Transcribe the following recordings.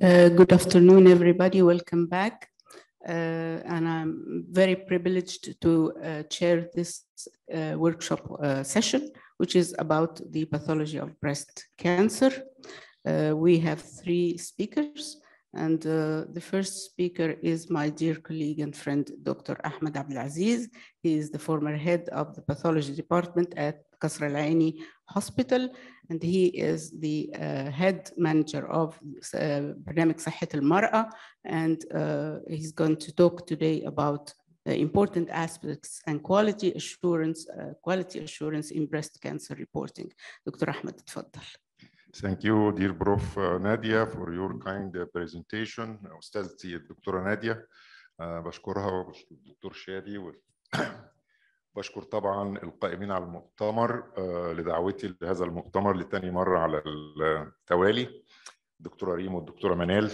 Good afternoon, everybody. Welcome back. And I'm very privileged to chair this workshop session, which is about the pathology of breast cancer. We have three speakers, and the first speaker is my dear colleague and friend, Dr. Ahmed Abdelaziz. He is the former head of the pathology department at Qasr Al Aini Hospital, and he is the head manager of برنامج صحة المرأة, and he's going to talk today about important aspects and quality assurance in breast cancer reporting. Dr. Ahmed, تفضل. Thank you, dear Prof. Nadia, for your kind presentation. أستاذتي الدكتورة نادية بشكرها وبشكر الدكتور شادي بشكر طبعا القائمين على المؤتمر لدعوتي لهذا المؤتمر لتاني مرة على التوالي، الدكتورة ريم والدكتورة منال.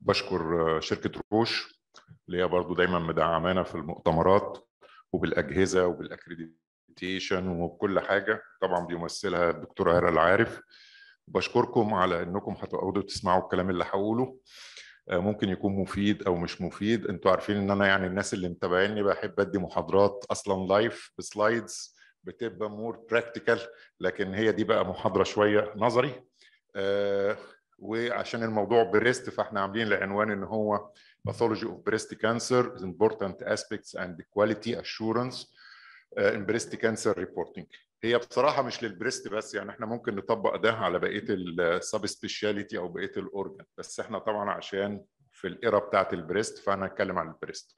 بشكر شركة روش اللي هي برضو دايما مدعمانا في المؤتمرات وبالأجهزة وبالأكريديتيشن وبكل حاجة، طبعا بيمثلها الدكتورة هيرا العارف. بشكركم على انكم هتقعدوا تسمعوا الكلام اللي هقوله، ممكن يكون مفيد او مش مفيد. انتوا عارفين ان انا يعني الناس اللي متابعيني بحب ادي محاضرات اصلا لايف بسلايدز، بتبقى مور براكتيكال، لكن هي دي بقى محاضره شويه نظري. وعشان الموضوع بريست فاحنا عاملين العنوان ان هو Pathology of Breast Cancer, Important Aspects and Quality Assurance in Breast Cancer Reporting. هي بصراحه مش للبريست بس، يعني احنا ممكن نطبق ده على بقيه السب سبيشاليتي او بقيه الاورجن، بس احنا طبعا عشان في الايرا بتاعه البريست فانا هتكلم عن البريست.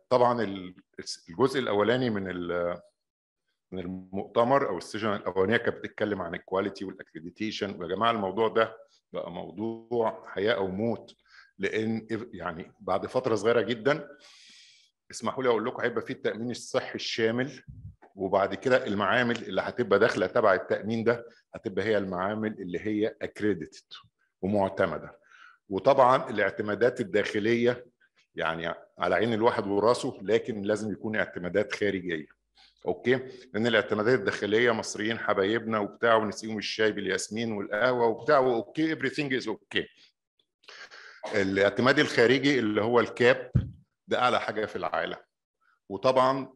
طبعا الجزء الاولاني من المؤتمر او السيشن الاولانيه كانت بتتكلم عن الكواليتي والاكريديتيشن، ويا جماعه الموضوع ده بقى موضوع حياه او موت، لان يعني بعد فتره صغيره جدا اسمحوا لي اقول لكم هيبقى في التامين الصحي الشامل، وبعد كده المعامل اللي هتبقى داخله تبع التامين ده هتبقى هي المعامل اللي هي اكريديتد ومعتمده. وطبعا الاعتمادات الداخليه يعني على عين الواحد وراسه، لكن لازم يكون اعتمادات خارجيه. اوكي، لان الاعتمادات الداخليه مصريين حبايبنا وبتاع ونسقيهم الشاي بالياسمين والقهوه وبتاع، اوكي everything is اوكي. الاعتماد الخارجي اللي هو الكاب ده اعلى حاجه في العالم، وطبعا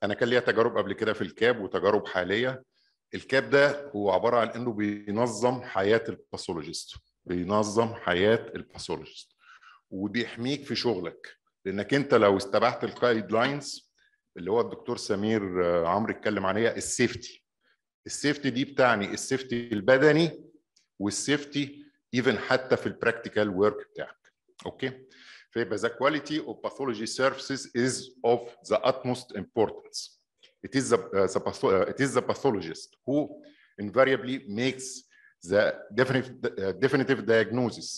انا كان ليا تجارب قبل كده في الكاب وتجارب حاليه. الكاب ده هو عباره عن انه بينظم حياه الباثولوجيست، وبيحميك في شغلك، لانك انت لو استبعت الجايد لاينز اللي هو الدكتور سمير عمرو اتكلم عليها، السيفتي دي بتعني السيفتي البدني والسيفتي ايفن حتى في البراكتيكال ورك بتاعك. اوكي، فيبقى the quality of pathology services is of the utmost importance. It is the pathologist who invariably makes the definitive diagnosis.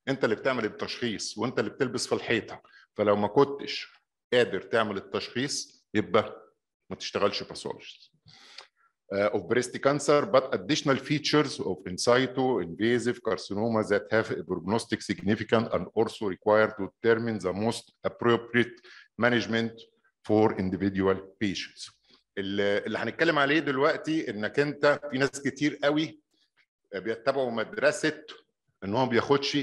انت اللي بتعمل التشخيص وانت اللي بتلبس في الحيطه، فلو ما كنتش قادر تعمل التشخيص يبقى ما تشتغلش pathologist. Of breast cancer, but additional features of in situ invasive carcinoma that have a prognostic significance and also require to determine the most appropriate management for individual patients. اللي هنتكلم عليه دلوقتي انك انت في ناس كتير قوي بيتبعوا مدرسه ان هو ما بياخدش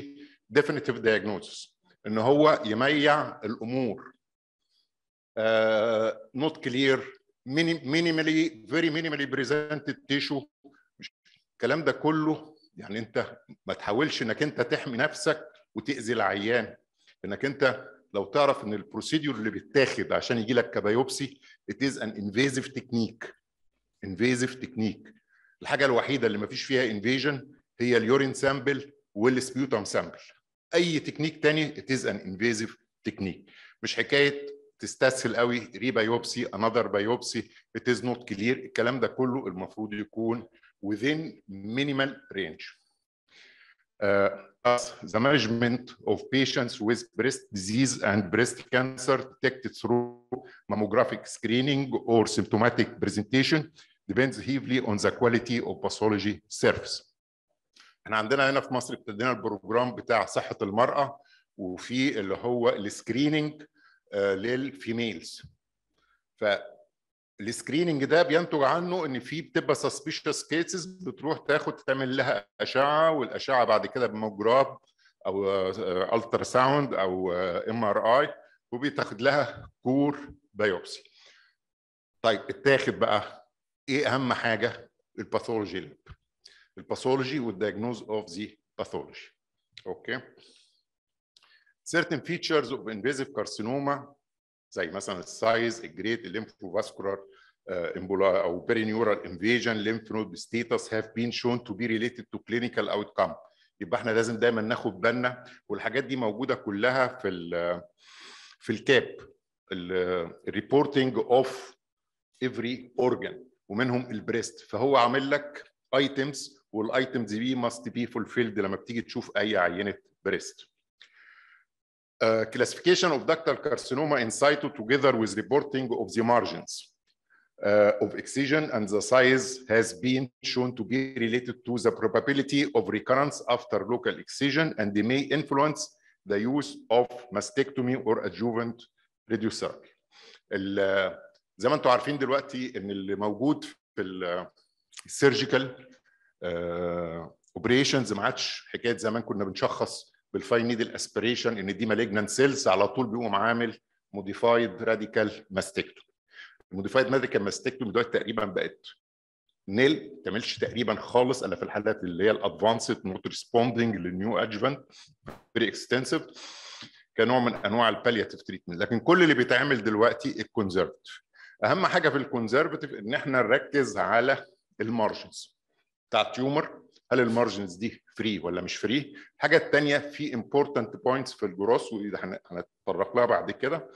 definitive diagnosis، ان هو يميع الامور not clear very minimally presented tissue. الكلام ده كله يعني انت ما تحاولش انك انت تحمي نفسك وتأذي العيان، انك انت لو تعرف ان البروسيدور اللي بيتاخد عشان يجي لك كبايوبسي it is an invasive technique. الحاجه الوحيده اللي ما فيش فيها انفيجن هي اليورين سامبل والسبيوتام سامبل. اي تكنيك تاني it is an invasive technique. مش حكايه تستسهل قوي ريبايوبسي انذر بايوبسي it is not clear. الكلام ده كله المفروض يكون within minimal range. The management of patients with breast disease and breast cancer detected through mammographic screening or symptomatic presentation depends heavily on the quality of pathology service. احنا عندنا هنا في مصر ابتدينا البروجرام بتاع صحة المرأة، وفي اللي هو السكريننج للفيميلز. السكريننج ده بينتج عنه ان في بتبقى سسبيشس كيسز بتروح تعمل لها اشعه، والاشعه بعد كده بموجرام او الترا ساوند او MRI، وبيتاخد لها كور بايوبسي. طيب اتاخد بقى ايه اهم حاجه؟ الباثولوجي لاب، الباثولوجي والدياجنوز اوف ذا باثولوجي. اوكي. certain features of invasive carcinoma زي مثلا السايز، الجريد، الليمفوفاسكولار امبولا او برينيورال انفيجن، ليمف نود ستيتس have been shown to be related to clinical outcome. يبقى احنا لازم دايما ناخد بالنا، والحاجات دي موجوده كلها في الكاب، الريبورتنج اوف every organ، ومنهم البريست. فهو عامل لك ايتمز، والايتمز دي must be fulfilled لما بتيجي تشوف اي عينه بريست. Classification of ductal carcinoma in situ together with reporting of the margins of excision and the size has been shown to be related to the probability of recurrence after local excision, and they may influence the use of mastectomy or adjuvant radiotherapy. زي ما انتم عارفين دلوقتي ان اللي موجود في السيرجيكال اوبريشنز ما عادش حكايه زمان كنا بنشخص بالفاين نيدل اسبريشن ان دي مالجنانت سيلز، على طول بيقوم عامل موديفايد راديكال ماستكتومي. الموديفايد راديكال ماستكتومي دلوقتي تقريبا بقت نيل، ما تعملش تقريبا خالص الا في الحالات اللي هي الادفانسد نوت ريسبوندنج للنيو ادجفنت فيري اكستنسيف كنوع من انواع البالياتيف تريتمنت. لكن كل اللي بيتعمل دلوقتي الكونزرفتيف. اهم حاجه في الكونزرفتيف ان احنا نركز على المارجنز بتاع التيومر، هل المارجنز دي فري ولا مش فري؟ الحاجه الثانيه في امبورتنت بوينتس في الجروس، ودي هنتطرق لها بعد كده،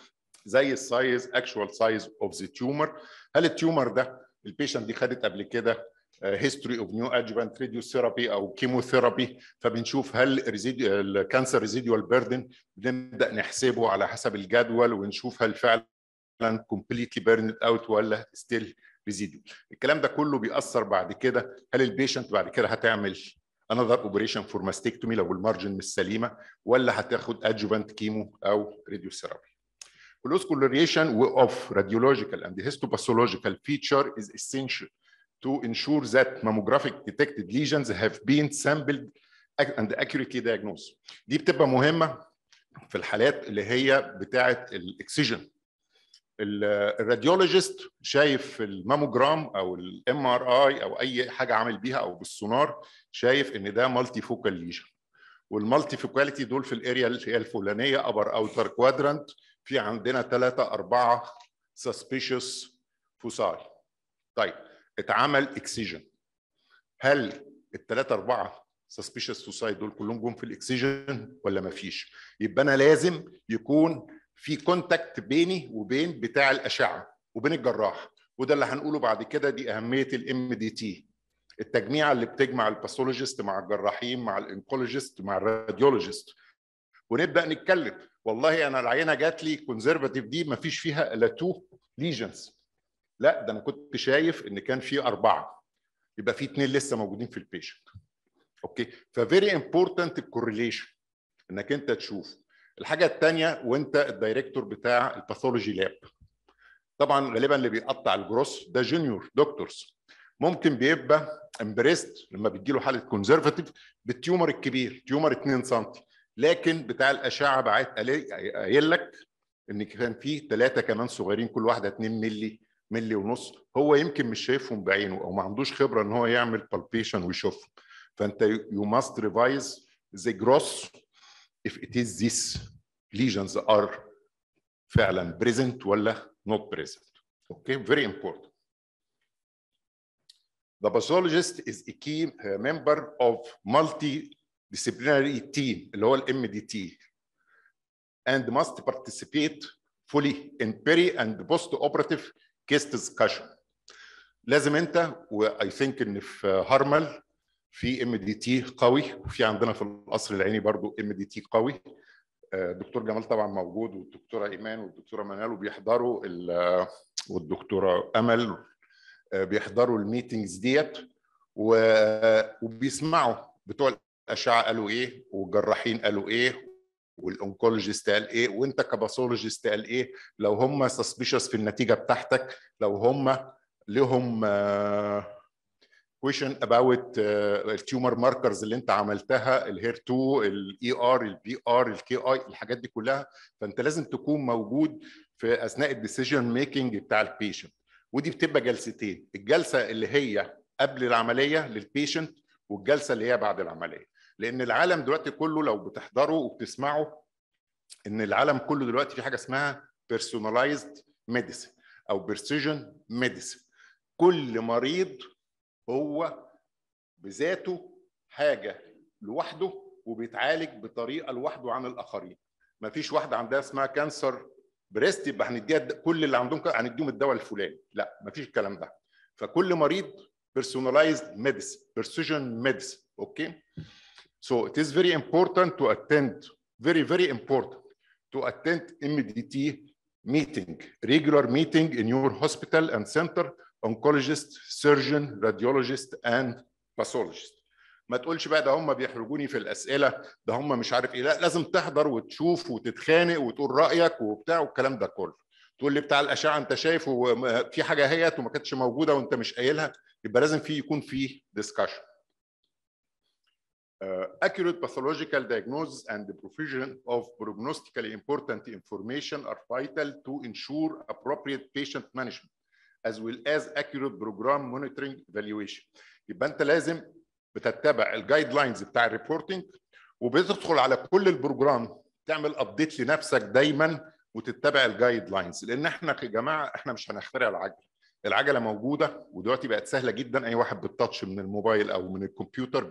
زي السايز، اكشوال سايز اوف ذا تيومر. هل التيومر ده البيشنت دي خدت قبل كده هيستوري اوف نيو ادجفانت راديوثيرابي او كيموثيرابي؟ فبنشوف هل الكانسر ريزيديوال بيردن، بنبدا نحسبه على حسب الجدول ونشوف هل فعلا completely burned out ولا still residual. الكلام ده كله بيأثر بعد كده، هل البيشنت بعد كده هتعمل another operation for mastectomy لو المارجن مش سليمه، ولا هتاخد adjuvant كيمو او radiotherapy. Close correlation of radiological and histopathological feature is essential to ensure that mammographic detected lesions have been sampled and accurately diagnosed. دي بتبقى مهمه في الحالات اللي هي بتاعه الاكسجين. الراديولوجيست شايف الماموجرام او MRI او اي حاجه عامل بيها او بالسونار، شايف ان ده مالتي فوكال ليجن، والمالتي فوكاليتي دول في الاريا اللي هي الفلانيه ابر اوتر كوادرانت، في عندنا 3 4 سسبيشس فوساي. طيب اتعمل اكسجين، هل ال3 4 سسبيشس فوساي دول كلهم جم في الاكسجين ولا ما فيش؟ يبقى انا لازم يكون في كونتاكت بيني وبين بتاع الاشعه وبين الجراح، وده اللي هنقوله بعد كده. دي اهميه الMDT، التجميعه اللي بتجمع الباثولوجيست مع الجراحين مع الانكولوجيست مع الراديولوجيست، ونبدا نتكلم. والله انا العينه جات لي كونزرفاتيف دي ما فيش فيها الا 2 ليجنز، لا ده انا كنت شايف ان كان في 4، يبقى في 2 لسه موجودين في البيشنت. اوكي، ففيري امبورتنت الكورليشن انك انت تشوف. الحاجه الثانيه، وانت الدايركتور بتاع الباثولوجي لاب، طبعا غالبا اللي بيقطع الجروس ده جونيور دكتورز، ممكن بيبقى امبريست لما بتجي له حاله كونزرفاتيف بالتيومر الكبير، تيومر 2 سم، لكن بتاع الاشعه بعت قايل لك ان كان في 3 كمان صغيرين كل واحده 2 ملي ونص، هو يمكن مش شايفهم بعينه او ما عندوش خبره ان هو يعمل بالبيشن ويشوفهم. فانت you must revise the gross if it is these lesions are فعلا present ولا not present. Okay, very important. The pathologist is a key member of multidisciplinary team اللي هو MDT and must participate fully in peri and post-operative case discussion. لازم انت، I think ان في هارمل في MDT قوي، وفي عندنا في القصر العيني برضو MDT قوي. الدكتور جمال طبعا موجود، والدكتوره ايمان والدكتوره منال، وبيحضروا والدكتوره امل بيحضروا الميتنجز ديت، وبيسمعوا بتوع الاشعه قالوا ايه والجراحين قالوا ايه والانكولوجيست قال ايه، وانت كباثولوجيست قال ايه، لو هم سسبيشس في النتيجه بتاعتك، لو هم لهم question about التيومر ماركرز اللي انت عملتها، الهير 2 الاي ار البي ار الكي اي، الحاجات دي كلها. فانت لازم تكون موجود في اثناء الديسيجن ميكنج بتاع البيشنت. ودي بتبقى جلستين، الجلسه اللي هي قبل العمليه للبيشنت والجلسه اللي هي بعد العمليه. لان العالم دلوقتي كله لو بتحضروا وبتسمعوا ان العالم كله دلوقتي في حاجه اسمها personalized medicine او precision medicine. كل مريض هو بذاته حاجه لوحده وبيتعالج بطريقه لوحده عن الاخرين. ما فيش واحده عندها اسمها كانسر بريست يبقى هنديها كل اللي عندهم هنديهم الدواء الفلاني، لا ما فيش الكلام ده. فكل مريض personalized medicine precision medicine. okay, so it is very important to attend, very important to attend MDT meeting, regular meeting in your hospital and center, oncologist, surgeon, radiologist and pathologist. ما تقولش بقى ده هم بيحرجوني في الاسئله، ده هم مش عارف ايه، لا لازم تحضر وتشوف وتتخانق وتقول رايك وبتاع والكلام ده كله. تقول لي بتاع الاشعه انت شايف وفي حاجه هيت وما كانتش موجوده وانت مش قايلها، يبقى لازم يكون في discussion. Accurate pathological diagnosis and the provision of prognostically important information are vital to ensure appropriate patient management as well as accurate program monitoring evaluation. يبقى انت لازم بتتبع الجايد لاينز بتاع الريبورتنج وبتدخل على كل البروجرام تعمل ابديت لنفسك دايما وتتبع الجايد لاينز. لان احنا يا جماعه احنا مش هنخترع العجله، العجله موجوده ودلوقتي بقت سهله جدا. اي واحد بالتاتش من الموبايل او من الكمبيوتر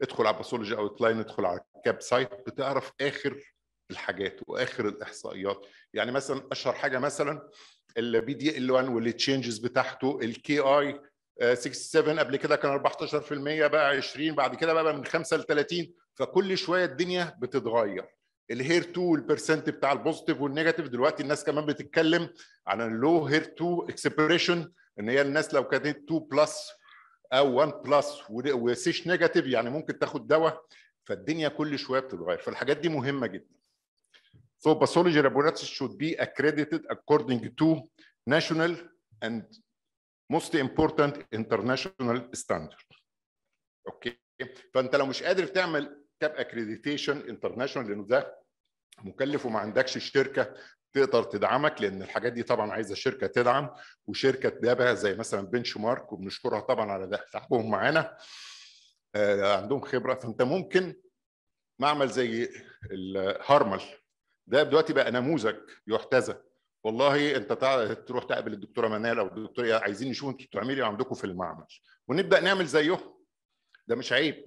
ادخل على باثولوجي اوت لاين، ادخل على الكاب سايت، بتعرف اخر الحاجات واخر الاحصائيات. يعني مثلا اشهر حاجه مثلا البي دي ال 1 والتشينجز بتاعته، الكي اي 67 قبل كده كان 14% بقى 20، بعد كده بقى من 5 ل 30. فكل شويه الدنيا بتتغير. الهير 2 البرسنت بتاع البوزيتيف والنيجاتيف، دلوقتي الناس كمان بتتكلم عن اللو هير 2 اكسبريشن، ان هي الناس لو كانت 2 بلس او 1 بلس وسيش نيجاتيف يعني ممكن تاخد دواء. فالدنيا كل شويه بتتغير، فالحاجات دي مهمه جدا. So pathology laboratories should be accredited according to national and most important international standard. اوكي، فانت لو مش قادر تعمل كاب اكريديتيشن انترناشونال لانه ده مكلف وما عندكش الشركه تقدر تدعمك، لان الحاجات دي طبعا عايزه شركه تدعم وشركه تتابع زي مثلا بنش مارك، وبنشكرها طبعا على ده تعبهم معانا، عندهم خبره. فانت ممكن معمل زي الهرمل ده دلوقتي بقى نموذج يحتذى. والله انت تروح تقابل الدكتوره منال او الدكتور عايزين نشوف انتوا بتعملوا ايه عندكم في المعمل ونبدا نعمل زيهم. ده مش عيب،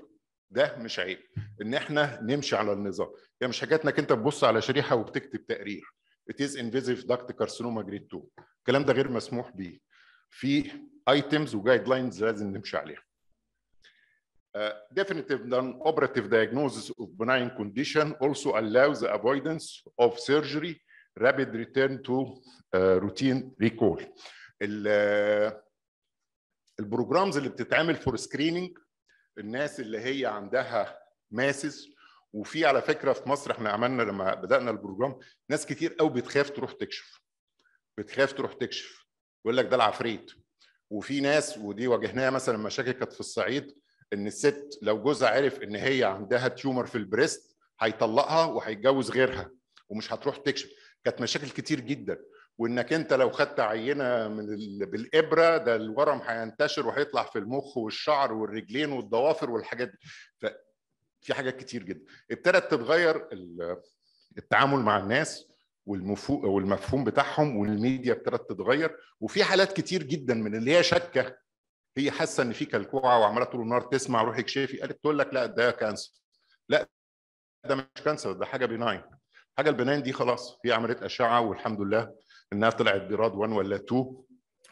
ده مش عيب ان احنا نمشي على النظام. يعني مش حكايه انك انت تبص على شريحه وبتكتب تقرير it is invasive duct carcinoma grade 2. الكلام ده غير مسموح به. في ايتمز وجايد لاينز لازم نمشي عليها. Definitive non-operative diagnosis of benign condition also allows the avoidance of surgery, rapid return to routine recall. البروجرامز اللي بتتعمل فور سكريننج الناس اللي هي عندها ماسز، وفي على فكره في مصر احنا عملنا لما بدانا البروجرام ناس كتير قوي بتخاف تروح تكشف، يقول لك ده العفريت. وفي ناس ودي واجهناها مثلا مشاكل كانت في الصعيد، ان الست لو جوزها عرف ان هي عندها تيومر في البريست هيطلقها وهيتجوز غيرها ومش هتروح تكشف. كانت مشاكل كتير جدا. وانك انت لو خدت عينه بالابره ده الورم هينتشر وهيطلع في المخ والشعر والرجلين والضوافر والحاجات دي. ففي حاجات كتير جدا ابتدت تتغير التعامل مع الناس والمفهوم بتاعهم، والميديا ابتدت تتغير. وفي حالات كتير جدا من اللي هي شاكه، هي حاسه ان في كلكوعه وعماله طول النهار تسمع روحي اكشفي، قالت تقول لك لا ده كانسر. لا ده مش كانسر، ده حاجه بناين. حاجه البناين دي خلاص هي عملت اشعه والحمد لله انها طلعت براد 1 ولا 2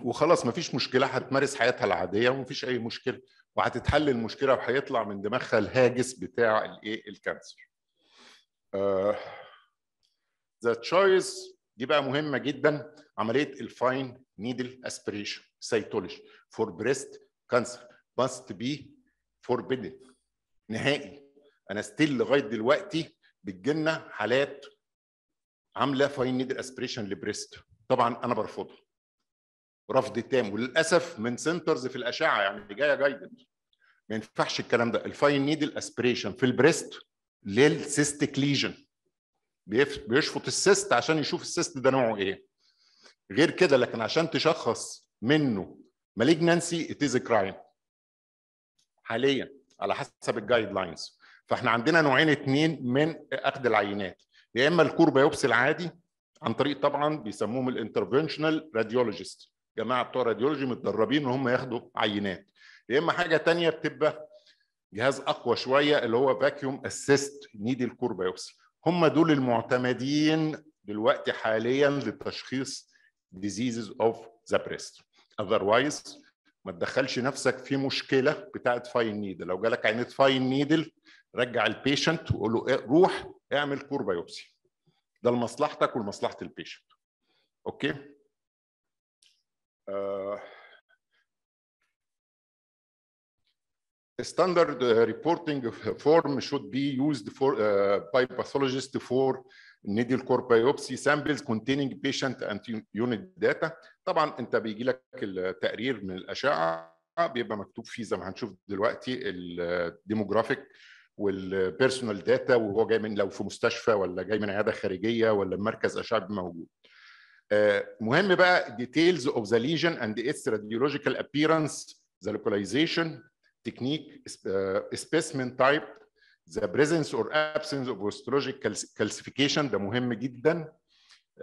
وخلاص مفيش مشكله، هتمارس حياتها العاديه ومفيش اي مشكله وهتتحل المشكله وهيطلع من دماغها الهاجس بتاع الايه الكانسر. ذا تشويس دي بقى مهمه جدا. عمليه الفاين نيدل اسبريشن سيتولوجي فور بريست كانسر must be forbidden نهائي. انا ستيل لغايه دلوقتي بتجيلنا حالات عامله فاين نيدل اسبريشن لبريست، طبعا انا برفضها رفض تام، وللاسف من سنترز في الاشعه يعني جايه جايدد. ما ينفعش الكلام ده. الفاين نيدل اسبريشن في البريست للسيستيك ليجن، بيشفط السيست عشان يشوف السيست ده نوعه ايه، غير كده. لكن عشان تشخص منه مالجنانسي ات از كرايم حاليا على حسب الجايد لاينز. فاحنا عندنا نوعين اتنين من اخذ العينات، يا اما الكور بايوبسي العادي عن طريق طبعا بيسموهم الانترفنشنال راديولوجيست، جماعه بتوع راديولوجي متدربين ان هم ياخدوا عينات، يا اما حاجه ثانيه بتبقى جهاز اقوى شويه اللي هو فاكيوم اسيست نيدل كور بايوبسي. هم دول المعتمدين دلوقتي حاليا لتشخيص diseases of the breast. otherwise ما تدخلش نفسك في مشكله بتاعت فاين نيدل. لو جالك عينه فاين نيدل رجع البيشنت وقول له روح اعمل كور بايوبسي، ده لمصلحتك ولمصلحه البيشنت. اوكي. Standard reporting form should be used for by pathologists for needle core biopsy samples containing patient and unit data. طبعا انت بيجي لك التقرير من الاشعه بيبقى مكتوب فيه زي ما هنشوف دلوقتي الديموغرافيك والبيرسونال داتا، وهو جاي من لو في مستشفى ولا جاي من عياده خارجيه ولا مركز اشعه موجود. مهم بقى details of the lesion and its radiological appearance, the localization technique, specimen type, the presence or absence of histologic calcification، ده مهم جدا.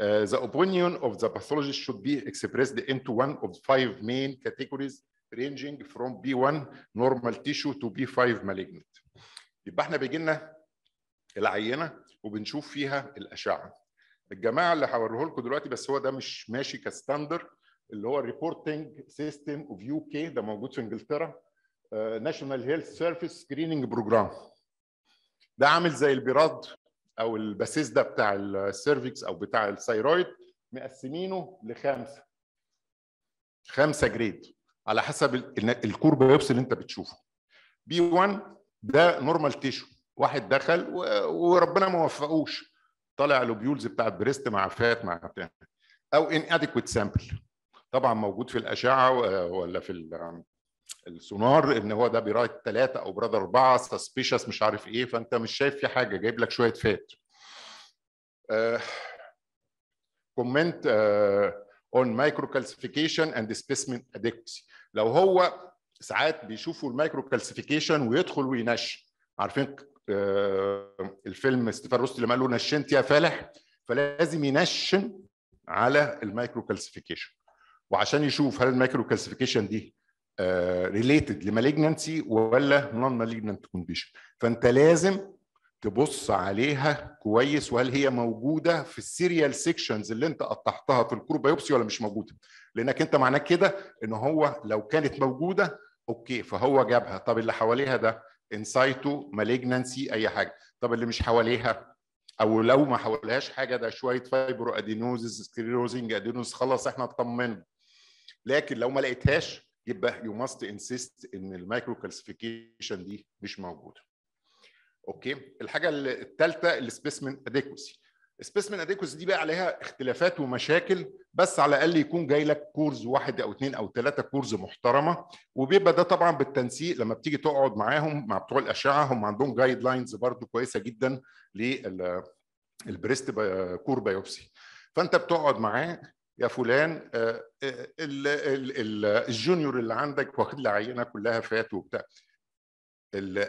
The opinion of the pathologist should be expressed into one of 5 main categories ranging from B1 normal tissue to B5 malignant. يبقى احنا بيجي لنا العينه وبنشوف فيها الاشعه. الجماعه اللي هوريه لكم دلوقتي بس هو ده مش ماشي كستاندر، اللي هو الريبورتنج سيستم اوف يو كي، ده موجود في انجلترا، ناشونال هيلث سيرفيس سكريننج بروجرام. ده عامل زي البيراد او الباسيس ده بتاع السيرفكس او بتاع الثايرويد، مقسمينه خمسه جريد على حسب الكور بايوبسي اللي انت بتشوفه. بي 1 ده نورمال تيشو، واحد دخل وربنا ما وفقوش، طالع لوبيولز بتاعت بريست مع فات مع بتاع، او ان اديكويت سامبل. طبعا موجود في الاشعه ولا في السونار ان هو ده برايت 3 او براد 4 سسبيشس مش عارف ايه، فانت مش شايف في حاجه، جايب لك شويه فات. كومنت اون مايكرو كالسيفيكيشن اند سبيسمن اديكوسي. لو هو ساعات بيشوفوا المايكرو كالسيفيكيشن ويدخل وينش، عارفين الفيلم ستيفان روستي لما قال له نشنت يا فالح، فلازم ينشن على المايكرو كالسيفيكيشن، وعشان يشوف هل المايكرو كالسيفيكيشن دي ريليتد لمالجنانسي ولا نون مالجنانت كونديشن. فانت لازم تبص عليها كويس، وهل هي موجوده في السيريال سيكشنز اللي انت قطعتها في الكور بايوبسي ولا مش موجوده، لانك انت معناه كده ان هو لو كانت موجوده اوكي فهو جابها. طب اللي حواليها ده انسايتو مالجنانسي اي حاجه، طب اللي مش حواليها او لو ما حواليهاش حاجه ده شويه فايبرو ادينوزز سكليروزنج ادينوز، خلاص احنا اطمنا. لكن لو ما لقيتهاش يبقى يو ماست انسيست ان المايكرو كالسيفيكيشن دي مش موجوده. اوكي. الحاجه الثالثه السبيسمن اديكوسي. السبيسمن اديكوسي دي بقى عليها اختلافات ومشاكل، بس على الاقل يكون جاي لك كورز 1 أو 2 أو 3 كورز محترمه، وبيبقى ده طبعا بالتنسيق لما بتيجي تقعد معاهم مع بتوع الاشعه، هم عندهم جايد لاينز برضو كويسه جدا للبريست كور بايوبسي. فانت بتقعد معاه يا فلان الجونيور اللي عندك واخد لي عينه كلها فات وبتاع.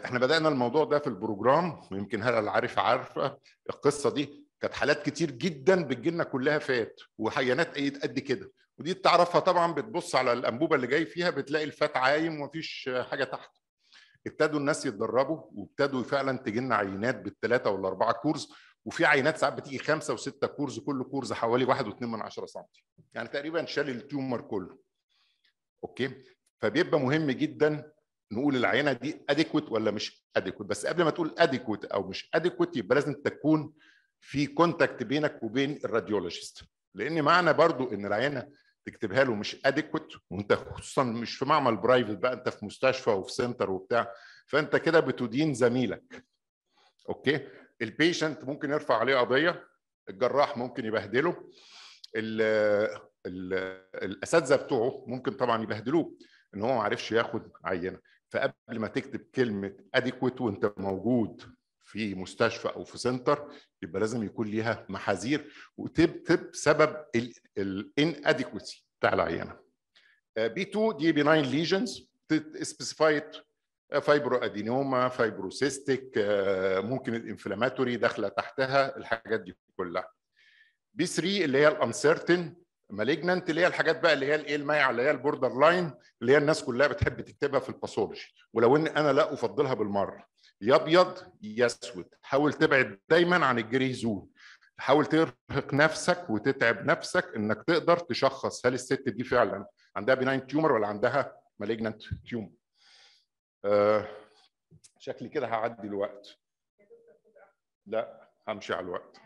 احنا بدانا الموضوع ده في البروجرام، ويمكن هلا عارفه القصه دي، كانت حالات كتير جدا بتجي لنا كلها فات وحيانات قد كده، ودي تعرفها طبعا، بتبص على الانبوبه اللي جاي فيها بتلاقي الفات عايم ومفيش حاجه تحت. ابتدوا الناس يتدربوا وابتدوا فعلا تجي لنا عينات بالثلاثه ولا 4 كورز، وفي عينات ساعات بتيجي 5 و6 كورز، كل كورز حوالي 1.2 سم، يعني تقريبا شال التيومر كله. اوكي. فبيبقى مهم جدا نقول العينه دي اديكوت ولا مش اديكوت، بس قبل ما تقول اديكوت او مش اديكوت يبقى لازم تكون في كونتاكت بينك وبين الراديولوجيست، لان معنى برضو ان العينه تكتبها له مش اديكوت وانت خصوصا مش في معمل برايفت بقى، انت في مستشفى وفي سنتر وبتاع، فانت كده بتدين زميلك. اوكي. البيشنت ممكن يرفع عليه قضيه، الجراح ممكن يبهدله، الاساتذه بتوعه ممكن طبعا يبهدلوه ان هو ما عرفش ياخد عينه. فقبل ما تكتب كلمه اديكويت وانت موجود في مستشفى او في سنتر يبقى لازم يكون ليها محاذير وتكتب سبب الان اديكويسي بتاع العينه. بي 2 دي بناين ليجنز سبيسيفايد فايبرو ادينوما، فايبروسيستيك، ممكن الانفلاماتوري داخله تحتها، الحاجات دي كلها. بي 3 اللي هي الانسرتن مالجنانت، اللي هي الحاجات بقى اللي هي الايه المايعه، اللي هي البوردر لاين، اللي هي الناس كلها بتحب تكتبها في الباثولوجي، ولو ان انا لا افضلها بالمره. يا ابيض يا اسود، حاول تبعد دايما عن الجري زون، حاول ترهق نفسك وتتعب نفسك انك تقدر تشخص هل الست دي فعلا عندها بناين تيومر ولا عندها مالجنانت تيومر. شكلي كده هعدي الوقت. لا همشي على الوقت.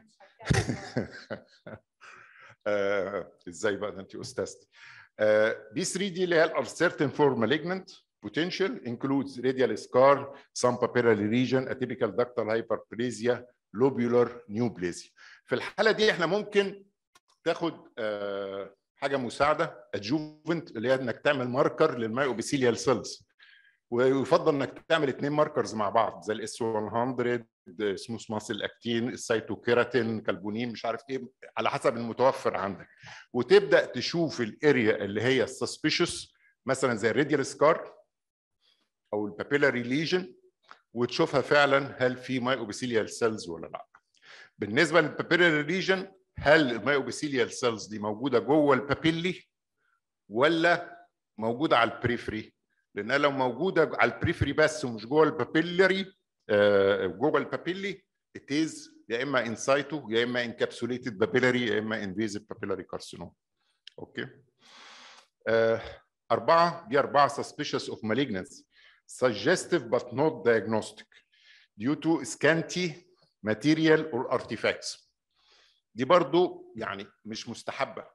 ازاي بقى ده انت استاذتي. بي 3 دي اللي هي الالسرتين فور مالجنانت potential includes radial scar, some papillary region, atypical ductal hyperplasia, lobular neoplasia. في الحاله دي احنا ممكن تاخد حاجه مساعده adjuvant اللي هي انك تعمل ماركر للمايوبيثيليال سيلز، ويفضل انك تعمل 2 ماركرز مع بعض زي الاس 100 سموث ماسل اكتين، السيتوكيراتين، كالبونين، مش عارف ايه، على حسب المتوفر عندك، وتبدا تشوف الاريا اللي هي السسبيشس مثلا زي الراديال سكار او البابيلاري ليجن، وتشوفها فعلا هل في مايوبيثيليال سيلز ولا لا. بالنسبه للبابيلاري ليجن، هل المايوبيثيليال سيلز دي موجوده جوه البابيلي ولا موجوده على البريفري؟ لانها لو موجوده على البريفري بس ومش جوه البابيلري، جوه البابيلي اتيز يا اما انسايتو يا اما انكابسوليتد بابيلري يا اما انفيزيف بابيلاري كارسينوم. اوكي. 4 suspicious of malignancy suggestive but not diagnostic due to scanty material or artifacts. دي برضو يعني مش مستحبه.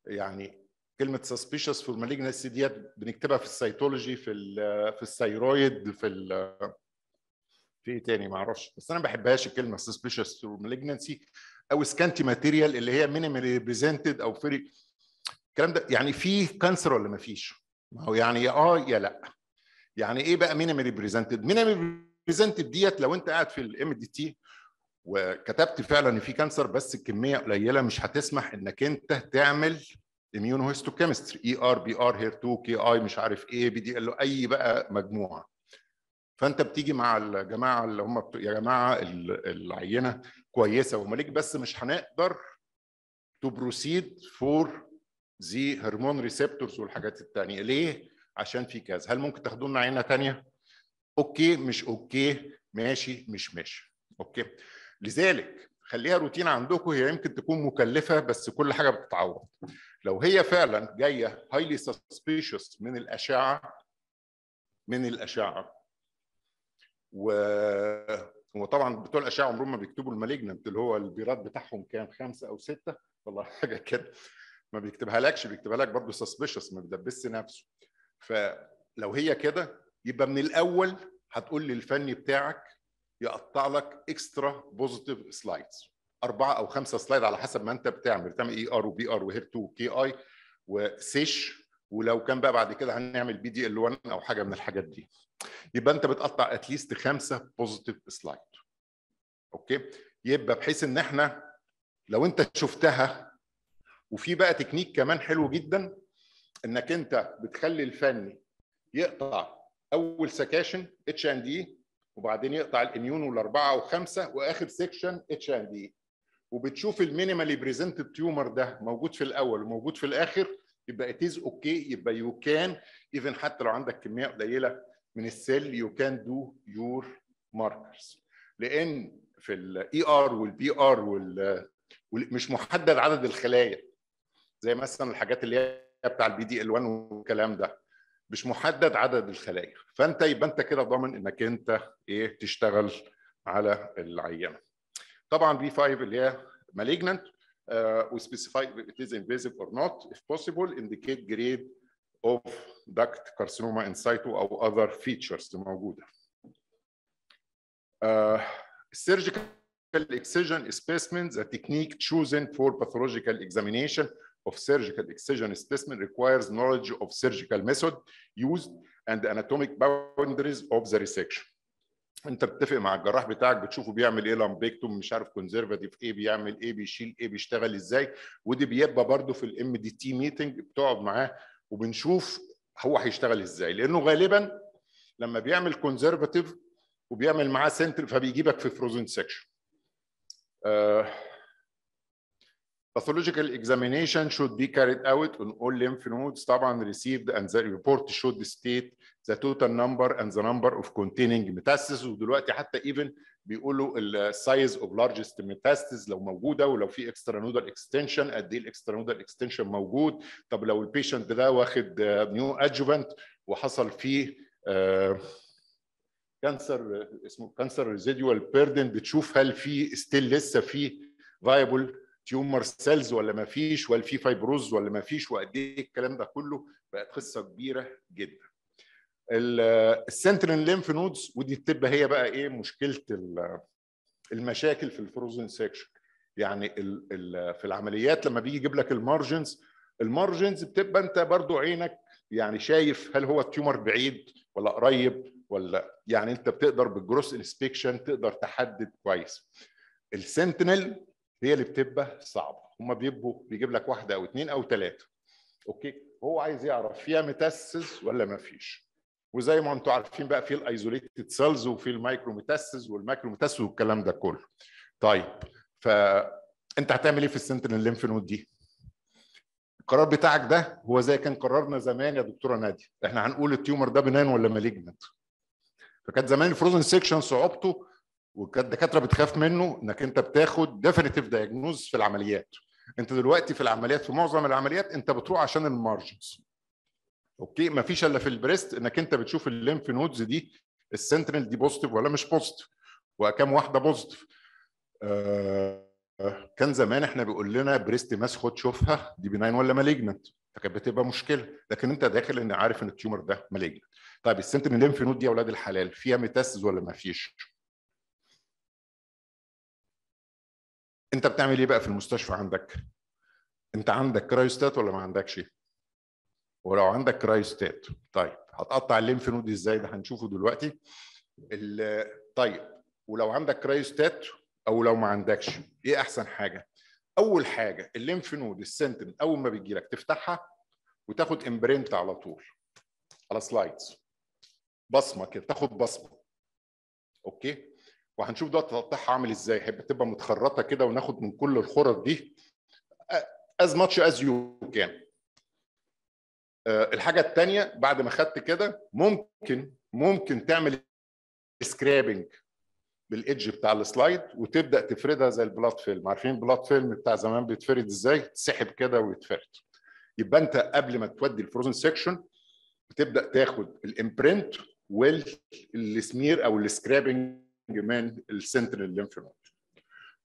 يعني كلمه suspicious for malignancy ديت بنكتبها في السيتولوجي، في الثيرويد، في ايه تاني ما اعرفش، بس انا ما بحبهاش الكلمه suspicious for malignancy او scanty material اللي هي minimally represented او فري. الكلام ده يعني في كانسر ولا ما فيش؟ ما هو يعني يا لا. يعني ايه بقى minimally represented؟ minimally represented ديت لو انت قاعد في الام دي تي وكتبت فعلا ان في كانسر بس الكميه قليله، مش هتسمح انك انت تعمل immunohistochemistry اي ار بي ار هير 2 كي اي مش عارف ايه بي دي ال اي بقى مجموعه. فانت بتيجي مع الجماعه اللي هم يا جماعه العينه كويسه ومالك بس مش هنقدر تو بروسيد فور زي هرمون ريسبتورز والحاجات الثانيه. ليه؟ عشان في كذا. هل ممكن تاخدوا لنا عينه ثانيه؟ اوكي مش اوكي، ماشي مش ماشي. اوكي. لذلك خليها روتين عندكم، هي يمكن تكون مكلفه بس كل حاجه بتتعوض. لو هي فعلا جايه هايلي سسبيشس من الاشعه وطبعا بتوع الاشعه عمرهم ما بيكتبوا المالجننت اللي هو البيرات بتاعهم كام 5 أو 6 والله حاجه كده، ما بيكتبها لكش، بيكتبها لك برضه سسبيشس، ما بيدبسش نفسه. فلو هي كده يبقى من الاول هتقول للفني بتاعك يقطع لك اكسترا بوزيتيف سلايدز 4 أو 5 سلايد على حسب ما انت بتعمل اي ار وبي ار وهير 2 كي اي وسيش، ولو كان بقى بعد كده هنعمل بي دي ال 1 او حاجه من الحاجات دي، يبقى انت بتقطع اتليست 5 بوزيتيف سلايد. اوكي. يبقى بحيث ان احنا لو انت شفتها، وفي بقى تكنيك كمان حلو جدا انك انت بتخلي الفني يقطع اول سكاشن اتش اند دي وبعدين يقطع الاميون والاربعه وخمسه واخر سيكشن اتش اند دي، وبتشوف المينيمالي بريزنتد تيومر ده موجود في الاول وموجود في الاخر، يبقى اتيز اوكي، يبقى يو كان ايفن حتى لو عندك كميه قليله من السيل يو كان دو يور ماركرز. لان في الاي ار والبي ار مش محدد عدد الخلايا زي مثلا الحاجات اللي هي بتاع البي دي ال 1 والكلام ده، مش محدد عدد الخلايا، فانت يبقى انت كده ضامن انك انت ايه تشتغل على العينه. طبعا بي 5 اللي هي malignant we specify if it is invasive or not, if possible indicate grade of duct carcinoma in situ او other features موجوده. Surgical excision specimen, the technique chosen for pathological examination of surgical excision specimen requires knowledge of surgical method used and anatomic boundaries of the resection. انت بتتفق مع الجراح بتاعك، بتشوفه بيعمل ايه، لامبيكتوم، مش عارف كونزرفاتيف ايه، بيعمل ايه، بيشيل ايه، بيشتغل ازاي. ودي بيبقى برضه في الام دي تي ميتنج، بتقعد معاه وبنشوف هو هيشتغل ازاي، لانه غالبا لما بيعمل كونزرفاتيف وبيعمل معاه سنتر فبيجيبك في فروزن سيكشن. Pathological examination should be carried out on all lymph nodes طبعا received and the report should state the total number and the number of containing metastases. ودلوقتي حتى even بيقولوا ال size of largest metastasis لو موجوده، ولو في extranodal extension قد ايه extranodal extension موجود. طب لو البيشنت ده واخد نيو ادجوفنت وحصل فيه كانسر اسمه كانسر ريزيدوال بيردن، بتشوف هل في ستيل لسه في فايبل تيومر سيلز ولا ما فيش، ولا في فايبروز ولا ما فيش، وقد ايه. الكلام ده كله بقت قصه كبيره جدا. السنترال ليمف نودز، ودي بتبقى هي بقى ايه مشكله المشاكل في الفروزن سيكشن. يعني في العمليات لما بيجي يجيب لك المارجنز بتبقى انت برضو عينك يعني شايف هل هو التيومر بعيد ولا قريب، ولا يعني انت بتقدر بالجروس انسبكشن تقدر تحدد كويس. السنتينل هي اللي بتبقى صعبه، هم بيجيب لك واحده او اثنين او ثلاثه، اوكي، هو عايز يعرف فيها ميتاسيس ولا ما فيش. وزي ما انتم عارفين بقى في الايزوليتد سيلز وفي المايكرو ميتاسيس والماكرو ميتاسيس والكلام ده كله. طيب فانت هتعمل ايه في السنتينل ليمف نود دي؟ القرار بتاعك ده هو زي كان قرارنا زمان يا دكتوره ناديه، احنا هنقول التيومر ده بنان ولا مالجنت. فكانت زمان الفروزن سيكشن صعوبته وكانت الدكاتره بتخاف منه انك انت بتاخد ديفينيتيف دايجنوز في العمليات. انت دلوقتي في العمليات، في معظم العمليات انت بتروح عشان المارجنز، اوكي، ما فيش الا في البريست انك انت بتشوف الليمف نودز دي السنترال دي بوزيتيف ولا مش بوزيتيف، وكم واحده بوزيتيف. كان زمان احنا بيقول لنا بريست ماس خد شوفها دي بناين ولا مالجنت، فكانت بتبقى مشكله، لكن انت داخل ان عارف ان التيومر ده مالجنت. طيب السنترال ليمف نود دي يا اولاد الحلال فيها ميتاسيس ولا ما فيش؟ انت بتعمل ايه بقى في المستشفى عندك؟ انت عندك كرايوستات ولا ما عندكش؟ ولو عندك كرايوستات طيب هتقطع الليمف نود ازاي؟ ده هنشوفه دلوقتي. طيب ولو عندك كرايوستات او لو ما عندكش، ايه احسن حاجه؟ اول حاجه الليمف نود السنترال اول ما بيجي لك تفتحها وتاخد امبرنت على طول على سلايدز، بصمه كده، تاخد بصمه، اوكي. وهنشوف ده تقطعها عامل ازاي، هيبقى تبقى متخرطه كده وناخد من كل الخرط دي as much as you can. الحاجه الثانيه بعد ما خدت كده ممكن تعمل سكرابنج بالايدج بتاع السلايد وتبدا تفردها زي البلات فيلم. عارفين البلات فيلم بتاع زمان بيتفرد ازاي؟ تسحب كده ويتفرد. يبقى انت قبل ما تودي الفروزن سيكشن بتبدا تاخد الامبرنت والسمير او السكرابنج من السنترال ليمف نود،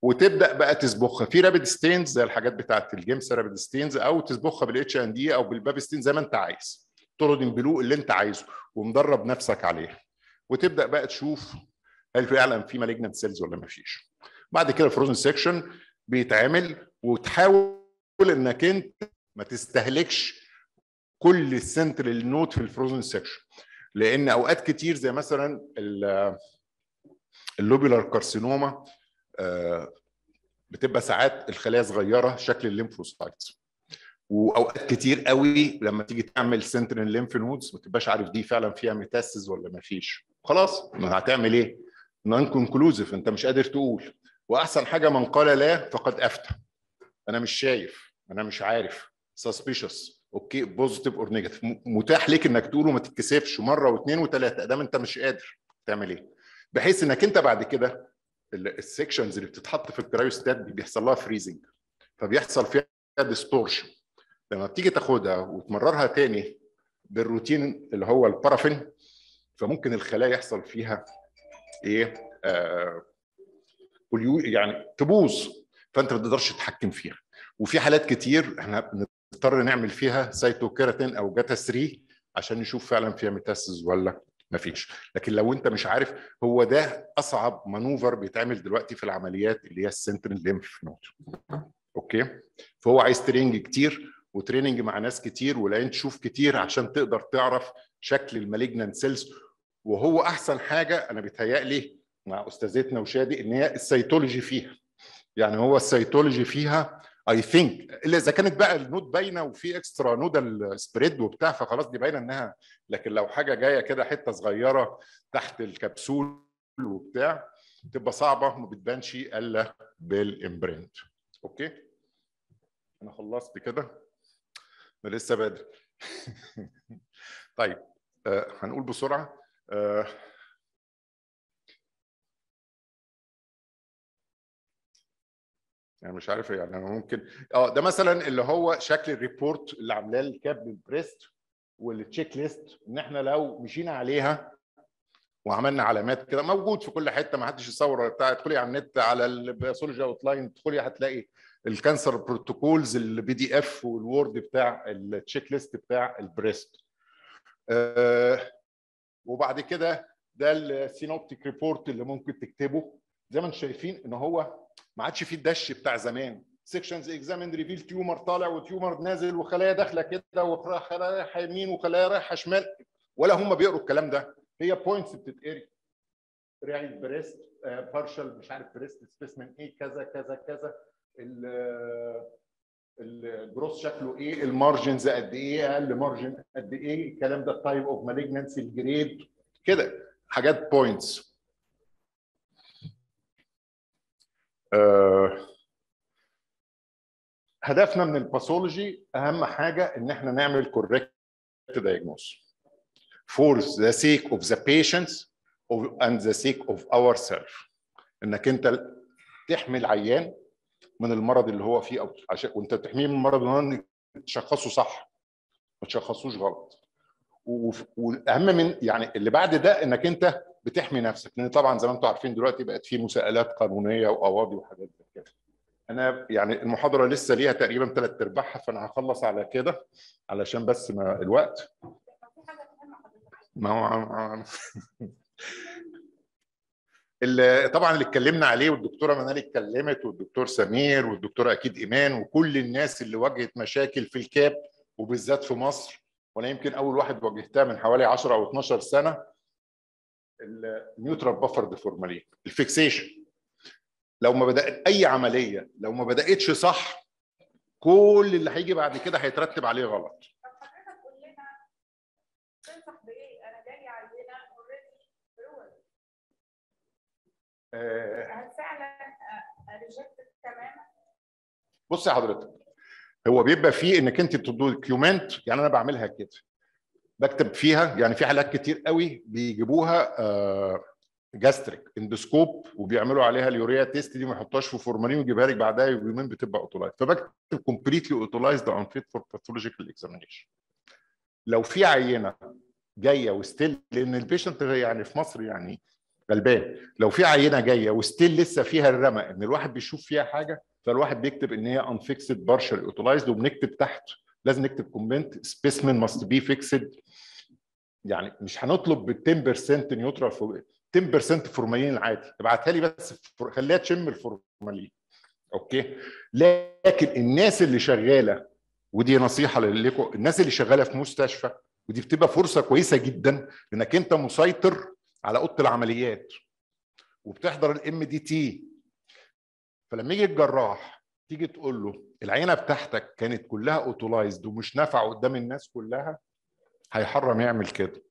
وتبدا بقى تصبغها في رابيد ستينز زي الحاجات بتاعت الجيمس رابيد ستينز، او تصبغها بالاتش ان دي او بالباب ستين زي ما انت عايز، تردم بلو اللي انت عايزه ومدرب نفسك عليه، وتبدا بقى تشوف هل فعلا في مالجنت سيلز ولا ما فيش. بعد كده الفروزن سيكشن بيتعمل، وتحاول انك انت ما تستهلكش كل السنترال نود في الفروزن سيكشن، لان اوقات كتير زي مثلا اللوبيلار كارسينوما بتبقى ساعات الخلايا صغيره شكل الليمفوسايتس، واوقات كتير قوي لما تيجي تعمل سنترال ليمف نودز ما تبقاش عارف دي فعلا فيها ميتاسيس ولا ما فيش. خلاص ما هتعمل ايه؟ نون كونكلوزيف، انت مش قادر تقول. واحسن حاجه من قال لا فقد افتى. انا مش شايف، انا مش عارف، سسبيشس، اوكي، بوزيتيف اور نيجاتيف، متاح ليك انك تقوله ما تتكسفش مره واثنين وثلاثه ادام انت مش قادر تعمل ايه، بحيث انك انت بعد كده السكشنز اللي بتتحط في الكرايوستات بيحصل لها فريزنج، فبيحصل فيها ديستورشن. لما بتيجي تاخدها وتمررها تاني بالروتين اللي هو البارافين، فممكن الخلايا يحصل فيها ايه؟ يعني تبوظ، فانت ما تقدرش تتحكم فيها. وفي حالات كتير احنا بنضطر نعمل فيها سايتوكيراتين او جاتا 3 عشان نشوف فعلا فيها ميتاسيس ولا مفيش. لكن لو انت مش عارف، هو ده اصعب مانوفر بيتعمل دلوقتي في العمليات اللي هي السنترال ليمف نود. اوكي، فهو عايز تريننج كتير وتريننج مع ناس كتير والعين تشوف كتير عشان تقدر تعرف شكل المالجنانت سيلز. وهو احسن حاجه انا بيتهيألي مع استاذتنا وشادي ان هي السيتولوجي فيها. يعني هو السيتولوجي فيها اي ثينك، الا اذا كانت بقى النود باينه وفي اكسترا نودال سبريد وبتاع فخلاص دي باينه انها، لكن لو حاجه جايه كده حته صغيره تحت الكبسول وبتاع تبقى صعبه ما بتبانش الا بالامبرنت. اوكي انا خلصت كده، انا لسه بادئ. طيب هنقول بسرعه. يعني مش عارف يعني انا ممكن ده مثلا اللي هو شكل الريبورت اللي عاملاه الكاب بريست والتشيك ليست، ان احنا لو مشينا عليها وعملنا علامات كده موجود في كل حته، ما حدش يصور بتاع. ادخلي على النت على الباثولوجي اوت لاين، ادخلي هتلاقي الكانسر بروتوكولز البي دي اف والوورد بتاع التشيك ليست بتاع البريست. وبعد كده ده السينوبتيك ريبورت اللي ممكن تكتبه. زي ما انتم شايفين ان هو ما عادش فيه الدش بتاع زمان، سيكشنز اكزامين ريفيل تيومر طالع وتيومر نازل وخلايا داخله كده وخلايا رايحه يمين وخلايا رايحه شمال، ولا هم بيقروا الكلام ده. هي بوينتس بتتقري، راعي بريست بارشل مش عارف بريست سبيسمن ايه كذا كذا كذا، الجروس شكله ايه، المارجنز قد ايه، اقل مارجن قد ايه، الكلام ده، التايب اوف مالجنسي، الجريد كده، حاجات بوينتس. هدفنا من الباثولوجي اهم حاجه ان احنا نعمل كوريكت diagnosis for the sake of the patients and the sake of ourselves. انك انت تحمي العيان من المرض اللي هو فيه، او عشان وانت تحميه من المرض اللي هو تشخصه صح ما تشخصوش غلط. والاهم من يعني اللي بعد ده انك انت بتحمي نفسك، لان طبعا زي ما انتم عارفين دلوقتي بقت في مساءلات قانونيه وقواضي وحاجات زي كده. انا يعني المحاضره لسه ليها تقريبا 3/4، فانا هخلص على كده علشان بس ما الوقت. ما هو طبعا اللي اتكلمنا عليه والدكتوره منال اتكلمت والدكتور سمير والدكتوره اكيد ايمان وكل الناس اللي واجهت مشاكل في الكاب وبالذات في مصر، وانا يمكن اول واحد واجهتها من حوالي 10 او 12 سنه، النيوترال بافر ديفورمالين الفيكسيشن. لو ما بدات اي عمليه لو ما بداتش صح كل اللي هيجي بعد كده هيترتب عليه غلط. طب حضرتك قول لنا تنصح بايه؟ انا جاي عينه اوريدي برول هل فعلا ريجكتد تماما؟ بص يا حضرتك، هو بيبقى فيه انك انت تدوكيومنت، يعني انا بعملها كده بكتب فيها، يعني في حالات كتير قوي بيجيبوها جاستريك اندوسكوب وبيعملوا عليها اليوريا تيست دي ما يحطهاش في فورمالين ويجيبها لك بعدها بيومين بتبقى اوتولايز، فبكتب كومبليتلي اوتولايزد انفيت فور باثولوجيكال اكزامينيشن. لو في عينه جايه وستيل، لان البيشنت يعني في مصر يعني غلبان، لو في عينه جايه وستيل لسه فيها الرمى ان الواحد بيشوف فيها حاجه، فالواحد بيكتب ان هي انفيكسد بارشل اوتولايزد، وبنكتب تحت لازم نكتب كومنت سبيسمن ماست بي فيكسد. يعني مش هنطلب بال 10% نيوترال 10% فورمالين العادي، ابعتها لي بس خليها تشم الفورمالين. اوكي، لكن الناس اللي شغاله، ودي نصيحه لكم، الناس اللي شغاله في مستشفى، ودي بتبقى فرصه كويسه جدا انك انت مسيطر على اوضه العمليات وبتحضر الام دي تي، فلما يجي الجراح تيجي تقول له العينه بتاعتك كانت كلها اوتولايزد ومش نافعه قدام الناس كلها، هيحرم يعمل كده.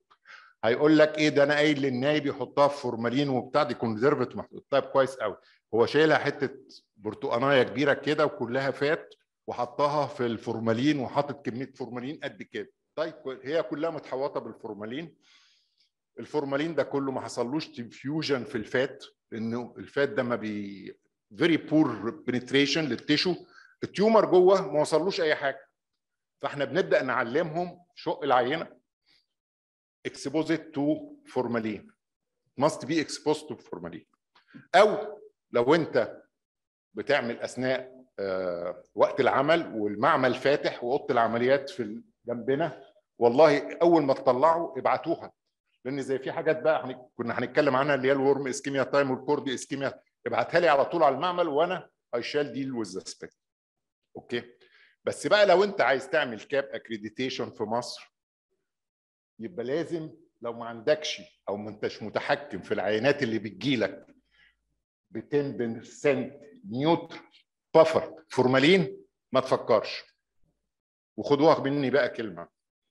هيقول لك ايه ده، انا قايل للنايب يحطها في فورمالين وبتاع دي كونزرفت محطوط. طيب كويس قوي، هو شايلها حته برتقانيه كبيره كده وكلها فات وحطها في الفورمالين وحاطط كميه فورمالين قد كده. طيب هي كلها متحوطه بالفورمالين، الفورمالين ده كله ما حصلوش ديفيوجن في الفات، لانه الفات ده ما بي فيري بور بنتريشن للتيشو، التيومر جوه ما وصلوش اي حاجه. فاحنا بنبدا نعلمهم شق العينه exposed to formalin must be exposed to formalin. او لو انت بتعمل اثناء وقت العمل والمعمل فاتح واوضه العمليات في جنبنا، والله اول ما تطلعوا ابعتوها لان زي في حاجات بقى كنا هنتكلم عنها اللي هي الورم اسكيميا تايم والكورد اسكيميا، ابعتها لي على طول على المعمل وانا اي شال ديل وذ ذا سبيكت. اوكي. بس بقى لو انت عايز تعمل كاب اكريديتيشن في مصر، يبقى لازم لو ما عندكش او ما انتش متحكم في العينات اللي بتجيلك ب 10% نيوترال بافر فورمالين، ما تفكرش. وخدوها مني بقى كلمه،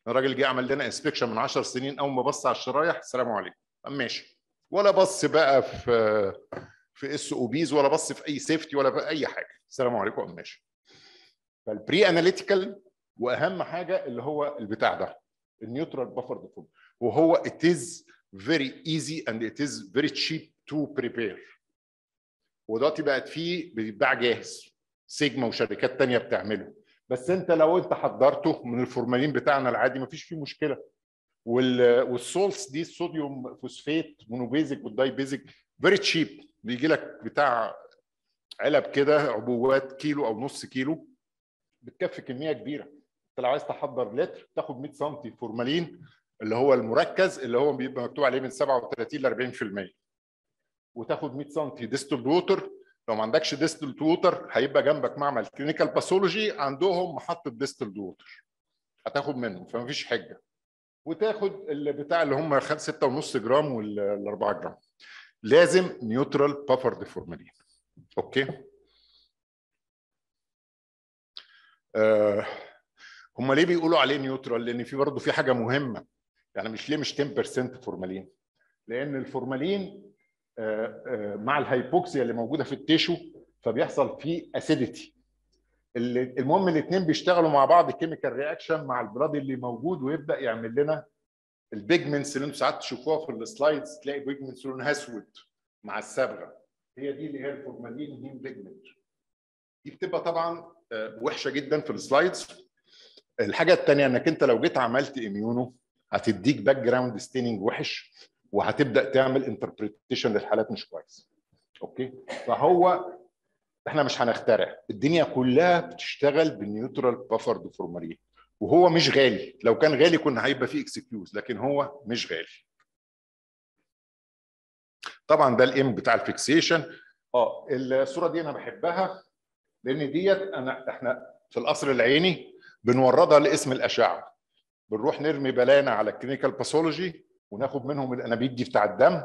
الراجل جه عمل لنا انسبكشن من 10 سنين، اول ما بص على الشرايح السلام عليكم ماشي، ولا بص بقى في اس او بيز، ولا بص في اي سيفتي، ولا في اي حاجه، السلام عليكم ماشي. فالبري اناليتيكال، واهم حاجه اللي هو البتاع ده النيوترال بافر ديفورم، وهو it is very easy and it is very cheap to prepare. ودلوقتي بقت فيه بيتباع جاهز، سيجما وشركات تانية بتعمله. بس انت لو انت حضرته من الفورمالين بتاعنا العادي مفيش فيه مشكله. والسولس دي الصوديوم فوسفات مونوبيزك والداي بيزك فيري تشيب، بيجي لك بتاع علب كده عبوات كيلو او نص كيلو، بتكفي كميه كبيره. انت لو عايز تحضر لتر تاخد 100 سم فورمالين اللي هو المركز اللي هو بيبقى مكتوب عليه من 37 ل 40%، وتاخد 100 سم ديستلد ووتر. لو ما عندكش ديستلد ووتر هيبقى جنبك معمل كلينيكال باثولوجي عندهم محطه ديستلد ووتر، هتاخد منهم فما فيش حجه. وتاخد البتاع اللي هم 6.5 جرام وال 4 جرام. لازم نيوترال بافر ديفورمالين. اوكي. هم ليه بيقولوا عليه نيوترال؟ لان في برضه في حاجه مهمه، يعني مش ليه مش 10% فورمالين، لان الفورمالين مع الهايبوكسيا اللي موجوده في التيشو فبيحصل فيه اسيديتي. المهم الاثنين بيشتغلوا مع بعض كيميكال رياكشن مع البلاد اللي موجود، ويبدا يعمل لنا البيجمنتس اللي انتم ساعات تشوفوها في السلايدز، تلاقي بيجمنتس لونها اسود مع الصبغه، هي دي اللي هي الفورمالين هيم بيجمنت. دي بتبقى طبعا وحشه جدا في السلايدز. الحاجه الثانيه انك انت لو جيت عملت اميونو هتديك باك جراوند ستيننج وحش، وهتبدا تعمل انتربريتيشن للحالات مش كويس. اوكي. فهو احنا مش هنخترع، الدنيا كلها بتشتغل بالنيوترال بافر ديفورمالين، وهو مش غالي. لو كان غالي كنا هيبقى فيه اكسكيوز، لكن هو مش غالي. طبعا ده الام بتاع الفيكسيشن. الصوره دي انا بحبها لان ديت احنا في القصر العيني بنوردها لاسم الاشعه، بنروح نرمي بلانا على الكلينيكال باثولوجي وناخد منهم الانابيب دي بتاع الدم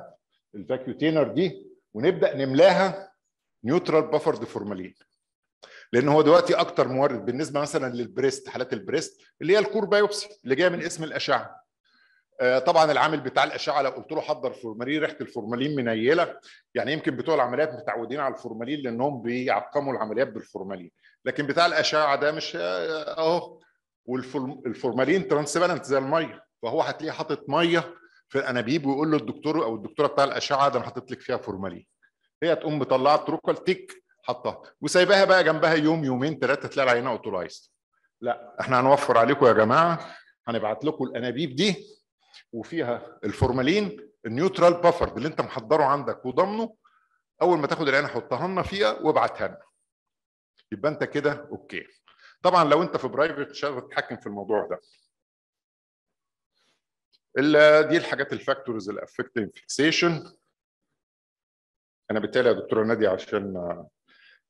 الفاكيوتينر دي، ونبدا نملاها نيوترال بافر ديفورمالين. لان هو دلوقتي اكتر مورد بالنسبه مثلا للبريست، حالات البريست اللي هي الكور بايوبسي اللي جايه من اسم الاشعه. طبعا العامل بتاع الاشعه لو قلت له حضر فورمالين، ريحه الفورمالين منيله، يعني يمكن بتوع العمليات متعودين على الفورمالين لانهم بيعقموا العمليات بالفورمالين، لكن بتاع الاشعه ده مش اهو. والفورمالين ترانسبيرنت زي الميه، فهو هتلاقيه حاطط ميه في الانابيب ويقول له الدكتور او الدكتوره بتاع الاشعه ده انا حاطط لك فيها فورمالين، هي تقوم مطلعه التروكال تيك حطها وسايباها بقى جنبها يوم يومين ثلاثه تلاقي العينه اوتورايزد. لا احنا هنوفر عليكم يا جماعه، هنبعت لكم الانابيب دي وفيها الفورمالين النيوترال بافر اللي انت محضره عندك وضمنه، اول ما تاخد العينه حطها لنا فيها وابعتها لنا، يبقى انت كده اوكي. طبعا لو انت في برايفت مش هتقدر تتحكم في الموضوع ده. دي الحاجات الفاكتورز اللي افكت الفيكسيشن. انا بالتالي يا دكتوره ناديه عشان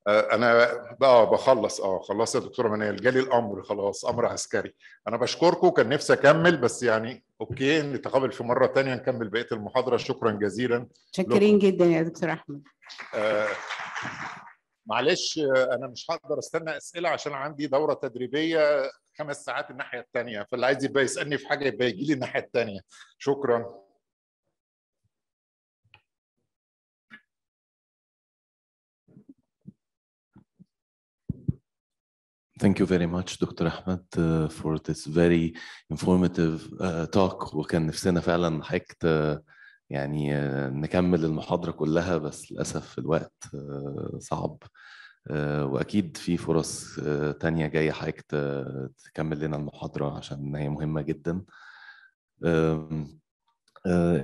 انا بقى بخلص خلاص يا دكتوره منال، جالي الامر خلاص، امر عسكري. انا بشكركم، كان نفسي اكمل بس يعني اوكي نتقابل في مره ثانيه نكمل بقيه المحاضره. شكرا جزيلا. شكرين جدا يا دكتور احمد. معلش انا مش هقدر استنى اسئله عشان عندي دوره تدريبيه 5 ساعات الناحيه الثانيه، فاللي عايز يبقى يسالني في حاجه يبقى يجي لي الناحيه الثانيه. شكرا. Thank you very much Dr. Ahmed for this very informative talk. وكان نفسنا فعلا حضرتك يعني نكمل المحاضرة كلها بس للأسف الوقت صعب، وأكيد في فرص تانية جاية حضرتك تكمل لنا المحاضرة عشان هي مهمة جدا.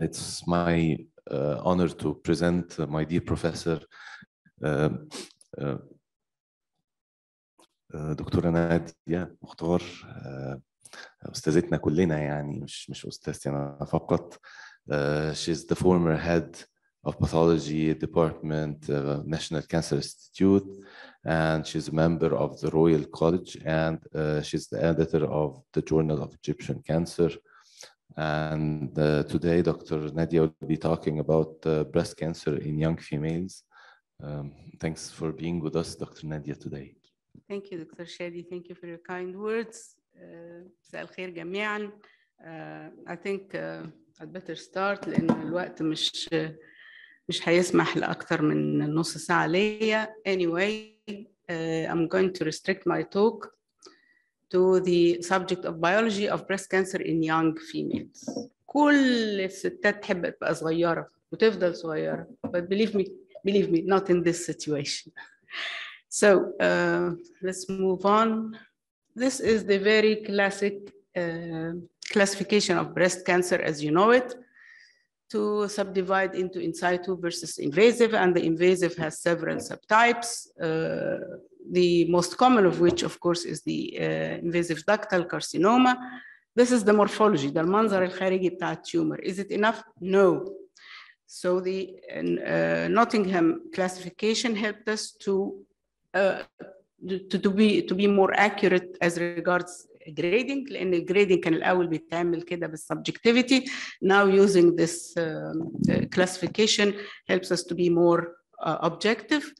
It's my honor to present my dear professor دكتورة نادية مختار، أستاذتنا كلنا يعني مش أستاذتي أنا فقط. She's the former head of Pathology Department, National Cancer Institute, and she's a member of the Royal College, and she's the editor of the Journal of Egyptian Cancer. And today, Dr. Nadia will be talking about breast cancer in young females. Thanks for being with us, Dr. Nadia, today. Thank you, Dr. Shadi. Thank you for your kind words. مساء الخير جميعا. I think I'd better start لأن الوقت مش هيسمح لأكثر من نص ساعة ليا. Anyway, I'm going to restrict my talk to the subject of biology of breast cancer in young females. كل الستات تحب تبقى صغيرة وتفضل صغيرة. But believe me, not in this situation. So let's move on. This is the very classic classification of breast cancer as you know it, to subdivide into in situ versus invasive, and the invasive has several subtypes. The most common of which, of course, is the invasive ductal carcinoma. This is the morphology, the المنظر الخارجي بتاع الtumor. Is it enough? No. So the Nottingham classification helped us to be more accurate as regards grading, لأن الجريدنج كان الأول بيتعمل كده بالsubjectivity. Now using this classification helps us to be more objective,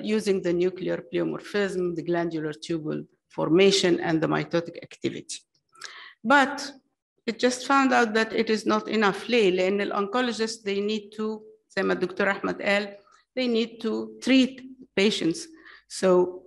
using the nuclear pleomorphism, the glandular tubule formation, and the mitotic activity. But it just found out that it is not enough. ليه؟ لأن الoncologists, they need to, زي ما الدكتور أحمد قال, they need to treat patients. So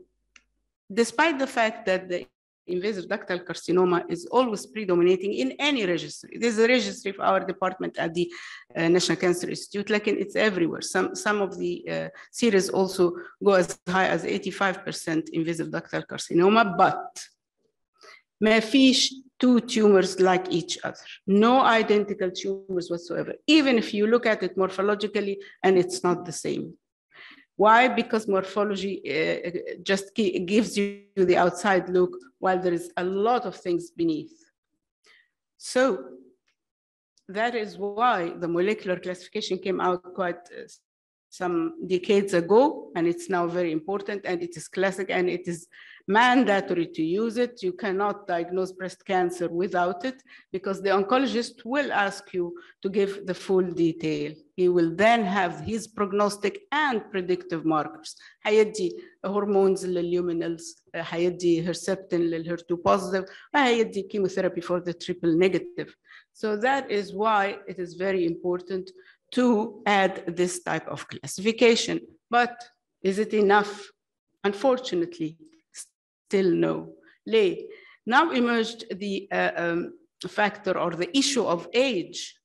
despite the fact that the invasive ductal carcinoma is always predominating in any registry. There's a registry of our department at the National Cancer Institute, like it's everywhere. Some of the series also go as high as 85% invasive ductal carcinoma, but ما فيش two tumors like each other. No identical tumors whatsoever, even if you look at it morphologically and it's not the same. Why? Because morphology just gives you the outside look while there is a lot of things beneath. So that is why the molecular classification came out quite some decades ago, and it's now very important, and it is classic, and it is mandatory to use it. You cannot diagnose breast cancer without it, because the oncologist will ask you to give the full detail. He will then have his prognostic and predictive markers. هيدي hormones للluminals, هيدي Herceptin للHER2 positive, هيدي chemotherapy for the triple negative. So that is why it is very important to add this type of classification. But is it enough? Unfortunately, still no. ليه? Now emerged the factor or the issue of age.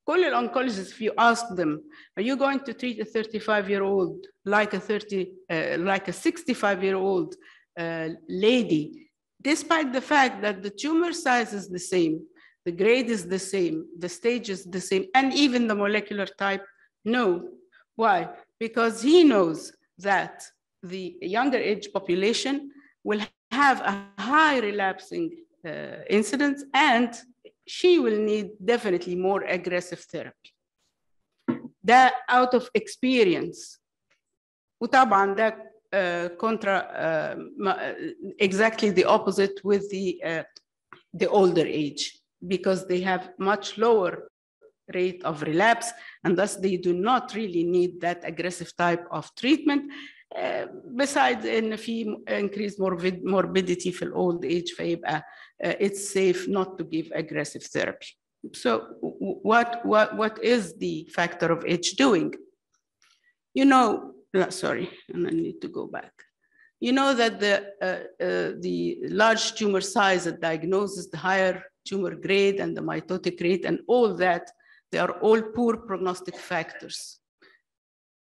كل oncologists, if you ask them, are you going to treat a 35-year-old like a 65-year-old lady, despite the fact that the tumor size is the same, the grade is the same, the stage is the same, and even the molecular type? No. Why? Because he knows that the younger age population will have a high relapsing incidence, and she will need definitely more aggressive therapy. That out of experience. وطبعا ده exactly the opposite with the older age, because they have much lower rate of relapse, and thus they do not really need that aggressive type of treatment. Besides in في increased morbidity في old age, فيبقى it's safe not to give aggressive therapy. So what is the factor of age doing? You know, sorry, and I need to go back. You know that the large tumor size that diagnoses, the higher tumor grade and the mitotic rate and all that, they are all poor prognostic factors,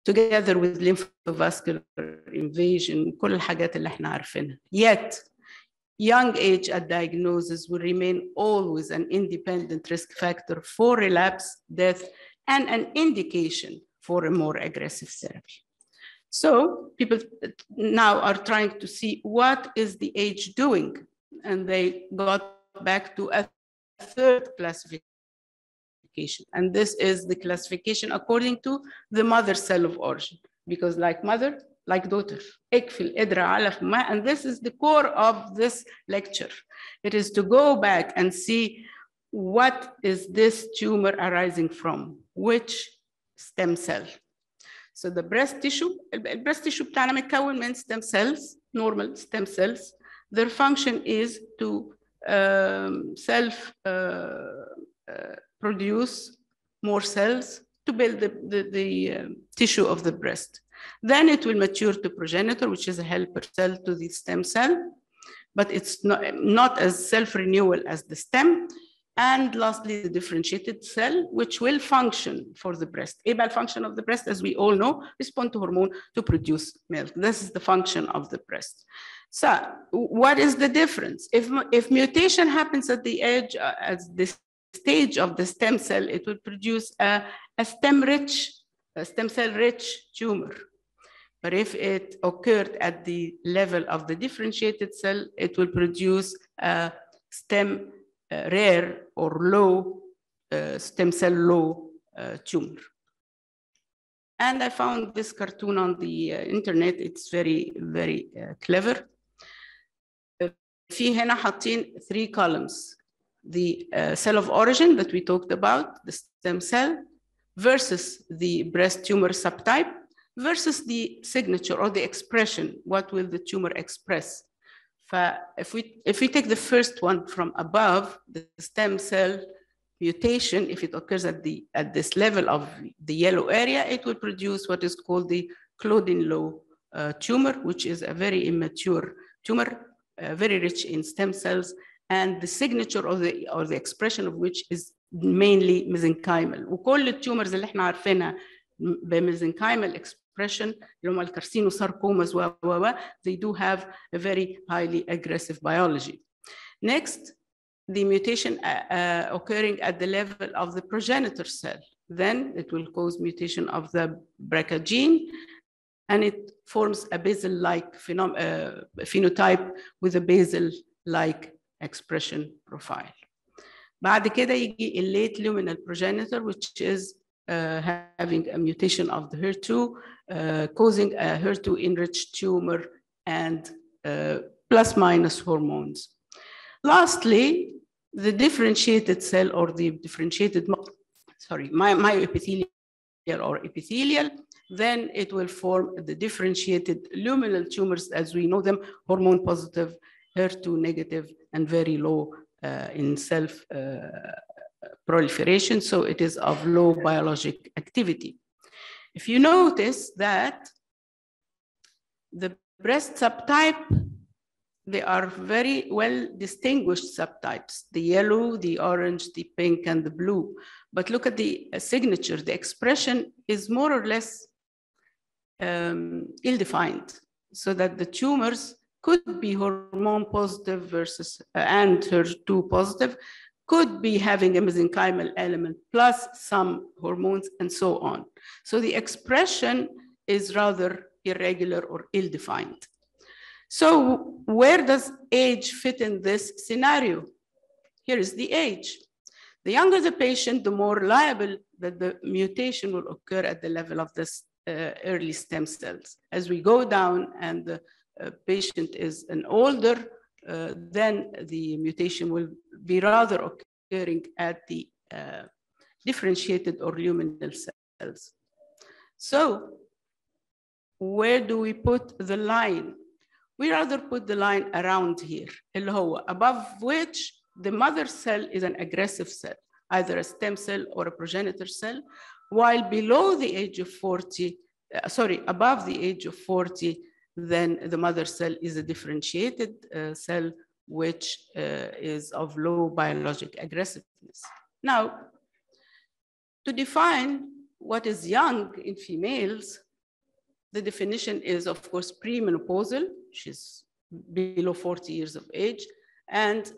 together with lymphovascular invasion, كل الحاجات اللي احنا عارفينها. Yet, young age at diagnosis will remain always an independent risk factor for relapse, death, and an indication for a more aggressive therapy. So people now are trying to see what is the age doing, and they got back to a third classification, classification. And this is the classification according to the mother cell of origin, because like mother, like daughter. And this is the core of this lecture. It is to go back and see what is this tumor arising from, which stem cell. So the breast tissue بتاعنا متكون من stem cells, normal stem cells. Their function is to produce more cells to build the tissue of the breast. Then it will mature to progenitor, which is a helper cell to the stem cell, but it's not as self-renewal as the stem. And lastly, the differentiated cell, which will function for the breast. The function of the breast, as we all know, respond to hormone to produce milk. This is the function of the breast. So what is the difference? If mutation happens at the edge, at the stage of the stem cell, it will produce a stem cell-rich tumor. But if it occurred at the level of the differentiated cell, it will produce a stem rare or low, stem cell low tumor. And I found this cartoon on the internet. It's very, very clever. في هنا حاطين 3 columns. The cell of origin that we talked about, the stem cell, versus the breast tumor subtype, versus the signature or the expression. What will the tumor express? If we take the first one from above, the stem cell mutation, if it occurs at this level of the yellow area, it will produce what is called the Claudin-low tumor, which is a very immature tumor, very rich in stem cells, and the signature or the expression of which is mainly mesenchymal. وكل التيومرز اللي احنا عارفينها بmesenchymal expression, carcinosarcomas, they do have a very highly aggressive biology. Next, the mutation occurring at the level of the progenitor cell. Then it will cause mutation of the BRCA gene, and it forms a basal-like phenotype with a basal-like expression profile. بعد كده يجي late luminal progenitor, which is having a mutation of the HER2, causing a HER2-enriched tumor and plus-minus hormones. Lastly, the differentiated cell or the differentiated, myoepithelial or epithelial, then it will form the differentiated luminal tumors as we know them, hormone positive, HER2 negative, and very low in self proliferation, so it is of low biologic activity. If you notice that the breast subtype, they are very well distinguished subtypes, the yellow, the orange, the pink, and the blue. But look at the signature, the expression is more or less ill-defined, so that the tumors could be hormone positive versus and HER2 positive, could be having a mesenchymal element plus some hormones and so on. So the expression is rather irregular or ill-defined. So where does age fit in this scenario? Here is the age. The younger the patient, the more liable that the mutation will occur at the level of this early stem cells. As we go down and the patient is an older, then the mutation will be rather occurring at the differentiated or luminal cells. So where do we put the line? We rather put the line around here, above which the mother cell is an aggressive cell, either a stem cell or a progenitor cell, while below the age of 40, above the age of 40, then the mother cell is a differentiated cell, which is of low biologic aggressiveness. Now, to define what is young in females, the definition is, of course, premenopausal. She's below 40 years of age. And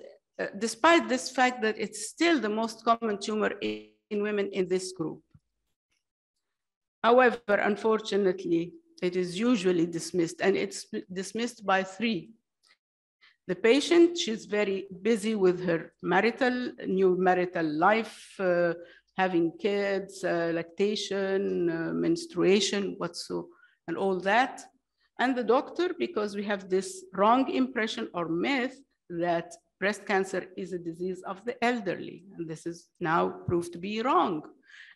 despite this fact that it's still the most common tumor in women in this group. However, unfortunately, it is usually dismissed, and it's dismissed by 3. The patient, she's very busy with her new marital life, having kids, lactation, menstruation, and all that. And the doctor, because we have this wrong impression or myth that breast cancer is a disease of the elderly, and this is now proved to be wrong.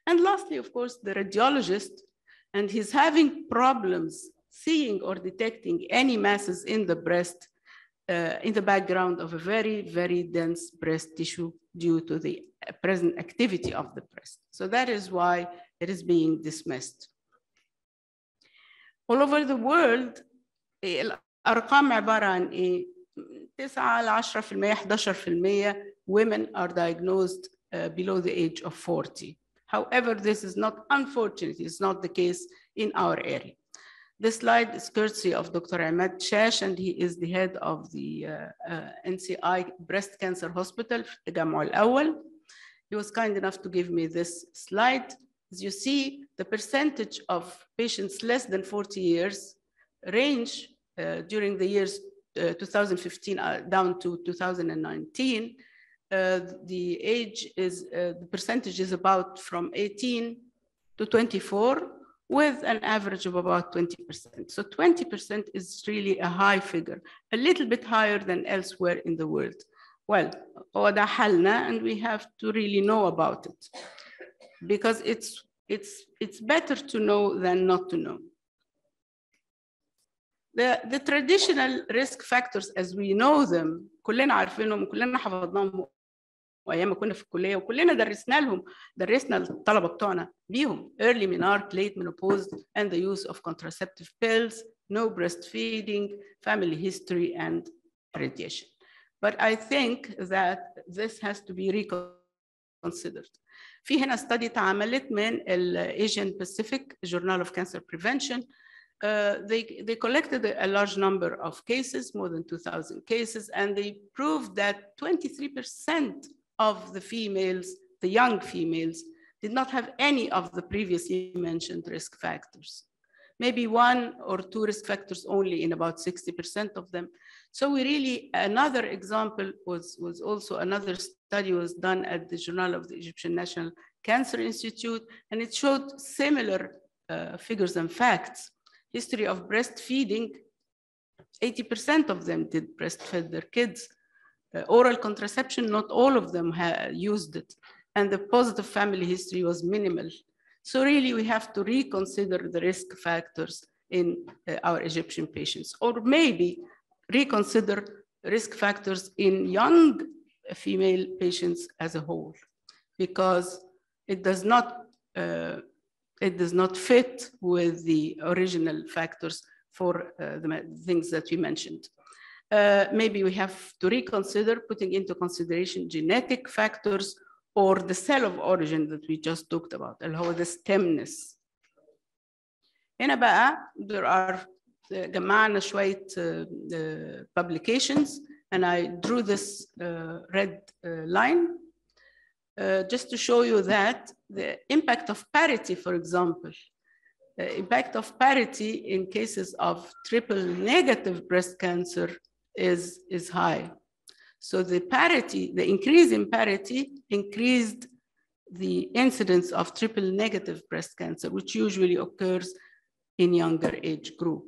And lastly, of course, the radiologist, and he's having problems seeing or detecting any masses in the breast in the background of a very, very dense breast tissue due to the present activity of the breast. So that is why it is being dismissed. All over the world, الأرقام عبارة عن إيه؟ 9 ل 10%, 11% women are diagnosed below the age of 40. However, this is not, unfortunately, it's not the case in our area. This slide is courtesy of Dr. Ahmed Shash, and he is the head of the NCI Breast Cancer Hospital, التجمع الأول. He was kind enough to give me this slide. As you see, the percentage of patients less than 40 years range during the years 2015 down to 2019. The age is, the percentage is about from 18 to 24, with an average of about 20%. So 20% is really a high figure, a little bit higher than elsewhere in the world. Well, وده حالنا, and we have to really know about it, because it's better to know than not to know. The traditional risk factors as we know them, كلنا عارفينهم وكلنا حفظناهم وايام ما كنا في الكليه وكلنا درسنا الطلبه بتوعنا بيهم: early menarche, late menopause, and the use of contraceptive pills, no breastfeeding, family history, and radiation. But I think that this has to be reconsidered. في هنا study اتعملت من Asian Pacific Journal of Cancer Prevention. They collected a large number of cases, more than 2,000 cases, and they proved that 23% of the females, the young females, did not have any of the previously mentioned risk factors. Maybe 1 or 2 risk factors only in about 60% of them. So we really, another example was also another study was done at the Journal of the Egyptian National Cancer Institute, and it showed similar figures and facts. History of breastfeeding, 80% of them did breastfeed their kids. Oral contraception, not all of them used it. And the positive family history was minimal. So really we have to reconsider the risk factors in our Egyptian patients, or maybe reconsider risk factors in young female patients as a whole, because it does not fit with the original factors for the things that we mentioned. Maybe we have to reconsider putting into consideration genetic factors or the cell of origin that we just talked about, اللي هو the stemness. هنا بقى there are جمعنا شوية publications, and I drew this red line just to show you that the impact of parity, for example, the impact of parity in cases of triple negative breast cancer is high. So the parity, the increase in parity increased the incidence of triple negative breast cancer, which usually occurs in younger age group.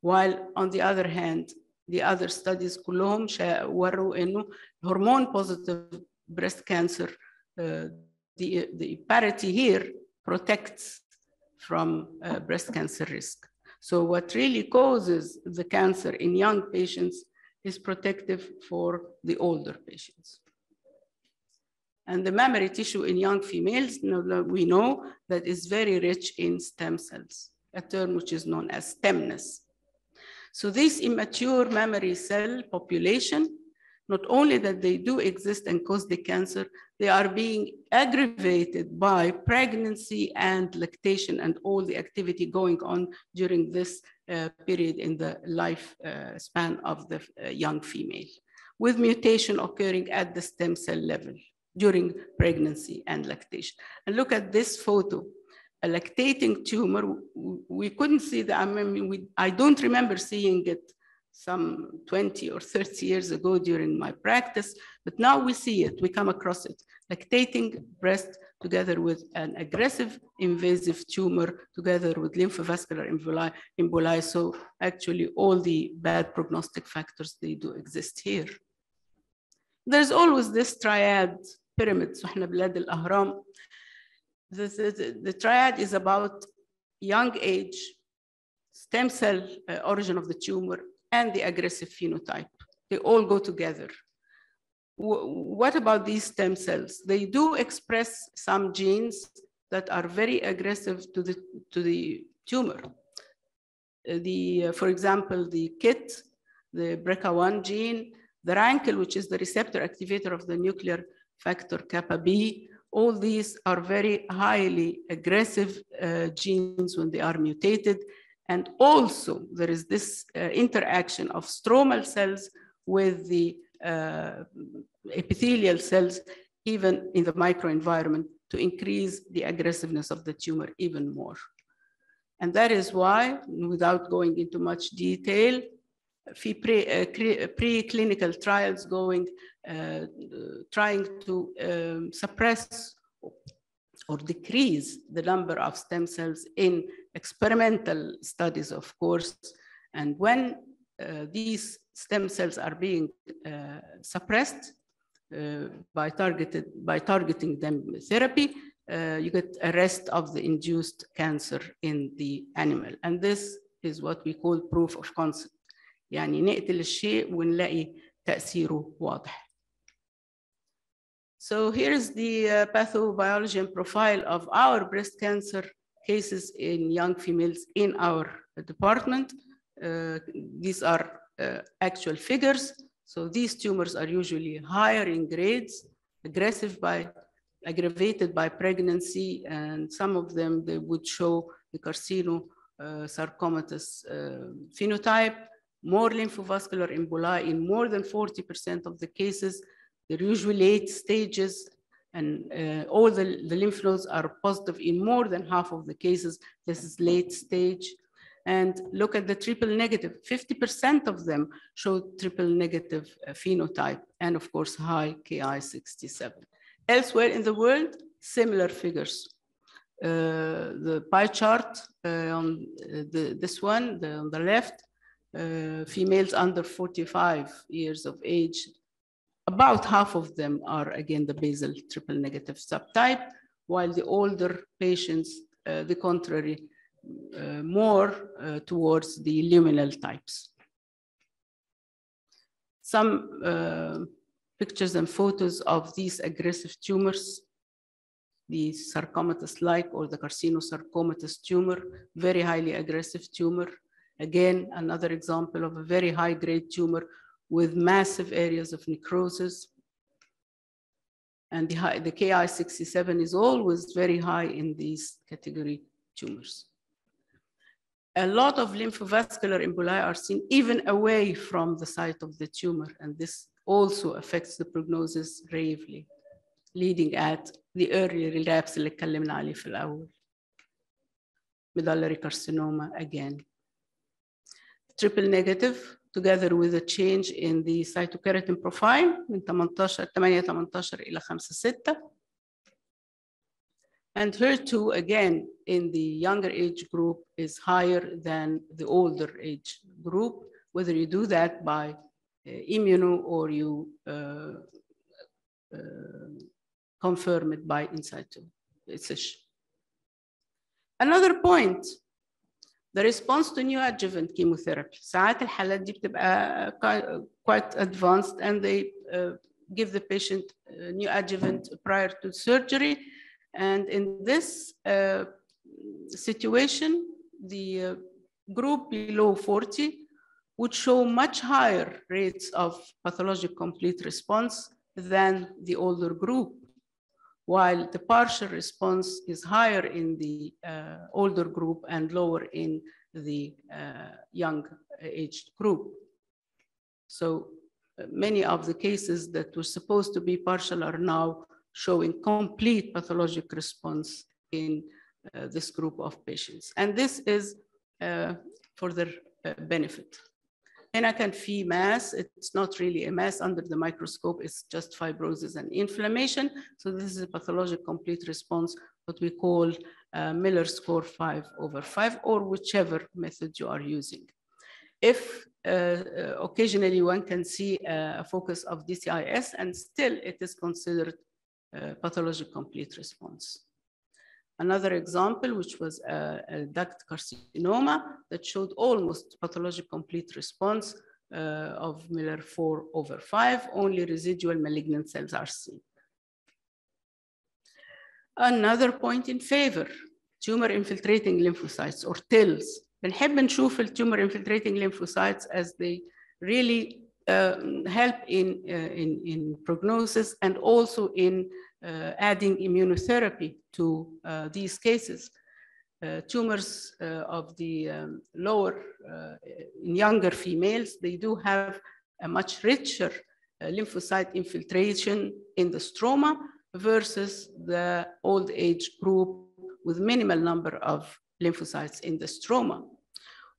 While on the other hand, the other studies كلهم وروا إنه hormone positive breast cancer, the parity here protects from breast cancer risk. So what really causes the cancer in young patients is protective for the older patients. And the mammary tissue in young females, we know that is very rich in stem cells, a term which is known as stemness. So this immature mammary cell population, not only that they do exist and cause the cancer, they are being aggravated by pregnancy and lactation and all the activity going on during this period in the life span of the young female, with mutation occurring at the stem cell level during pregnancy and lactation. And look at this photo, a lactating tumor. We couldn't see the, I don't remember seeing it some 20 or 30 years ago during my practice, but now we see it, we come across it. Lactating breast together with an aggressive invasive tumor, together with lymphovascular emboli. So actually all the bad prognostic factors, they do exist here. There's always this triad pyramid. So احنا بلاد الأهرام. The triad is about young age, stem cell origin of the tumor, and the aggressive phenotype. They all go together. What about these stem cells? They do express some genes that are very aggressive to the tumor. For example, the KIT, the BRCA1 gene, the RANKL, which is the receptor activator of the nuclear factor kappa B. All these are very highly aggressive genes when they are mutated. And also there is this interaction of stromal cells with the epithelial cells, even in the microenvironment, to increase the aggressiveness of the tumor even more. And that is why, without going into much detail, preclinical trials trying to suppress or decrease the number of stem cells in experimental studies, of course. And when these stem cells are being suppressed by targeting them therapy, you get arrest of the induced cancer in the animal. And this is what we call proof of concept. يعني نقتل الشيء ونلاقي تأثيره واضح. So here's the pathobiology and profile of our breast cancer cases in young females in our department. These are actual figures. So these tumors are usually higher in grades, aggravated by pregnancy, and some of them, they would show the carcinosarcomatous phenotype, more lymphovascular emboli in more than 40% of the cases. They're usually late stages, and all the lymph nodes are positive in more than half of the cases. This is late stage. And look at the triple negative. 50% of them show triple negative phenotype, and of course, high Ki-67. Elsewhere in the world, similar figures. The pie chart on this one, on the left, females under 45 years of age, about half of them are, again, the basal triple negative subtype, while the older patients, the contrary, more towards the luminal types. Some pictures and photos of these aggressive tumors, the sarcomatous-like or the carcinosarcomatous tumor, very highly aggressive tumor. Again, another example of a very high-grade tumor with massive areas of necrosis. And the Ki-67 is always very high in these category tumors. A lot of lymphovascular emboli are seen even away from the site of the tumor, and this also affects the prognosis gravely, leading at the early relapse اللي اتكلمنا عليه في الأول. Medullary carcinoma again. Triple negative, together with a change in the cytokeratin profile من 8-18 إلى 5-6. And HER2, again, in the younger age group is higher than the older age group, whether you do that by immuno or you confirm it by in situ excision. Another point, the response to neoadjuvant chemotherapy. ساعات الحالات دي بتبقى quite advanced, and they give the patient neoadjuvant prior to surgery. And in this situation, the group below 40 would show much higher rates of pathologic complete response than the older group, while the partial response is higher in the older group and lower in the young aged group. So many of the cases that were supposed to be partial are now showing complete pathologic response in this group of patients. And this is for their benefit. هنا كان في mass. It's not really a mass under the microscope. It's just fibrosis and inflammation. So this is a pathologic complete response, what we call Miller score 5/5, or whichever method you are using. If occasionally one can see a focus of DCIS, and still it is considered pathologic complete response. Another example, which was a duct carcinoma that showed almost pathologic complete response of Miller 4/5, only residual malignant cells are seen. Another point in favor, tumor infiltrating lymphocytes or TILs. بنحب نشوف ال tumor infiltrating lymphocytes as they really help in prognosis and also in adding immunotherapy to these cases. Tumors of the lower, in younger females, they do have a much richer lymphocyte infiltration in the stroma versus the old age group with minimal number of lymphocytes in the stroma.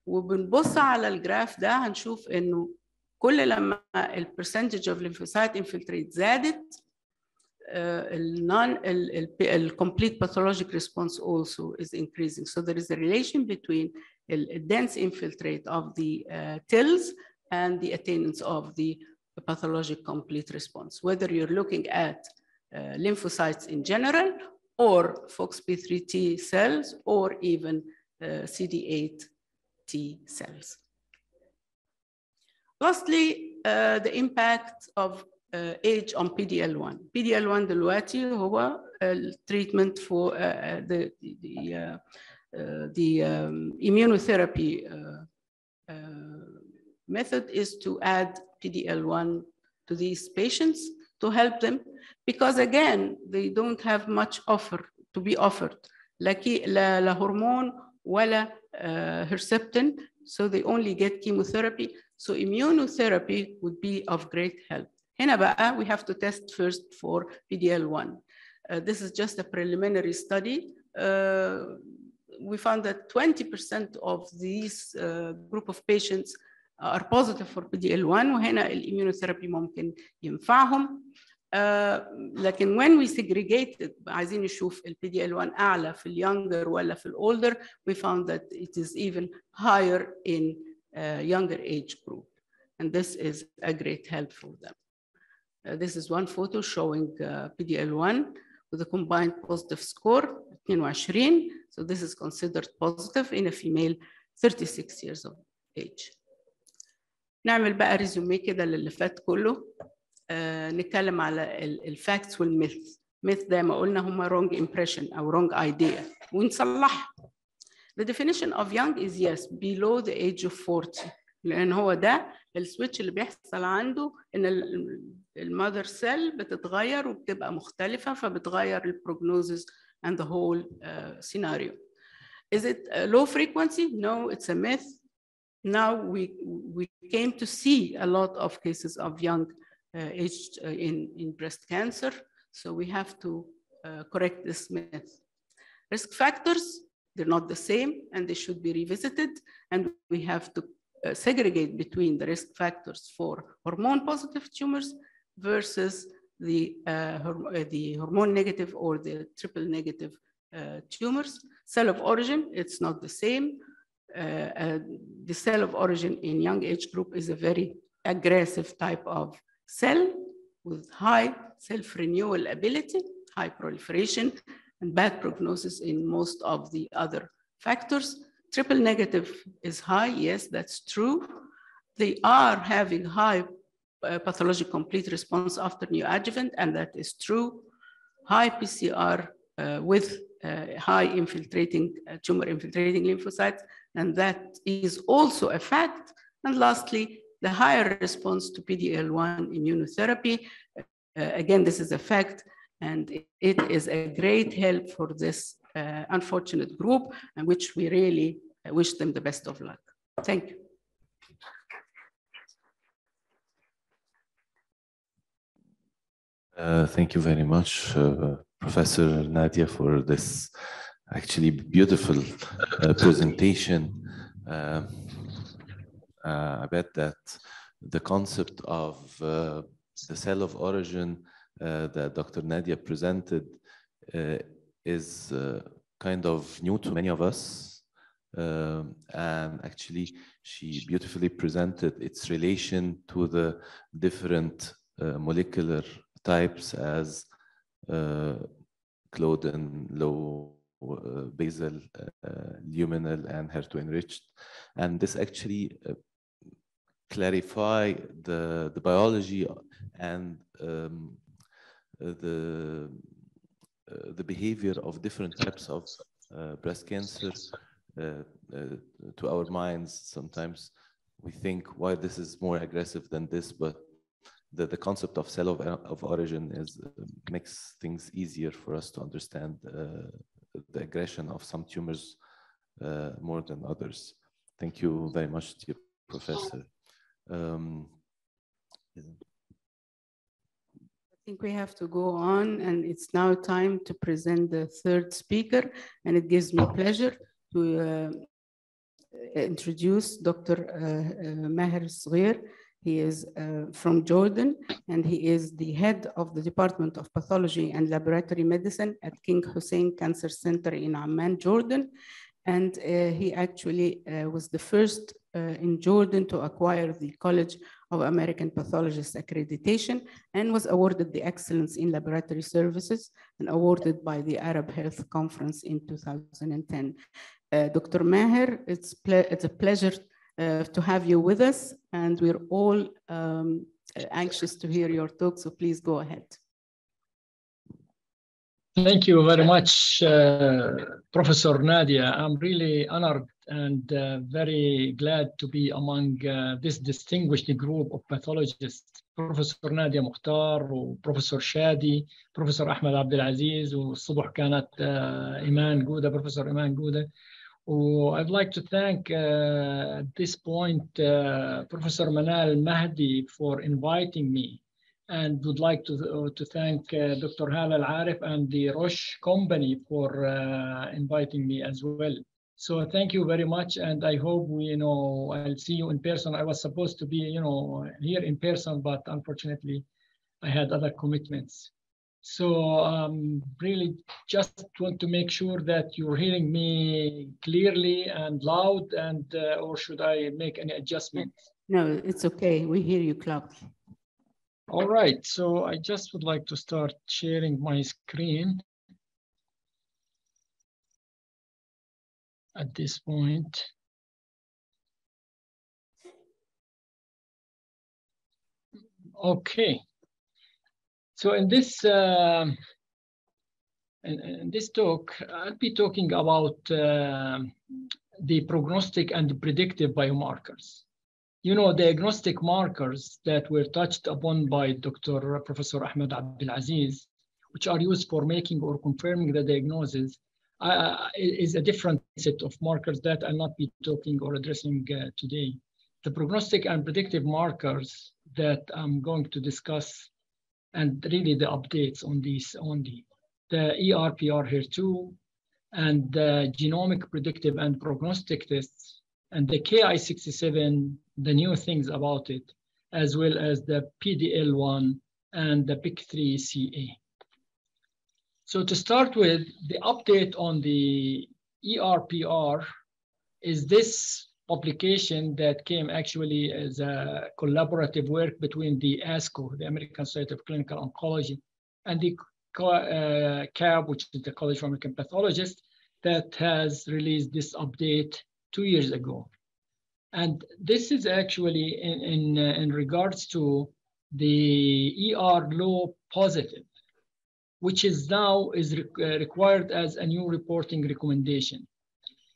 وبنبص على الجراف ده هنشوف انه كل لما ال percentage of lymphocyte infiltrate زادت ال complete pathologic response also is increasing. So there is a relation between the dense infiltrate of the TILs and the attainance of the pathologic complete response, whether you're looking at lymphocytes in general or FOXP3 T cells or even CD8 T cells. Lastly, the impact of age on PDL1. PDL1 دلوقتي هو treatment for the immunotherapy method is to add PDL1 to these patients to help them, because again, they don't have much to be offered. لا هرمون ولا Herceptin, so they only get chemotherapy. So immunotherapy would be of great help. هنا بقى, we have to test first for PDL1. This is just a preliminary study. We found that 20% of these group of patients are positive for PDL1, وهنا الimmunotherapy ممكن ينفعهم. لكن when we segregated, عايزين نشوف ال PDL1 أعلى في ال younger ولا في ال older, we found that it is even higher in younger age group. And this is a great help for them. This is one photo showing PDL1 with a combined positive score, 22. So this is considered positive in a female 36 years of age. نعمل بقى ريزومي كده للي فات كله. نتكلم على الفاكتس والميث. ميث زي ما قلنا هم wrong impression أو wrong idea ونصلحها. The definition of young is yes, below the age of 40. لأن هو ده السويتش اللي بيحصل عنده إن المother cell بتتغير وبتبقى مختلفة فبتغير البروجنوزيس and the whole scenario. Is it low frequency? No, it's a myth. Now we came to see a lot of cases of young aged in breast cancer. So we have to correct this myth. Risk factors, they're not the same and they should be revisited. And we have to segregate between the risk factors for hormone positive tumors versus the hormone negative or the triple negative tumors. Cell of origin, it's not the same. The cell of origin in young age group is a very aggressive type of cell with high self-renewal ability, high proliferation, and bad prognosis in most of the other factors. Triple negative is high, yes, that's true. They are having high pathologic complete response after neoadjuvant, and that is true. High PCR with high infiltrating, tumor infiltrating lymphocytes, and that is also a fact. And lastly, the higher response to PD-L1 immunotherapy. Again, this is a fact, and it is a great help for this unfortunate group, and which we really wish them the best of luck. Thank you. Thank you very much, Professor Nadia, for this actually beautiful presentation. I bet that the concept of the cell of origin that Dr. Nadia presented is kind of new to many of us. And actually, she beautifully presented its relation to the different molecular types as Claudin, low, basal, luminal, and HER2 enriched. And this actually clarify the biology and the behavior of different types of breast cancer. To our minds, sometimes we think why this is more aggressive than this, but the concept of cell of origin makes things easier for us to understand the aggression of some tumors more than others. Thank you very much, dear Professor. I think we have to go on, and it's now time to present the third speaker, and it gives me pleasure to introduce Dr. Maher Sghir. He is from Jordan, and he is the head of the Department of Pathology and Laboratory Medicine at King Hussein Cancer Center in Amman, Jordan. And he actually was the first in Jordan to acquire the College of American Pathologists accreditation and was awarded the Excellence in Laboratory Services and awarded by the Arab Health Conference in 2010. Dr. Maher, it's a pleasure to have you with us, and we're all anxious to hear your talk, so please go ahead. Thank you very much, Professor Nadia. I'm really honored and very glad to be among this distinguished group of pathologists. Professor Nadia Mukhtar, Professor Shadi, Professor Ahmed Abdelaziz, والصبح كانت إيمان جودة, Professor Iman Gouda. I'd like to thank at this point Professor Manal Mahdi for inviting me, and would like to thank Dr. Hala Al-Arif and the Roche company for inviting me as well. So thank you very much, and I hope I'll see you in person. I was supposed to be here in person, but unfortunately I had other commitments. So really just want to make sure that you're hearing me clearly and loud, and or should I make any adjustments? No, it's okay. We hear you clearly. All right, so I just would like to start sharing my screen at this point. Okay. So in this talk, I'll be talking about the prognostic and predictive biomarkers. Diagnostic markers that were touched upon by Professor Ahmed Abdelaziz, which are used for making or confirming the diagnosis, is a different set of markers that I'll not be talking or addressing today. The prognostic and predictive markers that I'm going to discuss, and really the updates on these only, the ERPR HER2 and the genomic predictive and prognostic tests, and the Ki-67, the new things about it, as well as the PDL1 and the PIK3CA. So to start with, the update on the ERPR is this publication that came actually as a collaborative work between the ASCO, the American Society of Clinical Oncology, and the CAB, which is the College of American Pathologists, that has released this update 2 years ago. And this is actually in regards to the ER low positive, which is now required as a new reporting recommendation.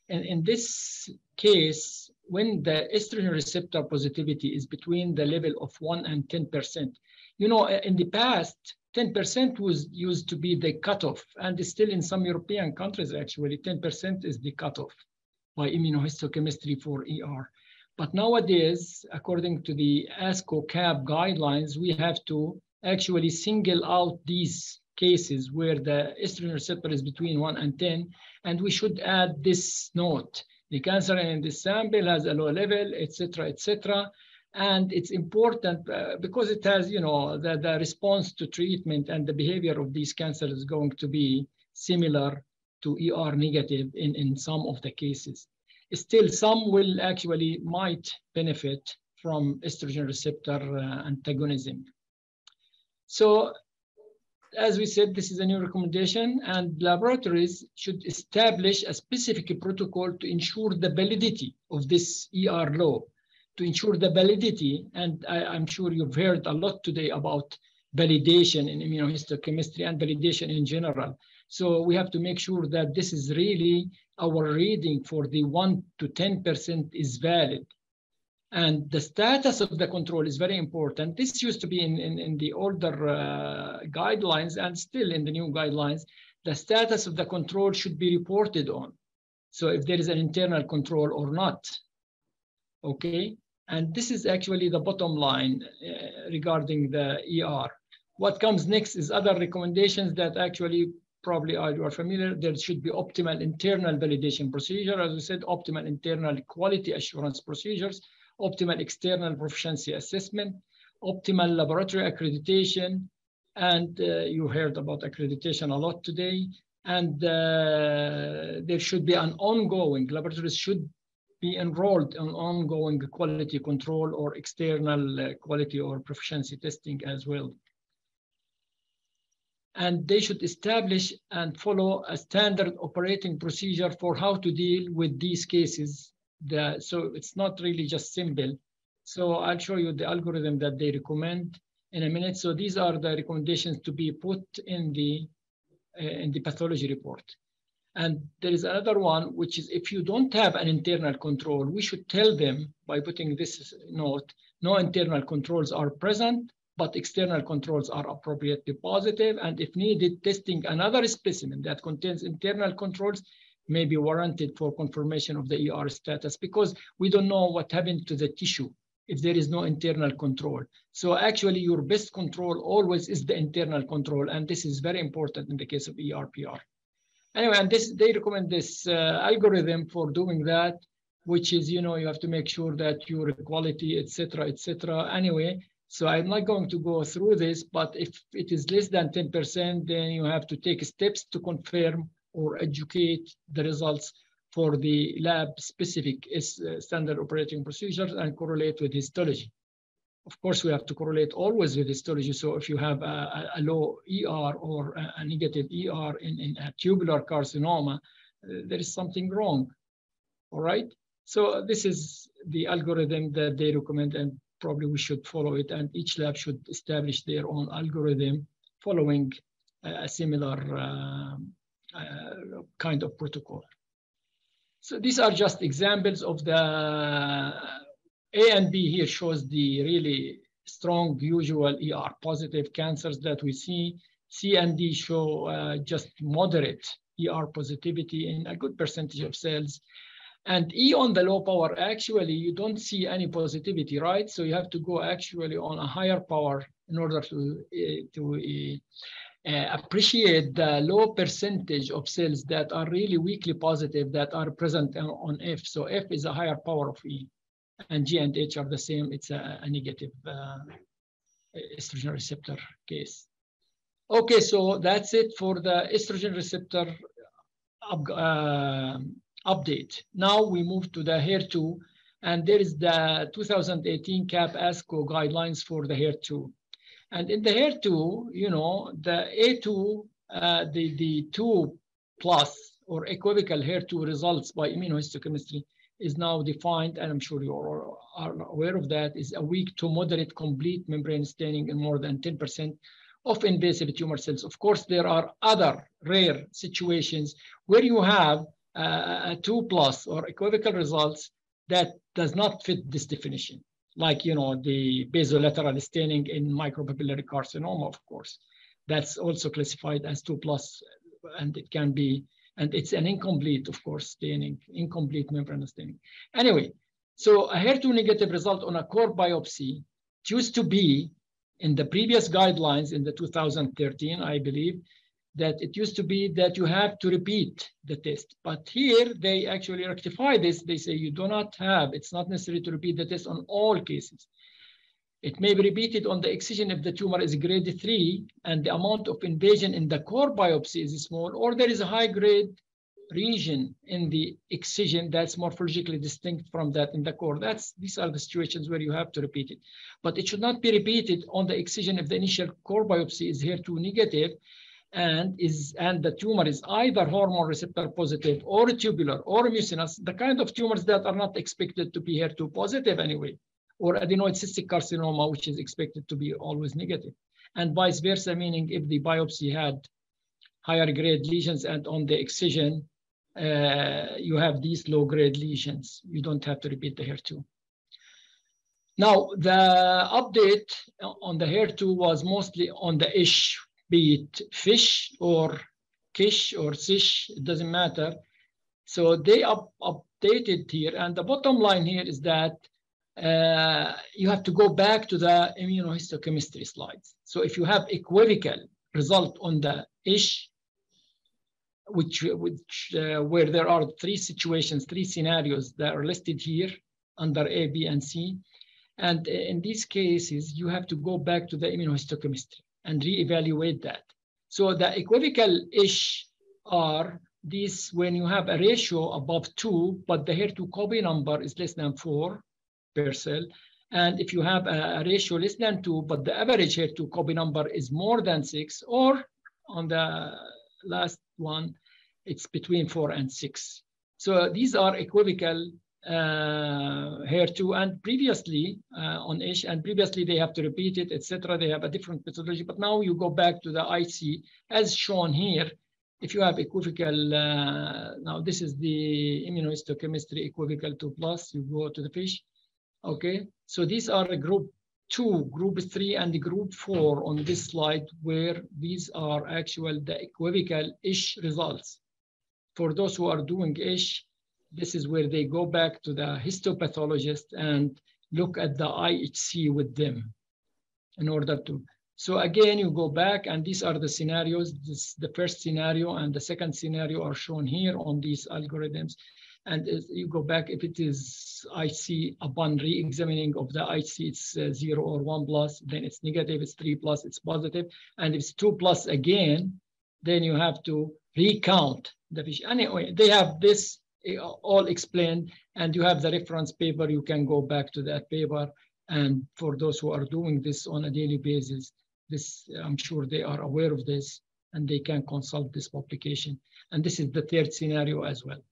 And in this case, when the estrogen receptor positivity is between the level of 1 and 10%, in the past, 10% was used to be the cutoff, and still in some European countries, actually, 10% is the cutoff by immunohistochemistry for ER. But nowadays, according to the ASCO CAB guidelines, we have to actually single out these cases where the estrogen receptor is between 1 and 10, and we should add this note The cancer in this sample has a low level, etc., etc. And it's important because it has, the response to treatment and the behavior of these cancers is going to be similar to ER negative in some of the cases. Still, some will actually might benefit from estrogen receptor antagonism. So, as we said, this is a new recommendation, and laboratories should establish a specific protocol to ensure the validity of this ER law, to ensure the validity. And I'm sure you've heard a lot today about validation in immunohistochemistry and validation in general. So we have to make sure that this is really our reading for the 1 to 10% is valid. And the status of the control is very important. This used to be in the older guidelines, and still in the new guidelines, the status of the control should be reported on. So if there is an internal control or not, okay? And this is actually the bottom line regarding the ER. What comes next is other recommendations that actually probably you are familiar. There should be optimal internal validation procedure. As we said, optimal internal quality assurance procedures, optimal external proficiency assessment, optimal laboratory accreditation, and you heard about accreditation a lot today. And there should be an ongoing, laboratories should be enrolled in ongoing quality control or external quality or proficiency testing as well. And they should establish and follow a standard operating procedure for how to deal with these cases. So it's not really just simple. So I'll show you the algorithm that they recommend in a minute. So these are the recommendations to be put in the pathology report. And there is another one, which is if you don't have an internal control, we should tell them by putting this note, no internal controls are present, but external controls are appropriately positive. And if needed, testing another specimen that contains internal controls may be warranted for confirmation of the ER status, because we don't know what happened to the tissue if there is no internal control. So actually your best control always is the internal control. And this is very important in the case of ER-PR. Anyway, and they recommend this algorithm for doing that, which is, you have to make sure that your quality, et cetera, anyway. So I'm not going to go through this, but if it is less than 10%, then you have to take steps to confirm or educate the results for the lab-specific standard operating procedures and correlate with histology. Of course, we have to correlate always with histology. So if you have a low ER or a negative ER in a tubular carcinoma, there is something wrong, all right? So this is the algorithm that they recommend, and probably we should follow it, and each lab should establish their own algorithm following a similar kind of protocol. So these are just examples of the A and B here shows the really strong usual ER positive cancers that we see. C and D show just moderate ER positivity in a good percentage of cells. And E on the low power, actually, you don't see any positivity, right? So you have to go actually on a higher power in order to appreciate the low percentage of cells that are really weakly positive that are present on F. So F is a higher power of E, and G and H are the same. It's a negative estrogen receptor case. Okay, so that's it for the estrogen receptor update. Now we move to the HER2, and there is the 2018 CAP ASCO guidelines for the HER2. And in the HER2, the A2, the 2+ or equivocal HER2 results by immunohistochemistry is now defined, and I'm sure you are aware of that, is a weak to moderate complete membrane staining in more than 10% of invasive tumor cells. Of course, there are other rare situations where you have a 2+ or equivocal results that does not fit this definition, like the basolateral staining in micropapillary carcinoma, of course. That's also classified as 2+, and it can be, and it's an incomplete, of course, staining, incomplete membrane staining. Anyway, so a HER2 negative result on a core biopsy used to be in the previous guidelines in the 2013, I believe, that it used to be that you have to repeat the test. But here they actually rectify this. They say you do not have, it's not necessary to repeat the test on all cases. It may be repeated on the excision if the tumor is grade 3 and the amount of invasion in the core biopsy is small, or there is a high grade region in the excision that's morphologically distinct from that in the core. These are the situations where you have to repeat it. But it should not be repeated on the excision if the initial core biopsy is HER2 negative and the tumor is either hormone receptor positive or tubular or mucinous, the kind of tumors that are not expected to be HER2 positive anyway, or adenoid cystic carcinoma, which is expected to be always negative. And vice versa, meaning if the biopsy had higher grade lesions and on the excision, you have these low grade lesions. You don't have to repeat the HER2. Now, the update on the HER2 was mostly on the ISH, be it FISH or KISH or SISH, it doesn't matter. So they updated here. And the bottom line here is that you have to go back to the immunohistochemistry slides. So if you have equivocal result on the ISH, where there are 3 situations, 3 scenarios that are listed here under A, B, and C. And in these cases, you have to go back to the immunohistochemistry and reevaluate that. So the equivocal-ish are these when you have a ratio above 2, but the HER2 copy number is less than 4 per cell. And if you have a ratio less than 2, but the average HER2 copy number is more than 6, or on the last one, it's between 4 and 6. So these are equivocal HER2, and previously on ISH, and previously they have to repeat it, etc. They have a different methodology, but now you go back to the IC as shown here. If you have equivocal, now this is the immunohistochemistry equivocal 2+, you go to the FISH. Okay, so these are a group 2, group 3, and the group 4 on this slide, where these are actual the equivocal-ish results. For those who are doing ISH, this is where they go back to the histopathologist and look at the IHC with them in order to. So again, you go back, and these are the scenarios. This, the first scenario and the second scenario are shown here on these algorithms. And you go back, if it is IC upon re-examining of the IC, it's 0 or 1+, then it's negative, it's 3+, it's positive. And if it's 2+ again, then you have to recount the fish. Anyway, they have this all explained, and you have the reference paper. You can go back to that paper. And for those who are doing this on a daily basis, this, I'm sure they are aware of this, and they can consult this publication. And this is the third scenario as well.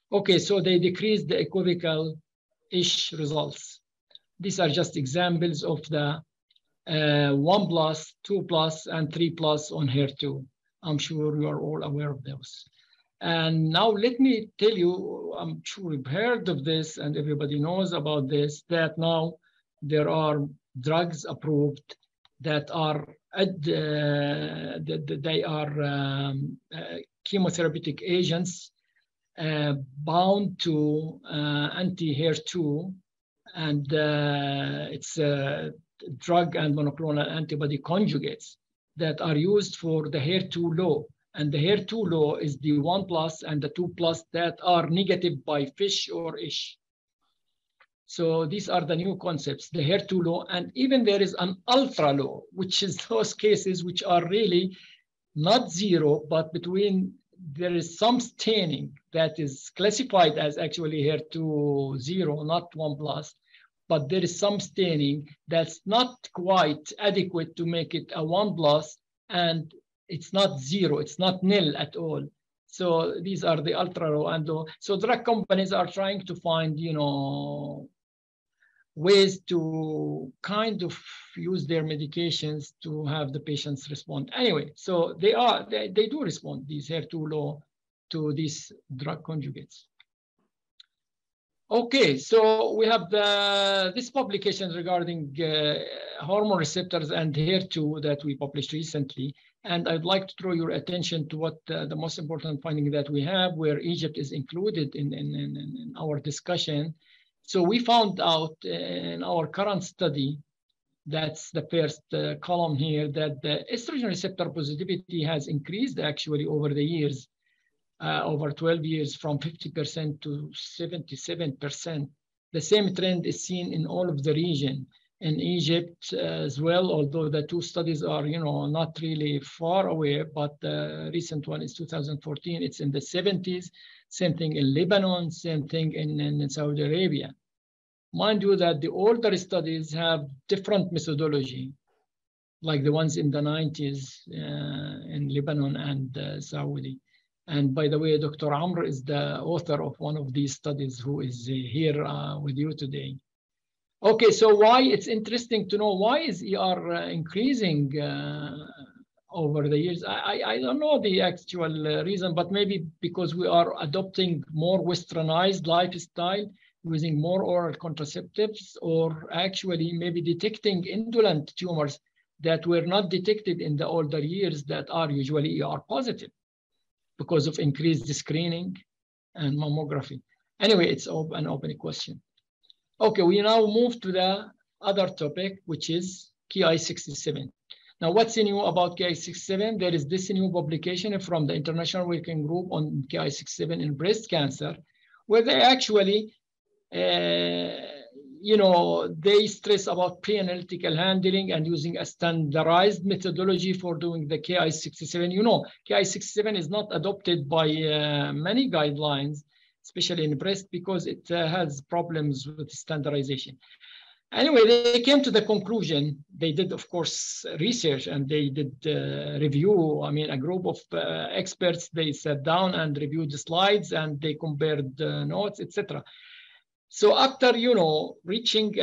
Okay, so they decreased the equivocal-ish results. These are just examples of the 1+, 2+, and 3+ on HER2. I'm sure you are all aware of those. And now let me tell you, I'm sure you've heard of this and everybody knows about this, that now there are drugs approved that are, they are chemotherapeutic agents bound to anti-HER2, and it's drug and monoclonal antibody conjugates that are used for the HER2 low. And the HER2 low is the 1+ and the 2+ that are negative by FISH or ISH. So these are the new concepts, the HER2 low, and even there is an ultra low, which is those cases which are really not 0, but between, there is some staining that is classified as actually HER2 0, not 1+, but there is some staining that's not quite adequate to make it a 1+, and it's not 0, it's not nil at all. So these are the ultra low, and so drug companies are trying to find, you know, ways to kind of use their medications to have the patients respond. Anyway, so they do respond, these HER2 low, to these drug conjugates. Okay, so we have this publication regarding hormone receptors and HER2 that we published recently. And I'd like to draw your attention to what the most important finding that we have, where Egypt is included in our discussion. So we found out in our current study That's the first column here, that the estrogen receptor positivity has increased actually over the years, over 12 years, from 50% to 77%. The same trend is seen in all of the region. In Egypt as well, although the two studies are, not really far away, but the recent one is 2014, it's in the 70s. Same thing in Lebanon, same thing in Saudi Arabia. Mind you that the older studies have different methodology, like the ones in the 90s in Lebanon and Saudi. And by the way, Dr. Amr is the author of one of these studies who is here with you today. Okay, so why it's interesting to know why is ER increasing over the years? I don't know the actual reason, but maybe because we are adopting more westernized lifestyle, using more oral contraceptives, or actually maybe detecting indolent tumors that were not detected in the older years that are usually ER positive because of increased screening and mammography. Anyway, it's an open question. Okay, we now move to the other topic, which is Ki-67. Now, what's new about Ki-67? There is this new publication from the International Working Group on Ki-67 in breast cancer, where they actually, they stress about pre-analytical handling and using a standardized methodology for doing the Ki-67. Ki-67 is not adopted by many guidelines, especially in breast, because it has problems with standardization. Anyway, they came to the conclusion. They did, of course, research, and they did review. I mean, a group of experts, they sat down and reviewed the slides, and they compared notes, etc. So after, reaching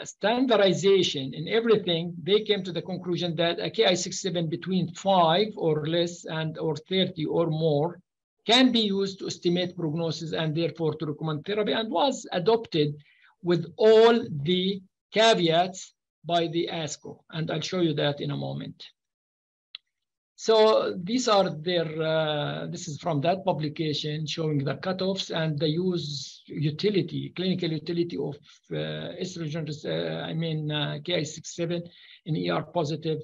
standardization in everything, they came to the conclusion that a Ki-67 between 5 or less or 30 or more can be used to estimate prognosis and therefore to recommend therapy, and was adopted with all the caveats by the ASCO. And I'll show you that in a moment. So these are this is from that publication showing the cutoffs and the clinical utility of estrogen, Ki-67 in ER positive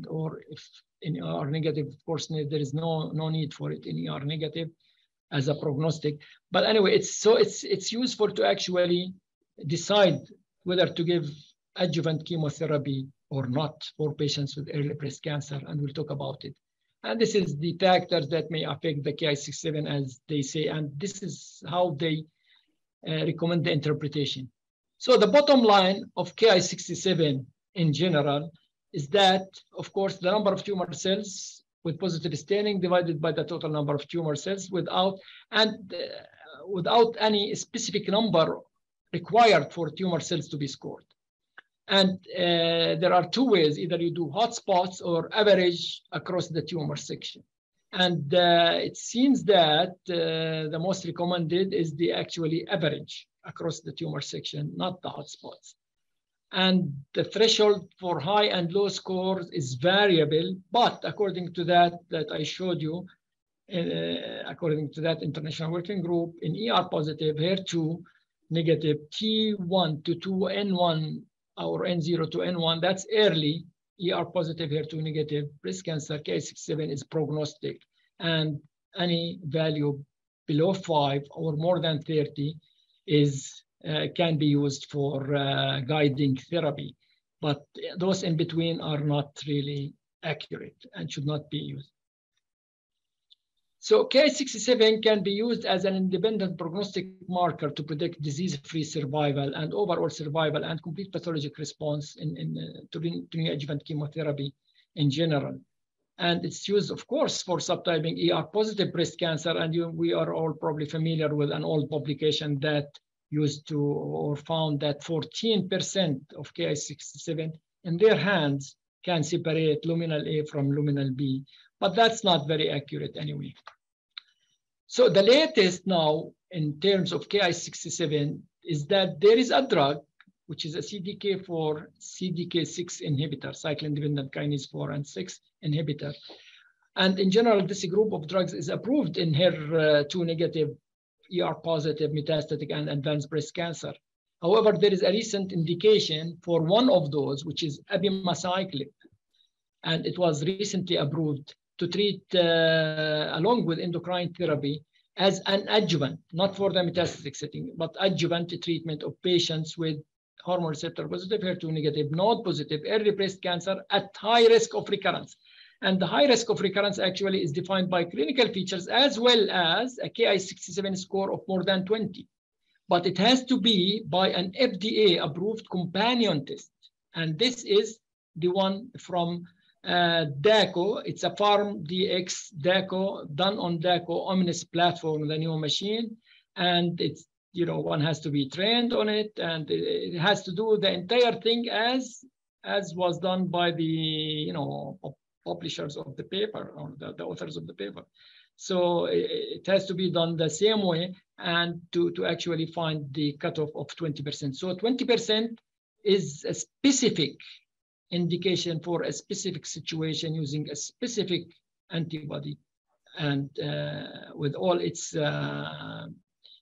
or if in ER negative. Of course, there is no need for it in ER negative as a prognostic. But anyway, it's useful to actually decide whether to give adjuvant chemotherapy or not for patients with early breast cancer, and we'll talk about it. And this is the factors that may affect the Ki-67, as they say, and this is how they recommend the interpretation. So the bottom line of Ki-67 in general is that, of course, the number of tumor cells with positive staining divided by the total number of tumor cells without any specific number required for tumor cells to be scored. And there are two ways: either you do hotspots or average across the tumor section. And it seems that the most recommended is the actually average across the tumor section, not the hotspots. And the threshold for high and low scores is variable, but according to that I showed you, according to that International Working Group, in ER positive, HER2 negative, T1 to 2N1 or N0 to N1, that's early ER positive, HER2 negative breast cancer. Ki-67 is prognostic, and any value below 5 or more than 30 is can be used for guiding therapy, but those in between are not really accurate and should not be used. So Ki-67 can be used as an independent prognostic marker to predict disease-free survival and overall survival and complete pathologic response to neoadjuvant chemotherapy in general. And it's used, of course, for subtyping ER-positive breast cancer. And we are all probably familiar with an old publication that used to or found that 14% of Ki-67 in their hands can separate luminal A from luminal B. But that's not very accurate anyway. So the latest now in terms of Ki-67 is that there is a drug, which is a CDK4, CDK6 inhibitor, cyclin-dependent kinase 4 and 6 inhibitor. And in general, this group of drugs is approved in HER2 negative, ER positive, metastatic, and advanced breast cancer. However, there is a recent indication for one of those, which is abemaciclib, and it was recently approved to treat along with endocrine therapy as an adjuvant, not for the metastatic setting, but adjuvant treatment of patients with hormone receptor positive, HER2 negative, node positive, early breast cancer at high risk of recurrence. And the high risk of recurrence actually is defined by clinical features as well as a Ki-67 score of more than 20. But it has to be by an FDA-approved companion test. And this is the one from DACO. It's a PharmDx DACO done on DACO Omnis platform, the new machine. And it's, you know, one has to be trained on it, and it has to do the entire thing as was done by the, you know, publishers of the paper, or the authors of the paper. So it has to be done the same way, and to actually find the cutoff of 20%. So 20% is a specific indication for a specific situation using a specific antibody, and with all its,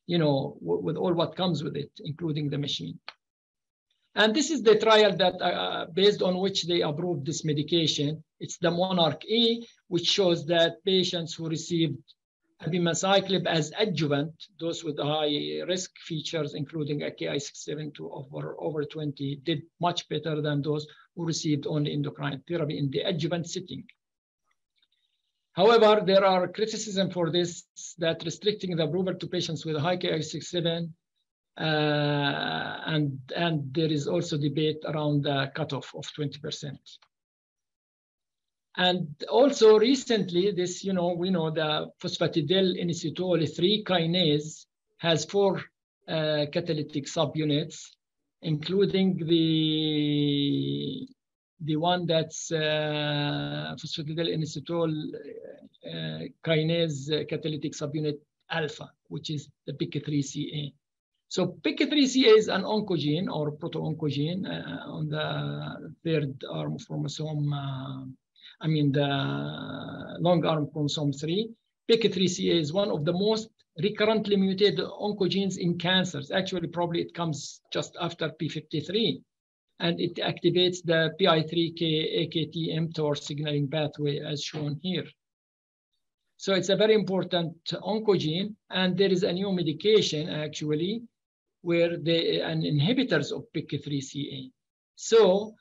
you know, with all what comes with it, including the machine. And this is the trial that based on which they approved this medication. It's the Monarch E, which shows that patients who received abemaciclib as adjuvant, those with high risk features, including a Ki-67 to over 20, did much better than those who received only endocrine therapy in the adjuvant setting. However, there are criticism for this, that restricting the approval to patients with high Ki-67, and there is also debate around the cutoff of 20%. And also recently, this, you know, we know the phosphatidylinositol 3 kinase has 4 catalytic subunits, including the one that's phosphatidylinositol kinase catalytic subunit alpha, which is the PIK3CA. So PIK3CA is an oncogene or proto-oncogene on the third arm of chromosome, the long arm chromosome 3. PIK3CA is one of the most recurrently mutated oncogenes in cancers. Actually, probably it comes just after P53, and it activates the PI3K-AKT-mTOR signaling pathway as shown here. So it's a very important oncogene, and there is a new medication actually where an inhibitors of PIK3CA. So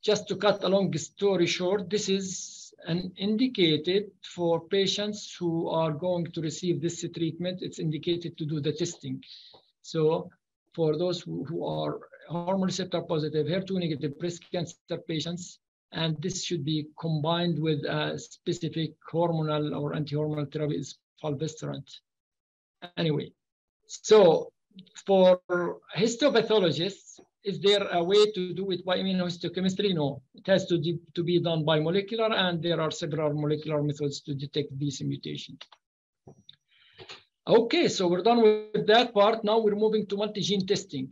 just to cut a long story short, this is indicated for patients who are going to receive this treatment. It's indicated to do the testing. So for those who are hormone receptor positive, HER2 negative breast cancer patients, and this should be combined with a specific hormonal or anti-hormonal therapy is fulvestrant. Anyway, so for histopathologists, is there a way to do it by immunohistochemistry? No, it has to be done by molecular, and there are several molecular methods to detect these mutations. Okay, so we're done with that part. Now we're moving to multi-gene testing.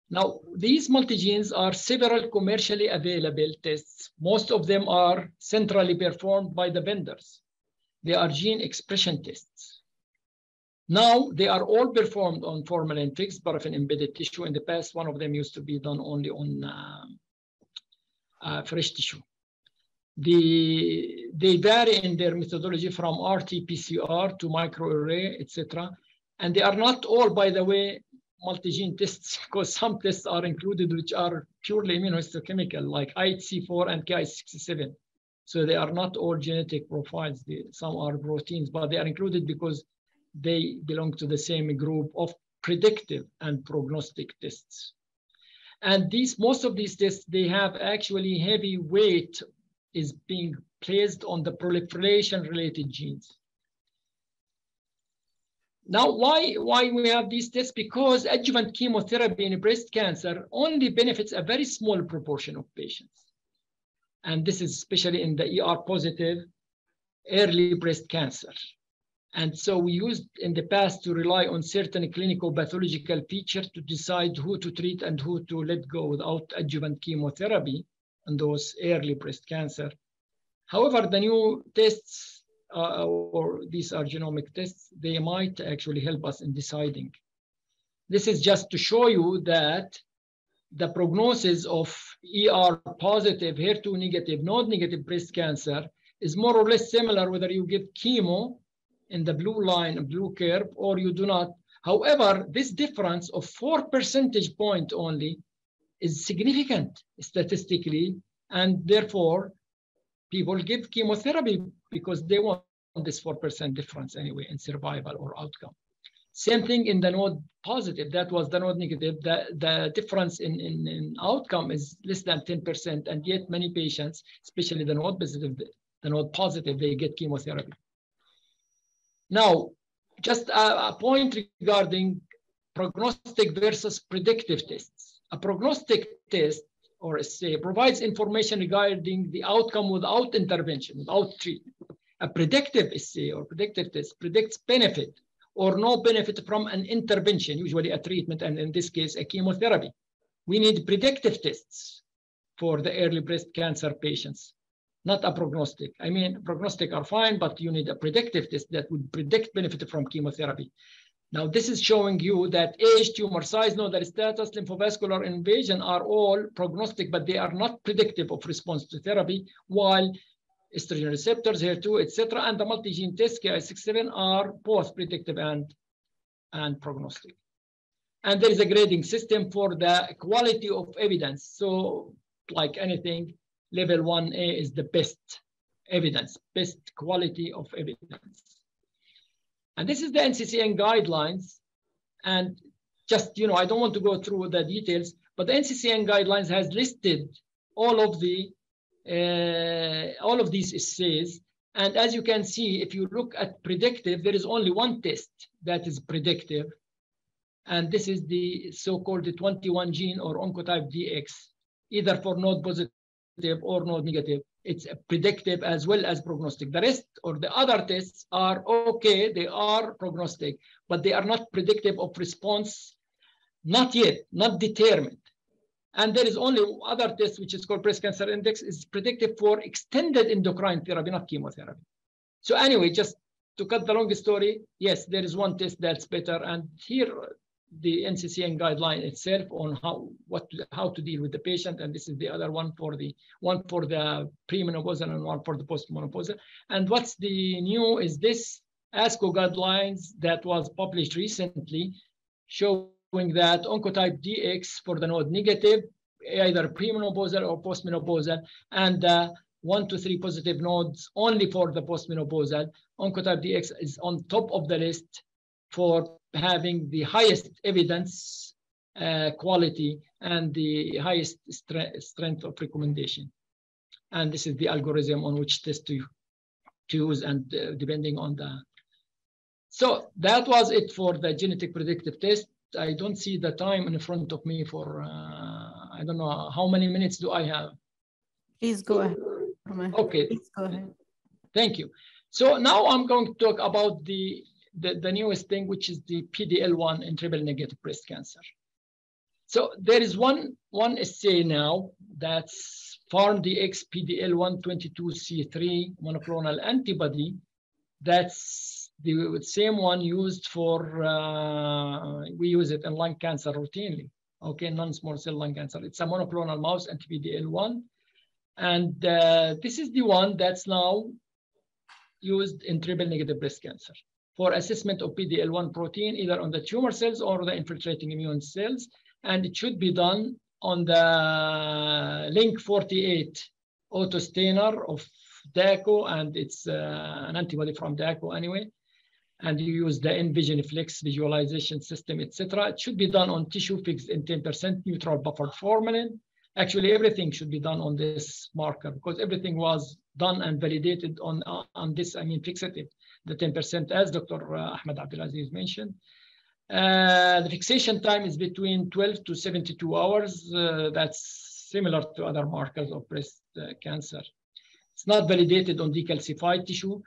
Now, these multi-genes are several commercially available tests. Most of them are centrally performed by the vendors. They are gene expression tests. Now, they are all performed on formalin fixed paraffin embedded tissue. In the past, one of them used to be done only on fresh tissue. They vary in their methodology from RT-PCR to microarray, etc. And they are not all, by the way, multi-gene tests, because some tests are included which are purely immunohistochemical, like IHC4 and Ki-67. So they are not all genetic profiles. Some are proteins, but they are included because they belong to the same group of predictive and prognostic tests. And most of these tests, they have actually heavy weight is being placed on the proliferation-related genes. Now, why we have these tests? Because adjuvant chemotherapy in breast cancer only benefits a very small proportion of patients. And this is especially in the ER-positive early breast cancer. And so we used in the past to rely on certain clinical pathological features to decide who to treat and who to let go without adjuvant chemotherapy in those early breast cancer. However, the new tests, or these are genomic tests, they might actually help us in deciding. This is just to show you that the prognosis of ER positive, HER2 negative, node negative breast cancer is more or less similar whether you give chemo in the blue line, blue curve, or you do not. However, this difference of 4 percentage points only is significant statistically, and therefore people give chemotherapy because they want this 4% difference anyway in survival or outcome. Same thing in the node positive. That was the node negative. The difference in outcome is less than 10%, and yet many patients, especially the node positive, they get chemotherapy. Now, just a point regarding prognostic versus predictive tests. A prognostic test, or assay, provides information regarding the outcome without intervention, without treatment. A predictive assay or predictive test predicts benefit or no benefit from an intervention, usually a treatment, and in this case, a chemotherapy. We need predictive tests for the early breast cancer patients, not a prognostic. I mean, prognostic are fine, but you need a predictive test that would predict benefit from chemotherapy. Now, this is showing you that age, tumor size, nodal status, lymphovascular invasion are all prognostic, but they are not predictive of response to therapy, while estrogen receptors, HER2, etc., and the multi-gene test, Ki67, are both predictive and prognostic. And there is a grading system for the quality of evidence. So, like anything, level 1A is the best evidence, best quality of evidence. And this is the NCCN guidelines. And just, you know, I don't want to go through the details, but the NCCN guidelines has listed all of these assays. And as you can see, if you look at predictive, there is only one test that is predictive. And this is the so-called 21 gene or Oncotype DX, either for node positive or node negative. It's predictive as well as prognostic. The rest or the other tests are okay, they are prognostic, but they are not predictive of response, not yet, not determined. And there is only other test, which is called breast cancer index, is predictive for extended endocrine therapy, not chemotherapy. So anyway, just to cut the long story, yes, there is one test that's better. And here, the NCCN guideline itself on how to deal with the patient, and this is the other one for the premenopausal and one for the postmenopausal. And what's the new is this ASCO guidelines that was published recently, showing that Oncotype DX for the node negative, either premenopausal or postmenopausal, and 1 to 3 positive nodes only for the postmenopausal. Oncotype DX is on top of the list for having the highest evidence quality and the highest strength of recommendation. And this is the algorithm on which test to use, and depending on the. So that was it for the genetic predictive test. I don't see the time in front of me for, I don't know, how many minutes do I have? Please go ahead. Okay. Please go ahead. Thank you. So now I'm going to talk about the newest thing, which is the PD-L1 in triple negative breast cancer. So there is one assay now, that's PharmDx PD-L1 22C3 monoclonal antibody. That's the same one used for, we use it in lung cancer routinely, okay, non-small cell lung cancer. It's a monoclonal mouse anti-PD-L1. And this is the one that's now used in triple negative breast cancer for assessment of PD-L1 protein, either on the tumor cells or the infiltrating immune cells. And it should be done on the link 48 autostainer of DACO, and it's an antibody from DACO anyway. And you use the Envision Flex visualization system, etc. It should be done on tissue fixed in 10% neutral buffered formalin. Actually, everything should be done on this marker because everything was done and validated on this, I mean, fixative, the 10%, as Dr. Ahmed Abdulaziz mentioned. The fixation time is between 12 to 72 hours. That's similar to other markers of breast cancer. It's not validated on decalcified tissue.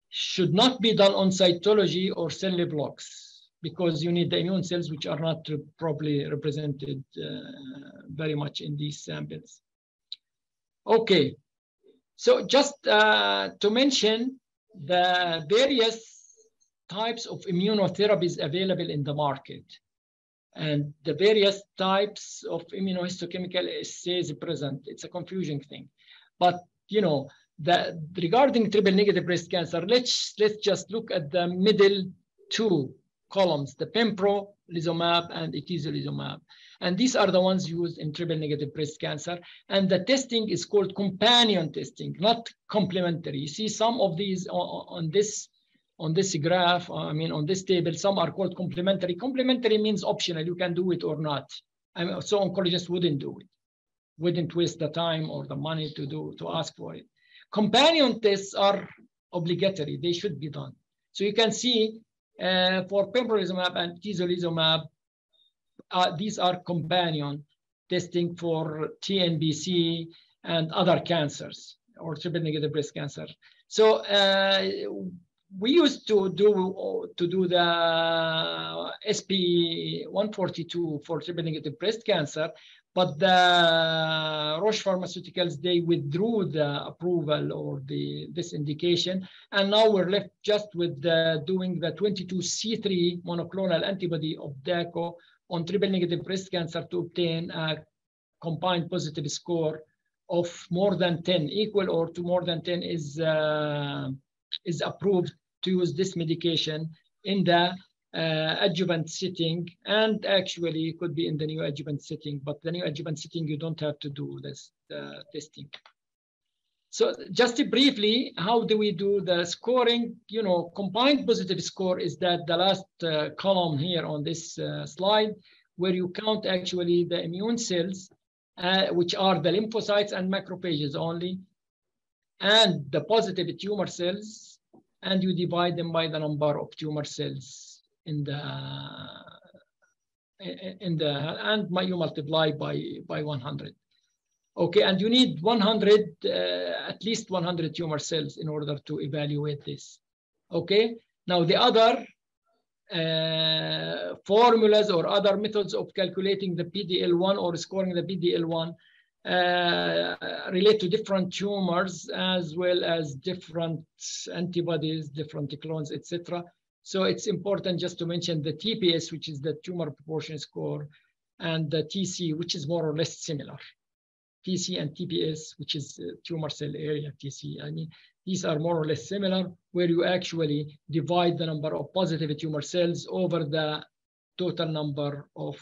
Should not be done on cytology or cell blocks because you need the immune cells, which are not properly represented very much in these samples. Okay, so just to mention the various types of immunotherapies available in the market. And the various types of immunohistochemical assays present. It's a confusing thing. But, you know, regarding triple negative breast cancer, let's just look at the middle two columns, the pembrolizumab and atezolizumab. And these are the ones used in triple negative breast cancer. And the testing is called companion testing, not complementary. You see some of these on this graph, I mean, on this table, some are called complementary. Complementary means optional, you can do it or not. So oncologists wouldn't do it, wouldn't waste the time or the money to ask for it. Companion tests are obligatory, they should be done. So you can see for pembrolizumab and atezolizumab, these are companion testing for TNBC and other cancers or triple negative breast cancer. So we used to do the SP142 for triple negative breast cancer, but the Roche Pharmaceuticals, they withdrew the approval or this indication, and now we're left just with doing the 22C3 monoclonal antibody of DACO on triple negative breast cancer to obtain a combined positive score of more than 10, equal or to more than 10 is approved to use this medication in the adjuvant setting, and actually it could be in the neoadjuvant setting, but the neoadjuvant setting, you don't have to do this testing. So just briefly, how do we do the scoring? You know, combined positive score is that the last column here on this slide, where you count actually the immune cells, which are the lymphocytes and macrophages only, and the positive tumor cells, and you divide them by the number of tumor cells and you multiply by 100. Okay, and you need 100, at least 100 tumor cells in order to evaluate this. Okay, now the other formulas or other methods of calculating the PD-L1 or scoring the PD-L1 relate to different tumors as well as different antibodies, different clones, etc. So it's important just to mention the TPS, which is the tumor proportion score, and the TC, which is more or less similar. TC and TPS, which is tumor cell area TC. I mean, these are more or less similar, where you actually divide the number of positive tumor cells over the total number of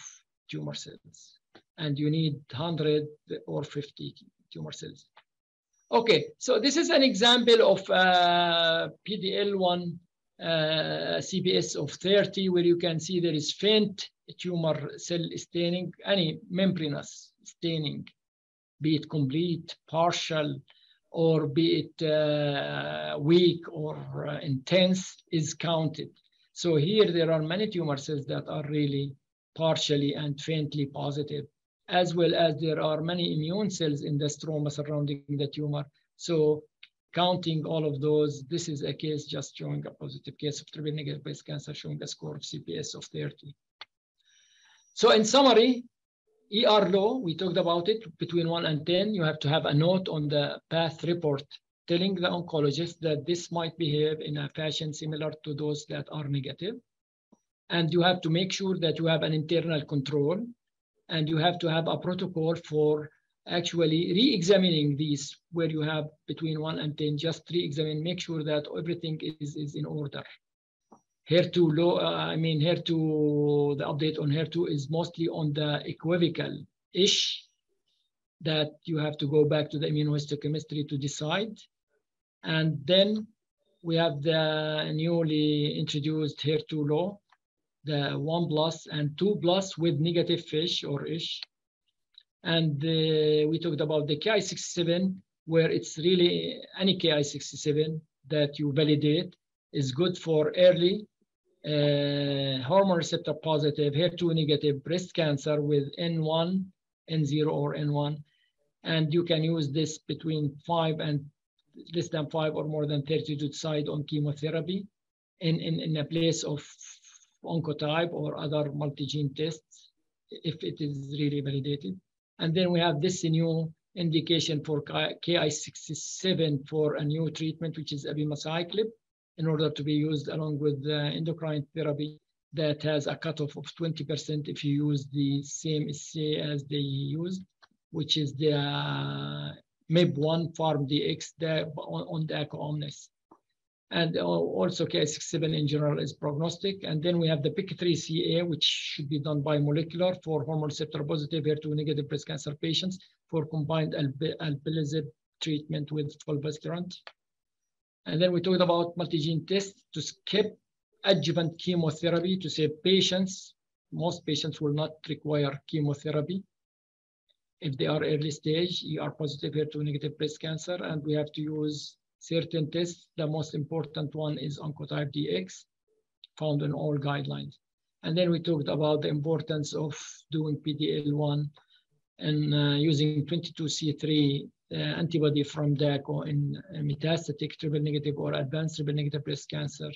tumor cells. And you need 100 or 50 tumor cells. Okay, so this is an example of PD-L1 CPS of 30, where you can see there is faint tumor cell staining, any membranous staining, be it complete, partial, or be it weak or intense, is counted. So here there are many tumor cells that are really partially and faintly positive, as well as there are many immune cells in the stroma surrounding the tumor. So counting all of those, this is a case just showing a positive case of triple negative breast cancer, showing a score of CPS of 30. So in summary, ER low, we talked about it, between 1 and 10, you have to have a note on the path report telling the oncologist that this might behave in a fashion similar to those that are negative. And you have to make sure that you have an internal control, and you have to have a protocol for actually re-examining these, where you have between 1 and 10, just re-examine, make sure that everything is in order. HER2 low, HER2, the update on HER2 is mostly on the equivocal-ish, that you have to go back to the immunohistochemistry to decide. And then we have the newly introduced HER2 low, the 1+ and 2+ with negative FISH or ISH. And we talked about the Ki-67, where it's really any Ki-67 that you validate is good for early hormone receptor positive, HER2 negative breast cancer with N1, N0 or N1. And you can use this between 5 and less than 5 or more than 30 to decide on chemotherapy in a place of oncotype or other multi-gene tests, if it is really validated. And then we have this new indication for Ki-67 for a new treatment, which is abemaciclib, in order to be used along with endocrine therapy. that has a cutoff of 20% if you use the same assay as they used, which is the MIB1 farm DX on the Echo Omnis. And also Ki-67 in general is prognostic. And then we have the PIK3CA, which should be done by molecular for hormone receptor positive HER2 negative breast cancer patients for combined alpelisib treatment with fulvestrant. And then we talked about multi-gene tests to skip adjuvant chemotherapy to save patients. Most patients will not require chemotherapy if they are early stage, ER positive, HER2 negative breast cancer, and we have to use certain tests. The most important one is Oncotype DX, found in all guidelines. And then we talked about the importance of doing PD-L1 and using 22C3 antibody from DACO in metastatic triple negative or advanced triple negative breast cancer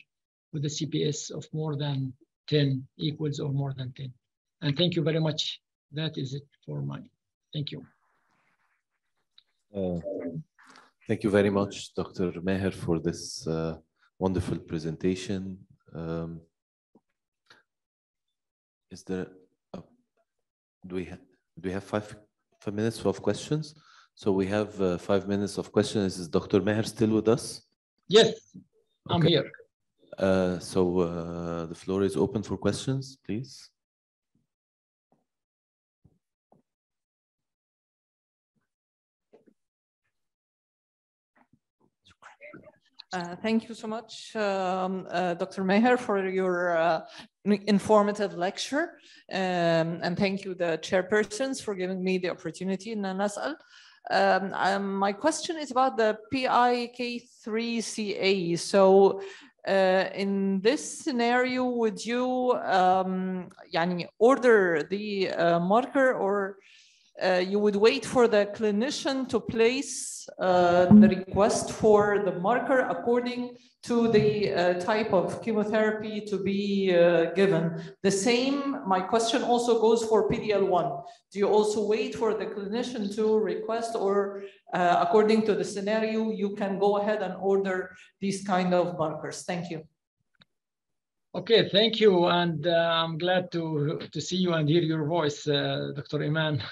with a CPS of more than 10, equals or more than 10. And thank you very much. That is it for mine. Thank you. Thank you very much, Dr. Meher, for this wonderful presentation. Is there, do we have five minutes of questions? So we have 5 minutes of questions. Is Dr. Meher still with us? Yes, okay. I'm here. So the floor is open for questions, please. Thank you so much, Dr. Meher, for your informative lecture. And thank you, the chairpersons, for giving me the opportunity in NSL. My question is about the PIK3CA. So in this scenario, would you order the marker, or you would wait for the clinician to place the request for the marker according to the type of chemotherapy to be given? The same, my question also goes for PD-L1. Do you also wait for the clinician to request, or according to the scenario, you can go ahead and order these kind of markers? Thank you. Okay, thank you. And I'm glad to see you and hear your voice, Dr. Iman.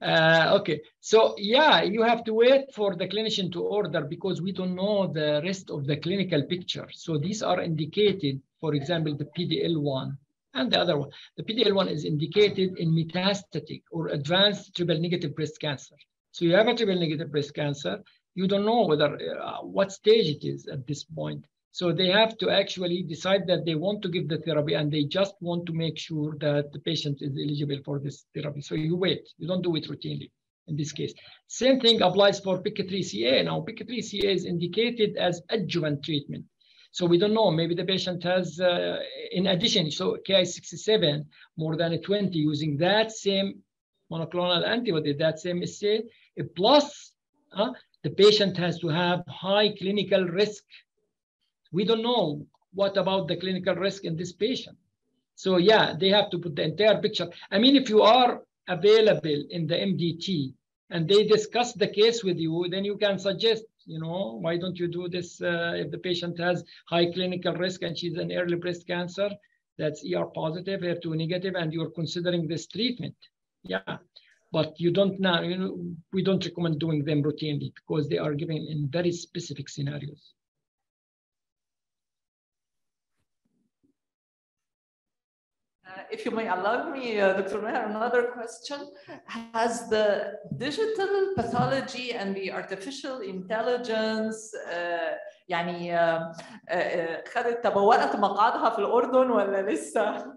Okay, so yeah, you have to wait for the clinician to order because we don't know the rest of the clinical picture. So these are indicated, for example, the PD-L1 and the other one. The PD-L1 is indicated in metastatic or advanced triple negative breast cancer. So you have a triple negative breast cancer, you don't know whether what stage it is at this point. So they have to actually decide that they want to give the therapy, and they just want to make sure that the patient is eligible for this therapy. So you wait, you don't do it routinely in this case. Same thing applies for PIK3CA. Now, PIK3CA is indicated as adjuvant treatment. So we don't know, maybe the patient has, in addition, so Ki-67 more than 20 using that same monoclonal antibody, that same assay, plus the patient has to have high clinical risk. We don't know what about the clinical risk in this patient. So yeah, they have to put the entire picture. I mean, if you are available in the MDT and they discuss the case with you, then you can suggest, you know, why don't you do this if the patient has high clinical risk and she's an early breast cancer, that's ER positive, HER2 negative, and you're considering this treatment. Yeah, but you don't now, you know, we don't recommend doing them routinely because they are given in very specific scenarios. If you may allow me, Dr. Meher, another question. Has the digital pathology and the artificial intelligence يعني خدت تبوأت مقعدها في الأردن ولا لسه؟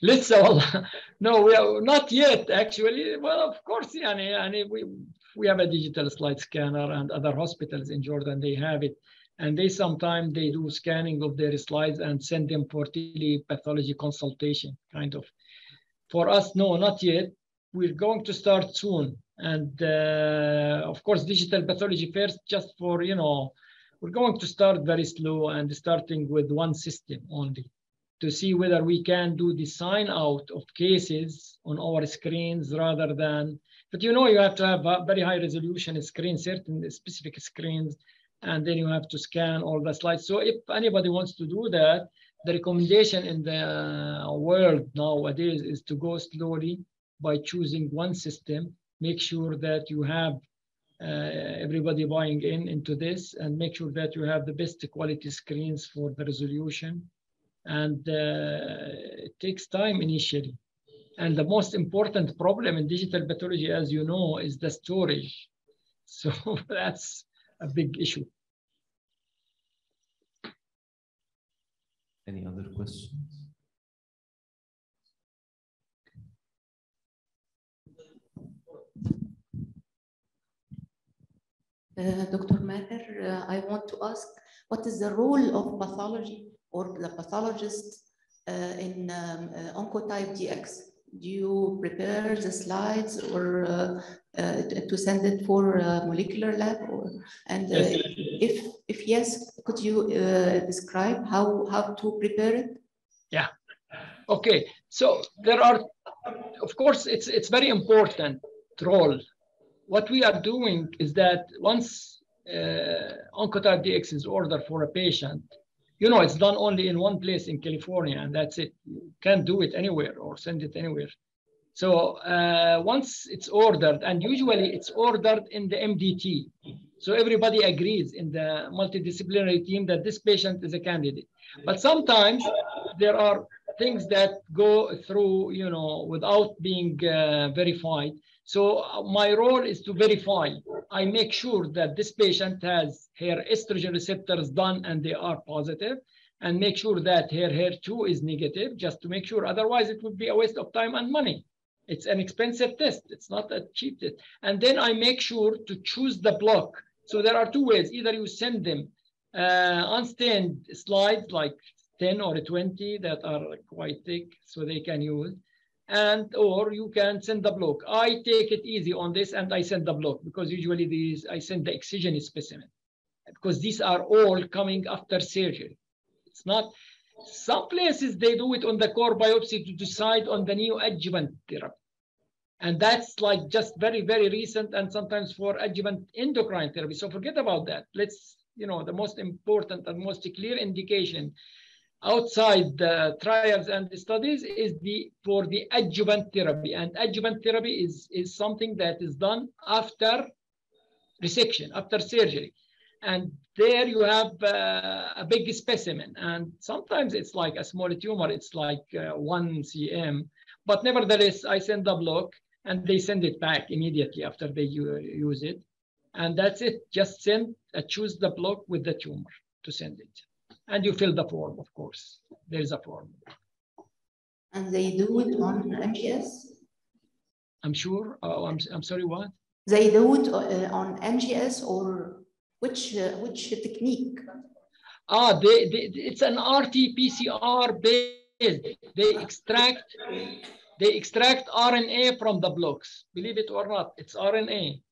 لسه والله. No, we are not yet actually. Well, of course, we have a digital slide scanner, and other hospitals in Jordan, they have it. And they sometimes they do scanning of their slides and send them for telepathology consultation, kind of. For us, no, not yet. We're going to start soon. And of course, digital pathology first, just for, you know, we're going to start very slow and starting with one system only to see whether we can do the sign out of cases on our screens rather than, but you know, you have to have a very high resolution screen, certain specific screens, and then you have to scan all the slides. So if anybody wants to do that, the recommendation in the world nowadays is to go slowly by choosing one system. Make sure that you have everybody buying into this, and make sure that you have the best quality screens for the resolution. And it takes time initially. And the most important problem in digital pathology, as you know, is the storage. So that's a big issue. Any other questions? Dr. Maher, I want to ask, what is the role of pathology or the pathologist in Oncotype DX? Do you prepare the slides or to send it for molecular lab? And if yes, could you describe how to prepare it? Yeah. Okay. So there are, of course, it's very important role. What we are doing is that once Oncotype DX is ordered for a patient, you know, it's done only in one place in California, and that's it. You can't do it anywhere or send it anywhere. So once it's ordered, and usually it's ordered in the MDT, so everybody agrees in the multidisciplinary team that this patient is a candidate. But sometimes there are things that go through, you know, without being verified. So my role is to verify. I make sure that this patient has her estrogen receptors done and they are positive, and make sure that her HER2 is negative, just to make sure. Otherwise, it would be a waste of time and money. It's an expensive test. It's not a cheap test. And then I make sure to choose the block. So there are two ways. Either you send them unstained slides, like 10 or 20 that are quite thick, so they can use. And or you can send the block. I take it easy on this, and I send the block, because usually these I send the excision specimen, because these are all coming after surgery. It's not, some places they do it on the core biopsy to decide on the neoadjuvant therapy, and that's like just very, very recent, and sometimes for adjuvant endocrine therapy. So forget about that. Let's, you know, the most important and most clear indication outside the trials and the studies is for the adjuvant therapy. And adjuvant therapy is something that is done after resection, after surgery. And there you have a big specimen. And sometimes it's like a small tumor, it's like 1 cm. But nevertheless, I send the block and they send it back immediately after they use it. And that's it. Just send, choose the block with the tumor to send it. And you fill the form, of course. There's a form. And they do it on NGS? I'm sure. I'm sorry, what? They do it on NGS, or which technique? It's an RT-PCR based. They extract RNA from the blocks. Believe it or not, it's RNA.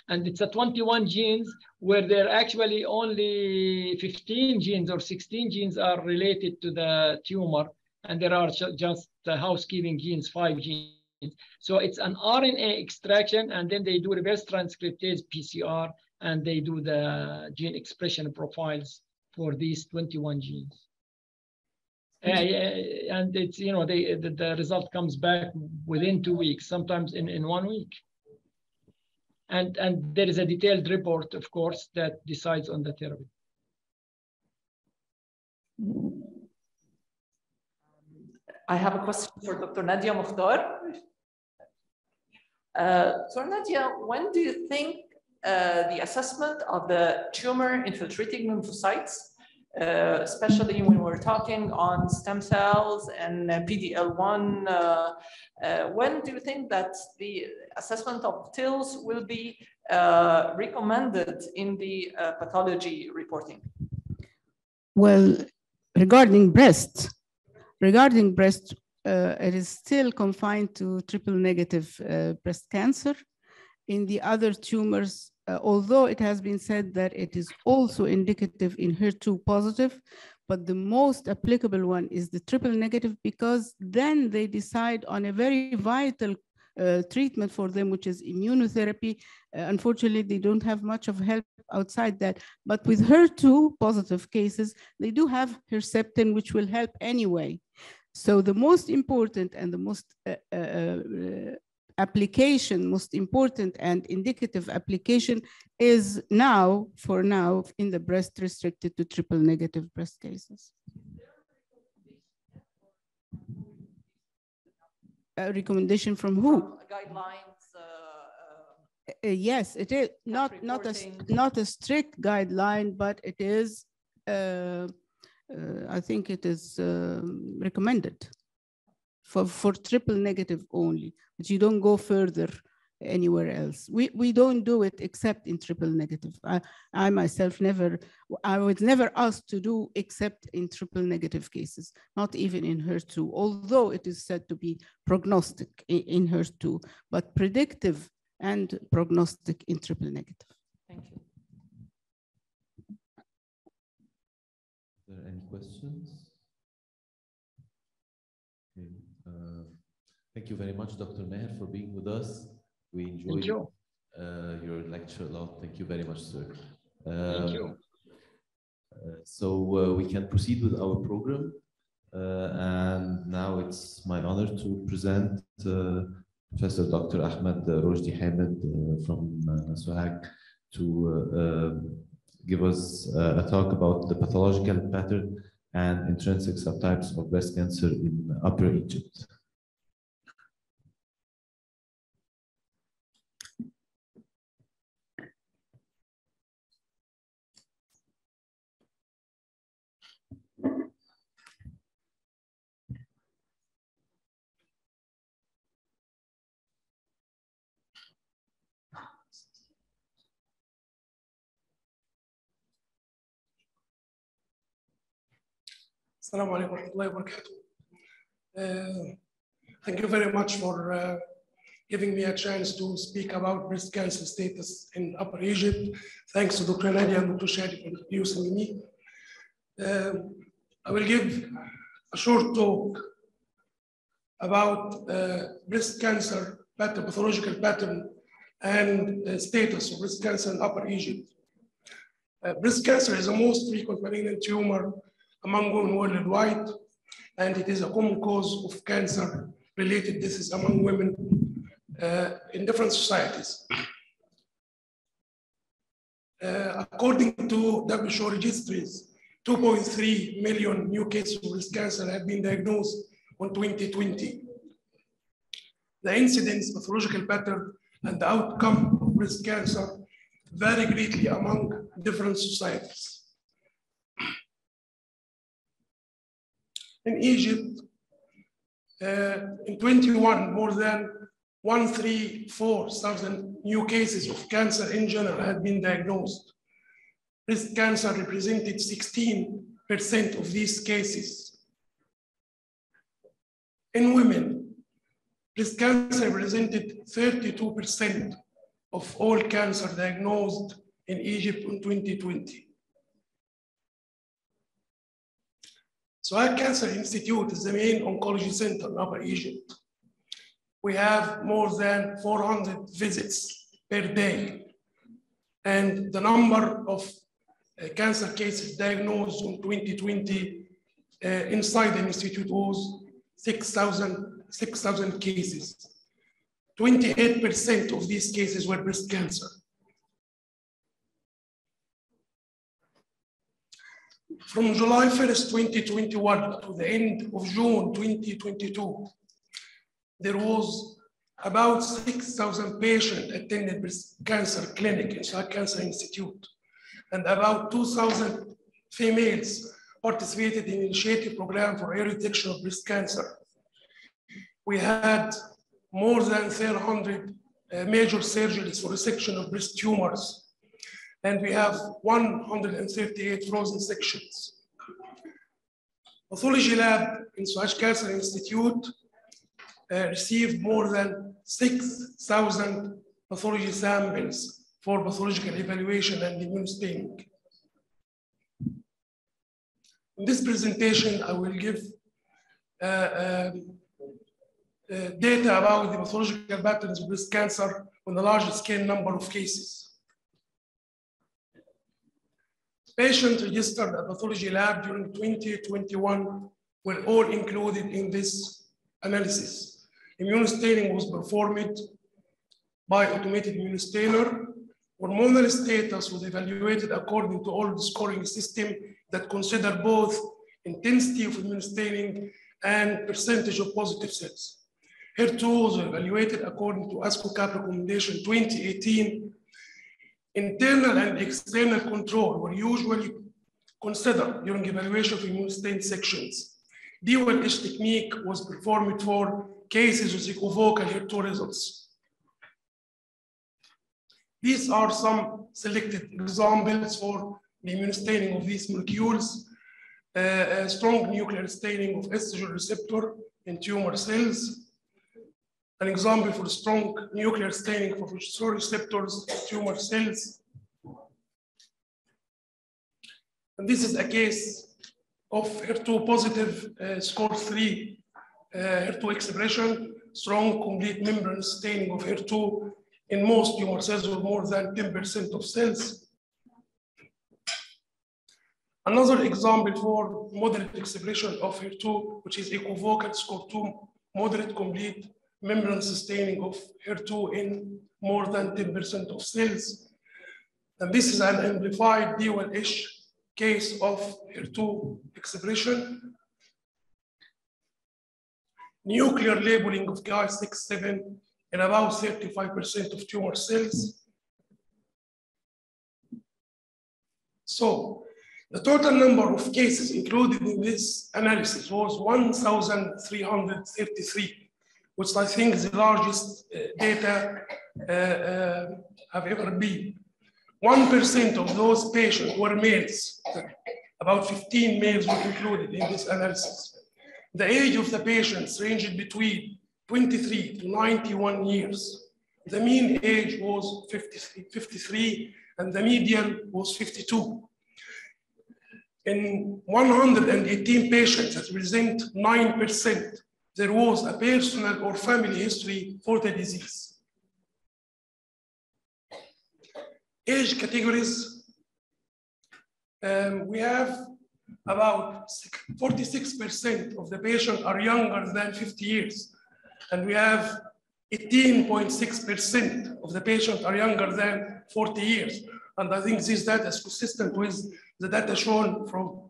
And it's a 21 genes where there are actually only 15 genes or 16 genes are related to the tumor, and there are just housekeeping genes, 5 genes. So it's an RNA extraction, and then they do reverse transcriptase PCR, and they do the gene expression profiles for these 21 genes. And it's, you know, the result comes back within 2 weeks, sometimes in 1 week. And there is a detailed report, of course, that decides on the therapy. I have a question for Dr. Nadia Mukhtar. Dr. Nadia, when do you think the assessment of the tumor infiltrating lymphocytes, especially when we're talking on stem cells and PD-L1, when do you think that the assessment of TILs will be recommended in the pathology reporting? Well, regarding breast, it is still confined to triple negative breast cancer. In the other tumors, although it has been said that it is also indicative in HER2 positive, but the most applicable one is the triple negative, because then they decide on a very vital treatment for them, which is immunotherapy. Unfortunately, they don't have much of help outside that. But with HER2 positive cases, they do have Herceptin, which will help anyway. So the most important and the most most important and indicative application is now, for now, in the breast restricted to triple negative breast cases. A recommendation from who? Guidelines. Yes, it is not a strict guideline, but it is. I think it is recommended for triple negative only, but you don't go further anywhere else. We don't do it except in triple negative. I myself I was never asked to do except in triple negative cases, not even in HER2, although it is said to be prognostic in HER2, but predictive and prognostic in triple negative. Thank you. Are there any questions? Okay. Thank you very much, Dr. Meher, for being with us. We enjoyed your lecture a lot. Thank you very much, sir. Thank you. So we can proceed with our program. And now it's my honor to present Professor Dr. Ahmed Rojdi Hamid from Sohag to give us a talk about the pathological pattern and intrinsic subtypes of breast cancer in Upper Egypt. Assalamu alaikum wa rahmatullahi wa barakatuh. Thank you very much for giving me a chance to speak about breast cancer status in Upper Egypt. Thanks to Dr. Nadia and Dr. Shadi for introducing me. I will give a short talk about breast cancer pathological pattern and status of breast cancer in Upper Egypt. Breast cancer is the most frequent malignant tumor among women worldwide, and it is a common cause of cancer-related diseases among women in different societies. According to WHO registries, 2.3 million new cases of breast cancer have been diagnosed in 2020. The incidence, pathological pattern, and the outcome of breast cancer vary greatly among different societies. In Egypt, in 21, more than 134,000 new cases of cancer in general had been diagnosed. Breast cancer represented 16% of these cases. In women, breast cancer represented 32% of all cancer diagnosed in Egypt in 2020. Sohag Cancer Institute is the main oncology center in Upper Egypt. We have more than 400 visits per day. And the number of cancer cases diagnosed in 2020 inside the institute was 6,000 cases. 28% of these cases were breast cancer. From July 1st, 2021 to the end of June 2022, there was about 6,000 patients attended breast cancer clinic in Sohag Cancer Institute, and about 2,000 females participated in initiative program for early detection of breast cancer. We had more than 300 major surgeries for resection of breast tumors, and we have 138 frozen sections. Pathology lab in Sohag Cancer Institute received more than 6,000 pathology samples for pathological evaluation and immune staining. In this presentation, I will give data about the pathological patterns of breast cancer on a large scale number of cases. Patients registered at pathology lab during 2021 were all included in this analysis. Immune staining was performed by automated immune stainer. Hormonal status was evaluated according to all the scoring system that consider both intensity of immune staining and percentage of positive cells. HER2 was evaluated according to ASCO-CAP recommendation 2018. Internal and external control were usually considered during evaluation of immune stain sections. DOL-H technique was performed for cases with equivocal HER2 results. These are some selected examples for the immune staining of these molecules. Strong nuclear staining of estrogen receptor in tumor cells. An example for strong nuclear staining for estrogen receptors in tumor cells. And this is a case of HER2 positive score 3 HER2 expression, strong complete membrane staining of HER2 in most tumor cells with more than 10% of cells. Another example for moderate expression of HER2, which is equivocal score 2, moderate complete membrane staining of HER2 in more than 10% of cells. And this is an amplified DOL-H case of HER2 expression. Nuclear labeling of Ki-67 in about 35% of tumor cells. So the total number of cases included in this analysis was 1,333, which I think is the largest data have ever been. 1% of those patients were males. About 15 males were included in this analysis. The age of the patients ranged between 23 to 91 years. The mean age was 53 and the median was 52. In 118 patients, that represent 9%, there was a personal or family history for the disease. Age categories, we have about 46% of the patients are younger than 50 years. And we have 18.6% of the patients are younger than 40 years. And I think this data is consistent with the data shown from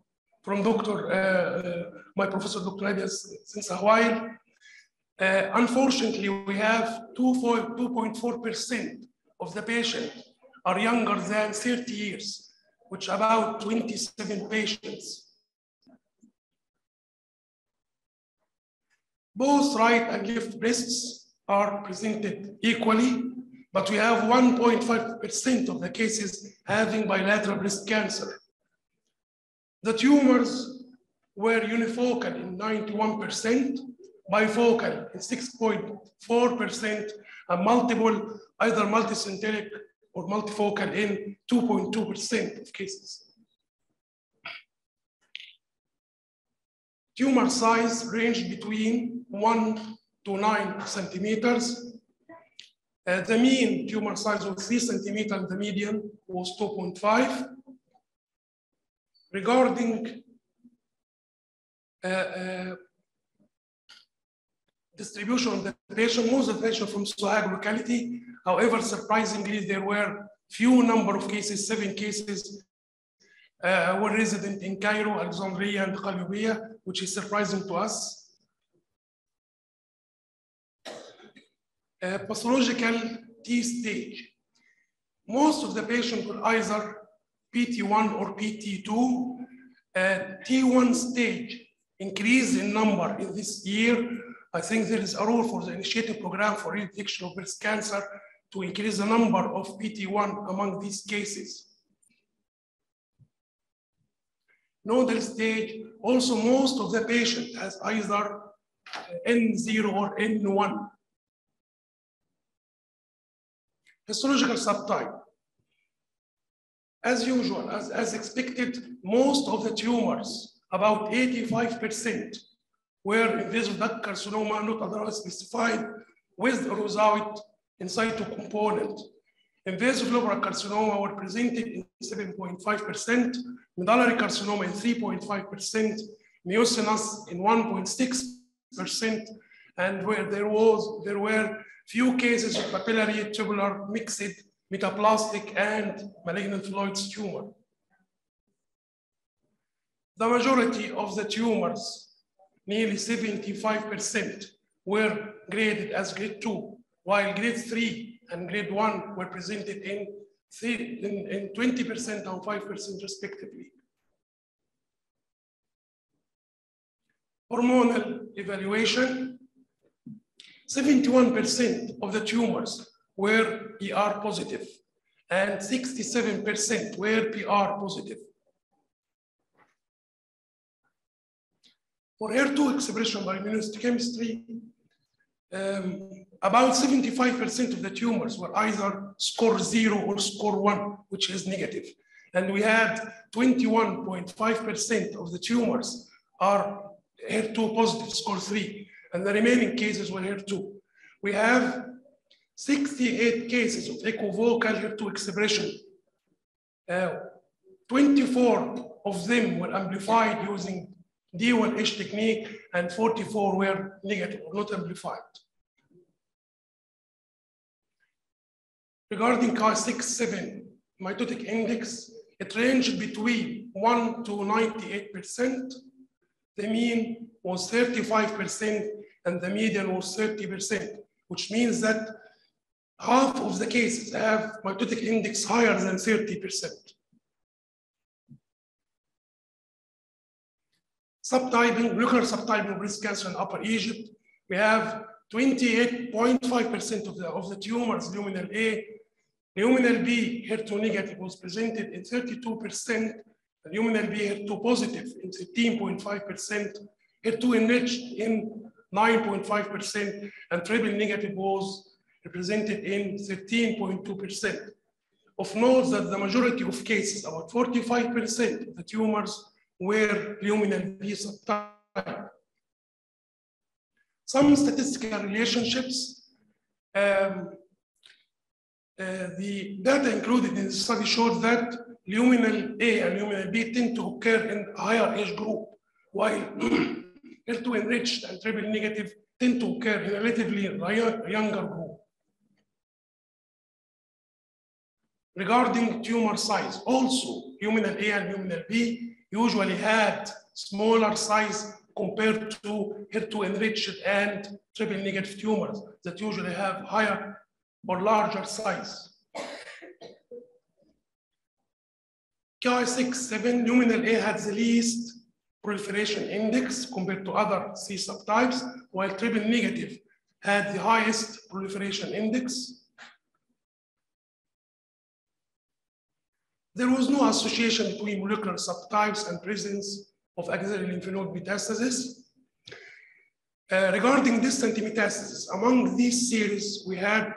my professor, Dr. Nadia, since a while. Unfortunately, we have 2.4% of the patients are younger than 30 years, which about 27 patients. Both right and left breasts are presented equally, but we have 1.5% of the cases having bilateral breast cancer. The tumors were unifocal in 91%, bifocal in 6.4%, and multiple, either multicentric or multifocal in 2.2% of cases. Tumor size ranged between 1 to 9 centimeters. The mean tumor size was 3 centimeters and the median was 2.5. Regarding distribution of the patient, most of the patients from Sohag locality. However, surprisingly, there were few number of cases, 7 cases, were resident in Cairo, Alexandria, and Qalyubiyya, which is surprising to us. Pathological T stage. Most of the patients were either PT1 or PT2. T1 stage increase in number in this year. I think there is a role for the initiative program for detection of breast cancer to increase the number of PT1 among these cases. Nodal stage, also most of the patient has either N0 or N1. Histological subtype. As usual, as expected, most of the tumors, about 85%, where invasive duct carcinoma not otherwise specified with or without in situ component. Invasive lobar carcinoma were presented in 7.5%, medullary carcinoma in 3.5%, mucinous in 1.6%, and where there were few cases of papillary tubular mixed metaplastic and malignant Floyd's tumor. The majority of the tumors, nearly 75%, were graded as grade 2, while grade 3 and grade 1 were presented in 20% and 5% respectively. Hormonal evaluation, 71% of the tumors were ER positive and 67% were PR positive. For HER2 expression by immunohistochemistry, about 75% of the tumors were either score 0 or score 1, which is negative. And we had 21.5% of the tumors are HER2 positive, score 3, and the remaining cases were HER2. We have 68 cases of equivocal HER2 expression. 24 of them were amplified using D1H technique, and 44 were negative or not amplified. Regarding Ki-67 mitotic index, it ranged between 1 to 98%. The mean was 35% and the median was 30%, which means that half of the cases have mitotic index higher than 30%. Subtyping, molecular subtyping of breast cancer in Upper Egypt, we have 28.5% of the tumors luminal A. Luminal B, HER2 negative, was presented in 32%, and luminal B, HER2 positive in 13.5%, HER2 enriched in 9.5%, and triple negative was represented in 13.2%. Of note that the majority of cases, about 45% of the tumors, were luminal B subtype. Some statistical relationships. The data included in the study showed that luminal A and luminal B tend to occur in a higher age group, while HER2 enriched and triple negative tend to occur in a relatively younger group. Regarding tumor size, also luminal A and luminal B usually had smaller size compared to HER2 enriched and triple negative tumors that usually have higher or larger size. Ki-67 luminal A had the least proliferation index compared to other C subtypes, while triple negative had the highest proliferation index. There was no association between molecular subtypes and presence of axillary lymph node metastasis. Regarding distant metastasis, among these series, we had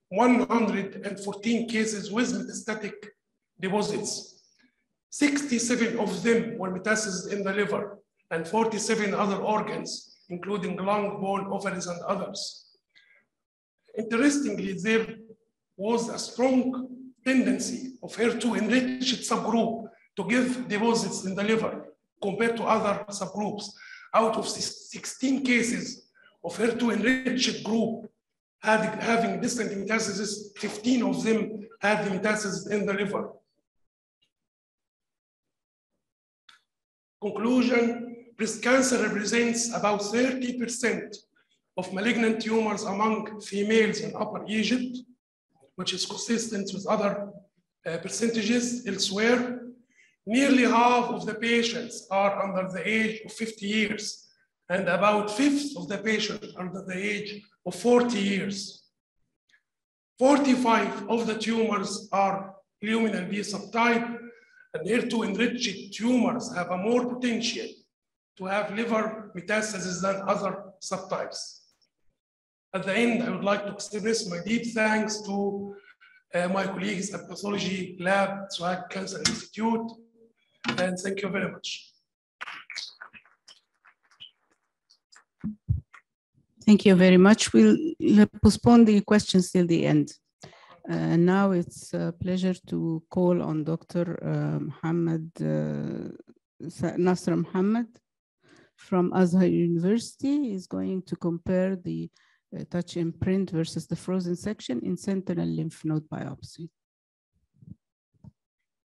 114 cases with metastatic deposits. 67 of them were metastases in the liver, and 47 other organs, including lung, bone, ovaries, and others. Interestingly, there was a strong tendency of HER2 enriched subgroup to give deposits in the liver compared to other subgroups. Out of 16 cases of HER2 enriched group having distant metastasis, 15 of them had the metastasis in the liver. Conclusion, breast cancer represents about 30% of malignant tumors among females in Upper Egypt, which is consistent with other percentages elsewhere. Nearly half of the patients are under the age of 50 years, and about 1/5 of the patients are under the age of 40 years. 45 of the tumors are luminal B subtype, and HER2 enriched tumors have a more potential to have liver metastasis than other subtypes. At the end, I would like to express my deep thanks to my colleagues at Pathology Lab, Swag Cancer Institute, and thank you very much. Thank you very much. We'll postpone the questions till the end. Now it's a pleasure to call on Dr. Nasr Mohammed from Azhar University. He's going to compare the touch imprint versus the frozen section in sentinel lymph node biopsy.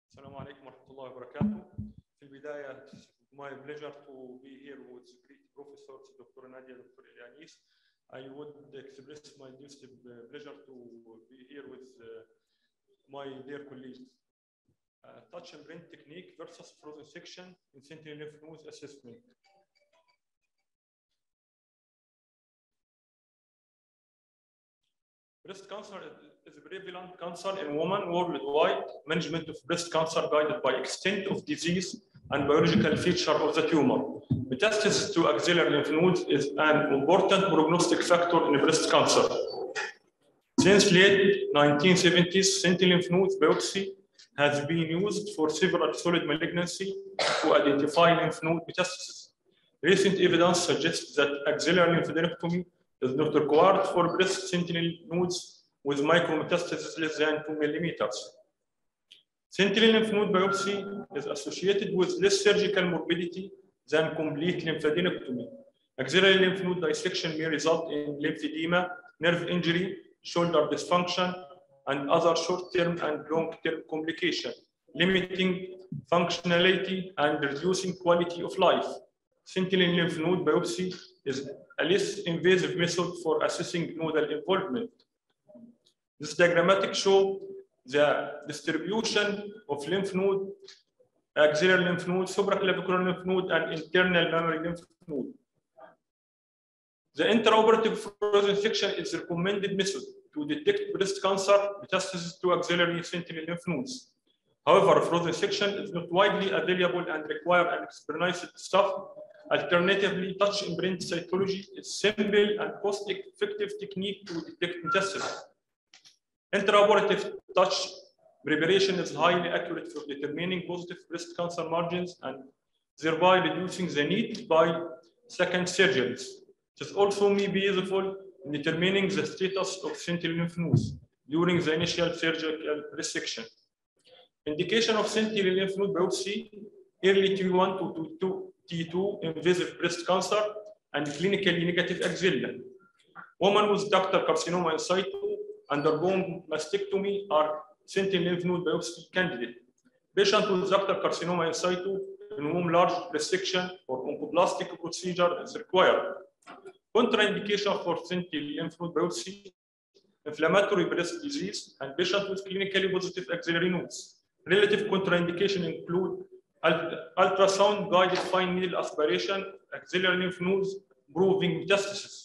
السلام عليكم ورحمة الله وبركاته. في البداية my pleasure to be here with great professors Dr. Nadia, Dr. Elianis. I would express my deepest pleasure to be here with my dear colleagues. Touch and print technique versus frozen section in sentinel lymph node assessment. Breast cancer is a prevalent cancer in women worldwide. Management of breast cancer guided by extent of disease and biological feature of the tumor. Metastasis to axillary lymph nodes is an important prognostic factor in breast cancer. Since late 1970s, sentinel lymph node biopsy has been used for several solid malignancy to identify lymph node metastasis. Recent evidence suggests that axillary lymphadenectomy is not required for breast sentinel nodes with micrometastasis less than 2 millimeters. Sentinel lymph node biopsy is associated with less surgical morbidity than complete lymphadenectomy. Axillary lymph node dissection may result in lymphedema, nerve injury, shoulder dysfunction, and other short-term and long-term complications, limiting functionality and reducing quality of life. Sentinel lymph node biopsy is a less invasive method for assessing nodal involvement. This diagrammatic shows the distribution of lymph node, axillary lymph node, supraclavicular lymph node, and internal mammary lymph node. The intraoperative frozen section is the recommended method to detect breast cancer metastasis to axillary sentinel lymph nodes. However, frozen section is not widely available and requires an experienced staff. Alternatively, touch imprint cytology is simple and cost-effective technique to detect metastasis. Intraoperative touch preparation is highly accurate for determining positive breast cancer margins and thereby reducing the need by second surgeries. It also may be useful in determining the status of sentinel lymph nodes during the initial surgical resection. Indication of sentinel lymph node biopsy, early T1 to T2 invasive breast cancer and clinically negative axilla. Women with ductal carcinoma in situ undergoing mastectomy are sentinel lymph node biopsy candidate. Patients with ductal carcinoma in situ in whom large resection or oncoplastic procedure is required. Contraindication for sentinel lymph node biopsy, inflammatory breast disease, and patients with clinically positive axillary nodes. Relative contraindication include ultrasound-guided fine needle aspiration, axillary lymph nodes, proving metastasis.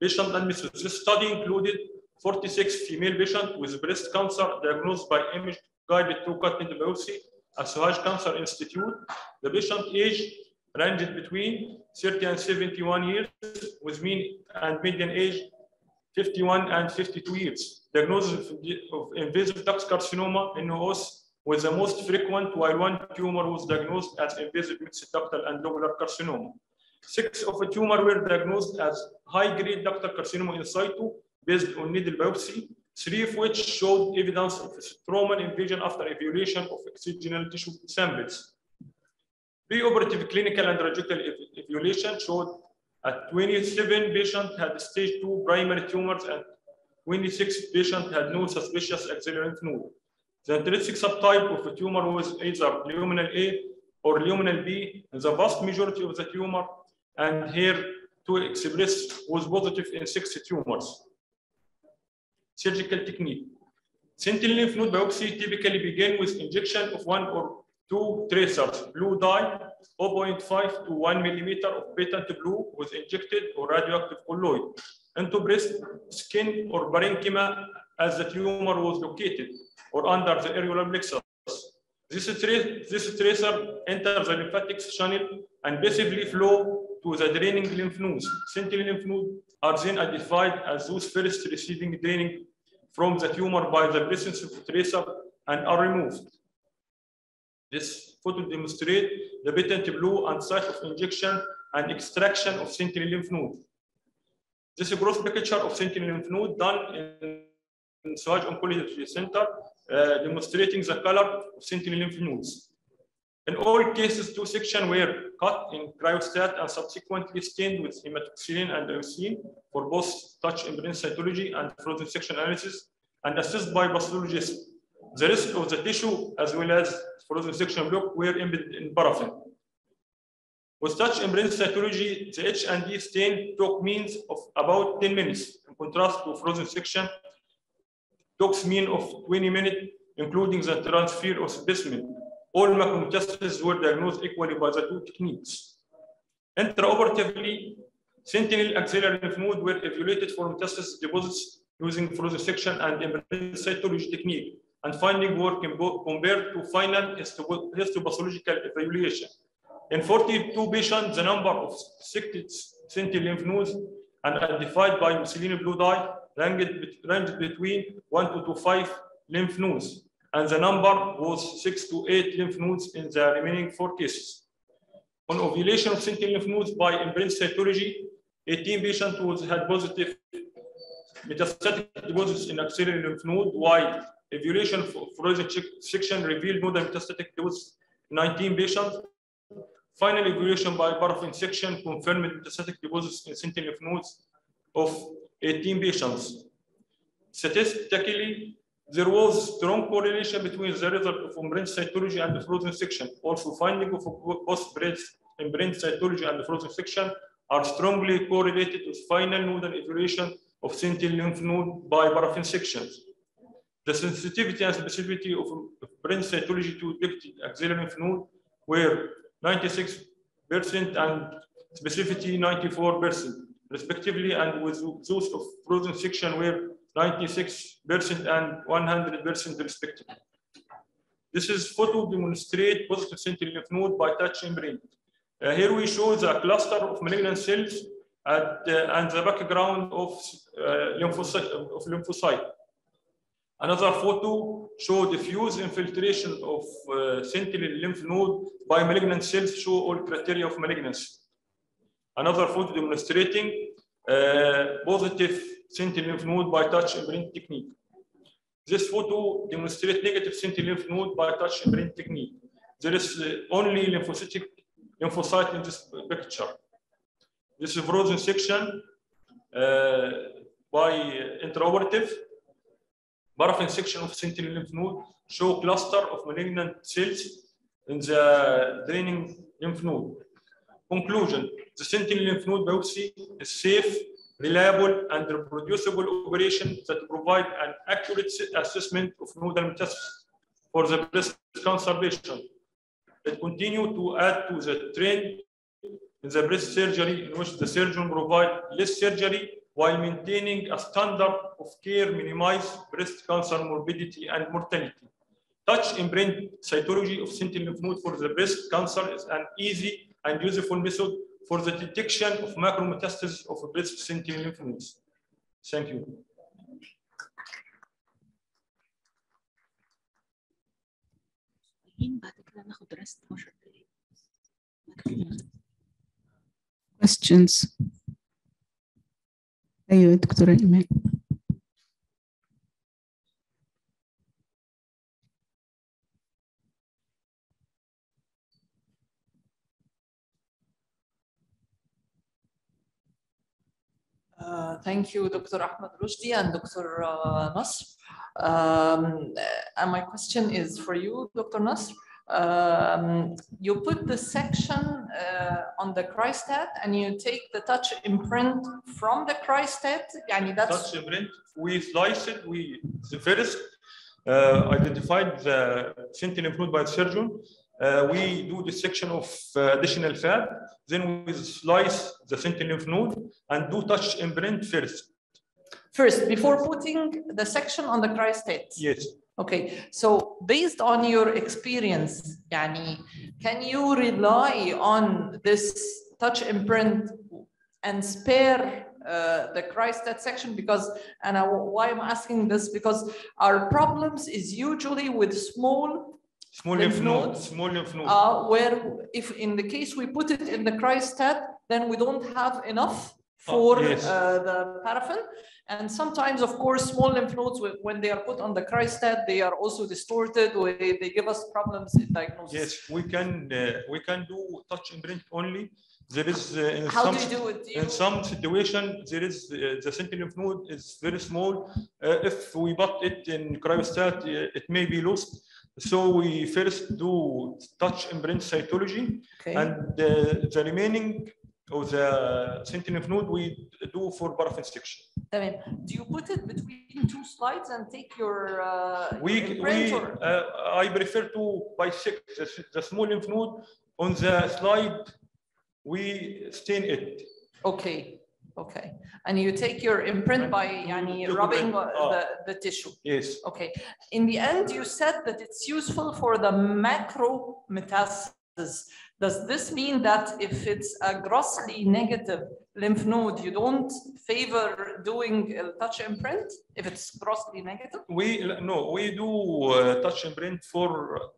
Patient and methods. This study included 46 female patients with breast cancer diagnosed by image-guided two-cut biopsy at Sohaj Cancer Institute. The patient age ranged between 30 and 71 years, with mean and median age 51 and 52 years. Diagnosis of invasive duct carcinoma in OS was the most frequent, while one tumor was diagnosed as invasive ductal and lobular carcinoma. 6 of the tumors were diagnosed as high-grade ductal carcinoma in situ based on needle biopsy, 3 of which showed evidence of stromal invasion after evaluation of exogenous tissue samples. Preoperative clinical and radiological evaluation showed that 27 patients had stage 2 primary tumors and 26 patients had no suspicious axillary lymph node. The intrinsic subtype of the tumor was either luminal A or luminal B in the vast majority of the tumor, and here to express was positive in 6 tumors. Surgical technique. Sentinel lymph node biopsy typically begin with injection of 1 or 2 tracers, blue dye, 0.5 to 1 millimeter of patent blue with injected or radioactive colloid into breast, skin, or parenchyma as the tumor was located, or under the areolar plexus. This tracer enters the lymphatic channel and passively flow to the draining lymph nodes. Sentinel lymph nodes are then identified as those first receiving draining from the tumor by the presence of the tracer and are removed. This photo demonstrates the patent blue and site of injection and extraction of sentinel lymph node. This is a gross picture of sentinel lymph node done in Swaj Oncology Center, demonstrating the color of sentinel lymph nodes. In all cases, 2 sections were cut in cryostat and subsequently stained with hematoxylin and eosine for both touch imprint cytology and frozen section analysis, and assessed by pathologists. The rest of the tissue, as well as frozen section block, were embedded in paraffin. With touch imprint cytology, the H&D stain took means of about 10 minutes, in contrast to frozen section took mean of 20 minutes, including the transfer of specimen. All macrometastases were diagnosed equally by the 2 techniques. Intraoperatively, sentinel axillary lymph node were evaluated for metastasis deposits using frozen section and imprint cytology technique, and finding were compared to final histopathological evaluation. In 42 patients, the number of suspected sentinel lymph nodes and identified by Mussolini blue dye ranged between 1 to 5 lymph nodes, and the number was 6 to 8 lymph nodes in the remaining 4 cases. On ovulation of sentinel lymph nodes by imprint cytology, 18 patients had positive metastatic deposits in axillary lymph node, while evaluation for frozen section revealed nodal metastatic deposits in 19 patients. Final evaluation by paraffin section confirmed metastatic deposits in sentinel lymph nodes of 18 patients. Statistically, there was strong correlation between the result of imprint cytology and the frozen section. Also, finding of both imprint cytology and the frozen section are strongly correlated with final nodal evaluation of sentinel lymph node by paraffin sections. The sensitivity and specificity of imprint cytology to detect axillary lymph node were 96% and specificity 94%, respectively, and with those of frozen section were 96% and 100% respectively. This is photo demonstrate positive sentinel lymph node by touch imprint. Here we show the cluster of malignant cells and the background of lymphocyte. Another photo showed diffuse infiltration of sentinel lymph node by malignant cells, show all criteria of malignancy. Another photo demonstrating positive sentinel lymph node by touch imprint technique. This photo demonstrates negative sentinel lymph node by touch imprint technique. There is only lymphocyte in this picture. This is frozen section by intraoperative. Paraffin section of sentinel lymph node show cluster of malignant cells in the draining lymph node. Conclusion: the sentinel lymph node biopsy is safe, reliable, and reproducible operation that provide an accurate assessment of nodal metastasis for the breast cancer patient. It continues to add to the trend in the breast surgery, in which the surgeon provides less surgery while maintaining a standard of care, minimize breast cancer morbidity and mortality. Touch imprint cytology of sentinel lymph node for the breast cancer is an easy and useful method for the detection of macrometastasis of breast sentinel lymph nodes. Thank you. Questions? أيوة دكتورة إيمان. Thank you, Dr. Ahmed Rushdi and Dr. Nasr. And my question is for you, Dr. Nasr. You put the section on the cryostat and you take the touch imprint from the cryostat. Touch imprint, we slice it. We first identified the sentinel lymph node by the surgeon. We do the section of additional fat. Then we slice the sentinel lymph node and do touch imprint first. First, before putting the section on the cryostat? Yes. Okay, so based on your experience, can you rely on this touch imprint and spare the cryostat section? Because, and why I'm asking this, because our problems is usually with small lymph nodes, where if in the case we put it in the cryostat, then we don't have enough for Yes. the paraffin. And sometimes, of course, small lymph nodes, when they are put on the cryostat, they are also distorted, or they give us problems in diagnosis. Yes, we can do touch imprint only. There is in How some, do you do it? in some situation there is the sentinel lymph node is very small. If we put it in cryostat, it may be lost. So we first do touch imprint cytology, Okay. and the remaining of the sentinel lymph node we do for paraffin section. Do you put it between two slides and take your imprint? I prefer to bisect the small lymph node on the slide. We stain it. Okay, okay. And you take your imprint by rubbing the tissue. Yes. Okay. In the end, you said that it's useful for the macro metastasis. Does this mean that if it's a grossly negative lymph node, you don't favor doing a touch imprint if it's grossly negative? We do touch imprint for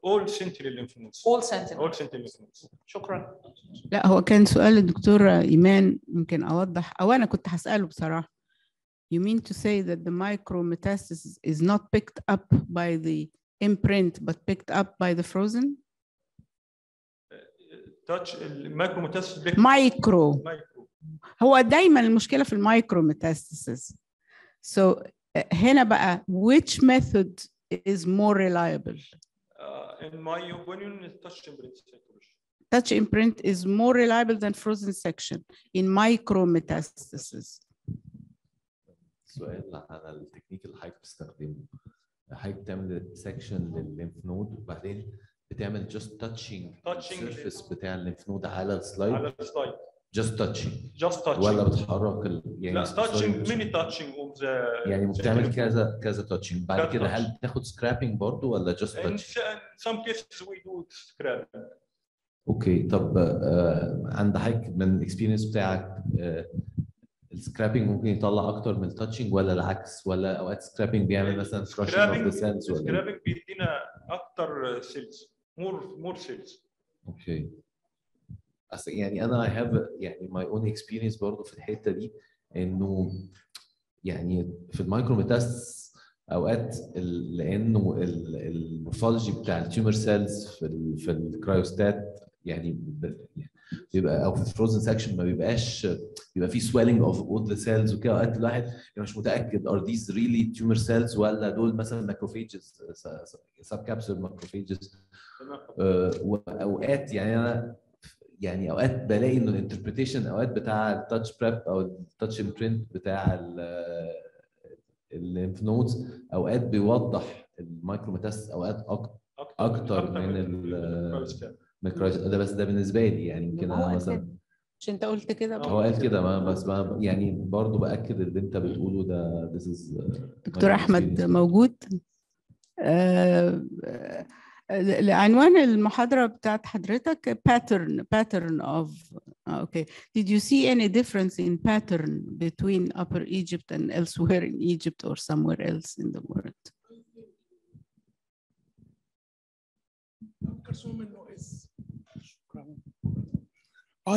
all sentinel lymph nodes. All sentinel lymph nodes. شكرا. لا هو كان سؤال الدكتورة إيمان يمكن أوضح أو أنا كنت هسأله بصراحة. You mean to say that the micrometastasis is not picked up by the imprint but picked up by the frozen? touch المايكروميتاستاسيس مايكرو هو دايما المشكلة في المايكروميتاستاسيس. So هنا بقى which method is more reliable? In my opinion, touch imprint cytology. Touch imprint is more reliable than frozen section in micrometastasis. سؤال على التكنيك اللي حضرتك بتستخدمه. حضرتك بتعمل سكشن للليمف نود وبعدين بتعمل just touching السيرفيس بتاع الليمف نود على السلايد. just touching. ولا بتحرك يعني لا touching mini touching of the يعني بتعمل كذا touching. بعد كده هل بتاخد scrapping برضه ولا just touching؟ In some cases we do scrapping. اوكي طب عند حضرتك من الاكسبيرينس بتاعك السكرابينج ممكن يطلع اكتر من التاتشنج ولا العكس، ولا اوقات سكرابينج بيعمل مثلا كراشنج اوف ذا سيلز ولا السكرابينج بيدينا اكتر سيلز مور سيلز. اوكي يعني انا I have يعني my own experience برضه في الحته دي، انه يعني في المايكروميتاستس اوقات لانه المورفولوجي بتاع التيومر سيلز في الكرايوستات يعني بيبقى او في الفروزن سكشن ما بيبقاش بيبقى في swelling of all the cells وكده. اوقات الواحد يعني مش متاكد are these really tumor cells ولا دول مثلا ماكروفيجز سب كابسول ماكروفيجز. واوقات يعني انا يعني اوقات بلاقي انه الانتربريتيشن اوقات بتاع التاتش بريب او التاتش امبرنت بتاع الليمف نودز اوقات بيوضح المايكروميتاستس اوقات اكتر من ده. بس ده بالنسبه لي يعني يمكن انا مثلا مش انت قلت كده هو قال كده بس يعني برضه باكد اللي انت بتقوله ده. This is دكتور احمد موجود. عنوان المحاضرة بتاعت حضرتك pattern of okay. Did you see any difference in pattern between Upper Egypt and elsewhere in Egypt or somewhere else in the world?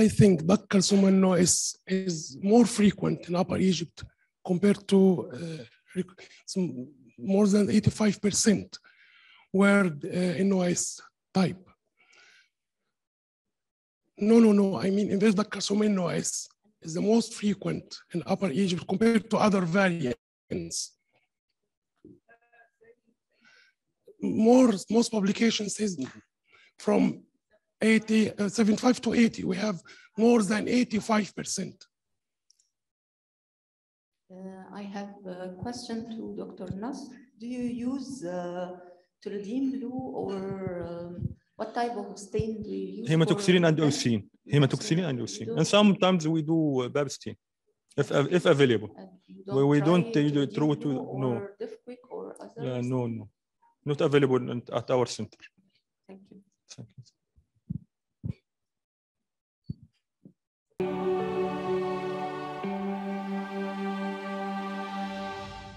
I think that carcinoma is more frequent in Upper Egypt compared to more than 85% were NOS type. No. I mean, invasive carcinoma NOS is the most frequent in Upper Egypt compared to other variants. Most publications says from 75 to 80, we have more than 85%. I have a question to Dr. Nasr. Do you use Tridine blue or what type of stain do you use? Hematoxylin and Eucin. Hematoxylin and Eucin. And sometimes we do Babstein, if available. We don't throw to no. Or No. Not available at our center. Thank you. Thank you.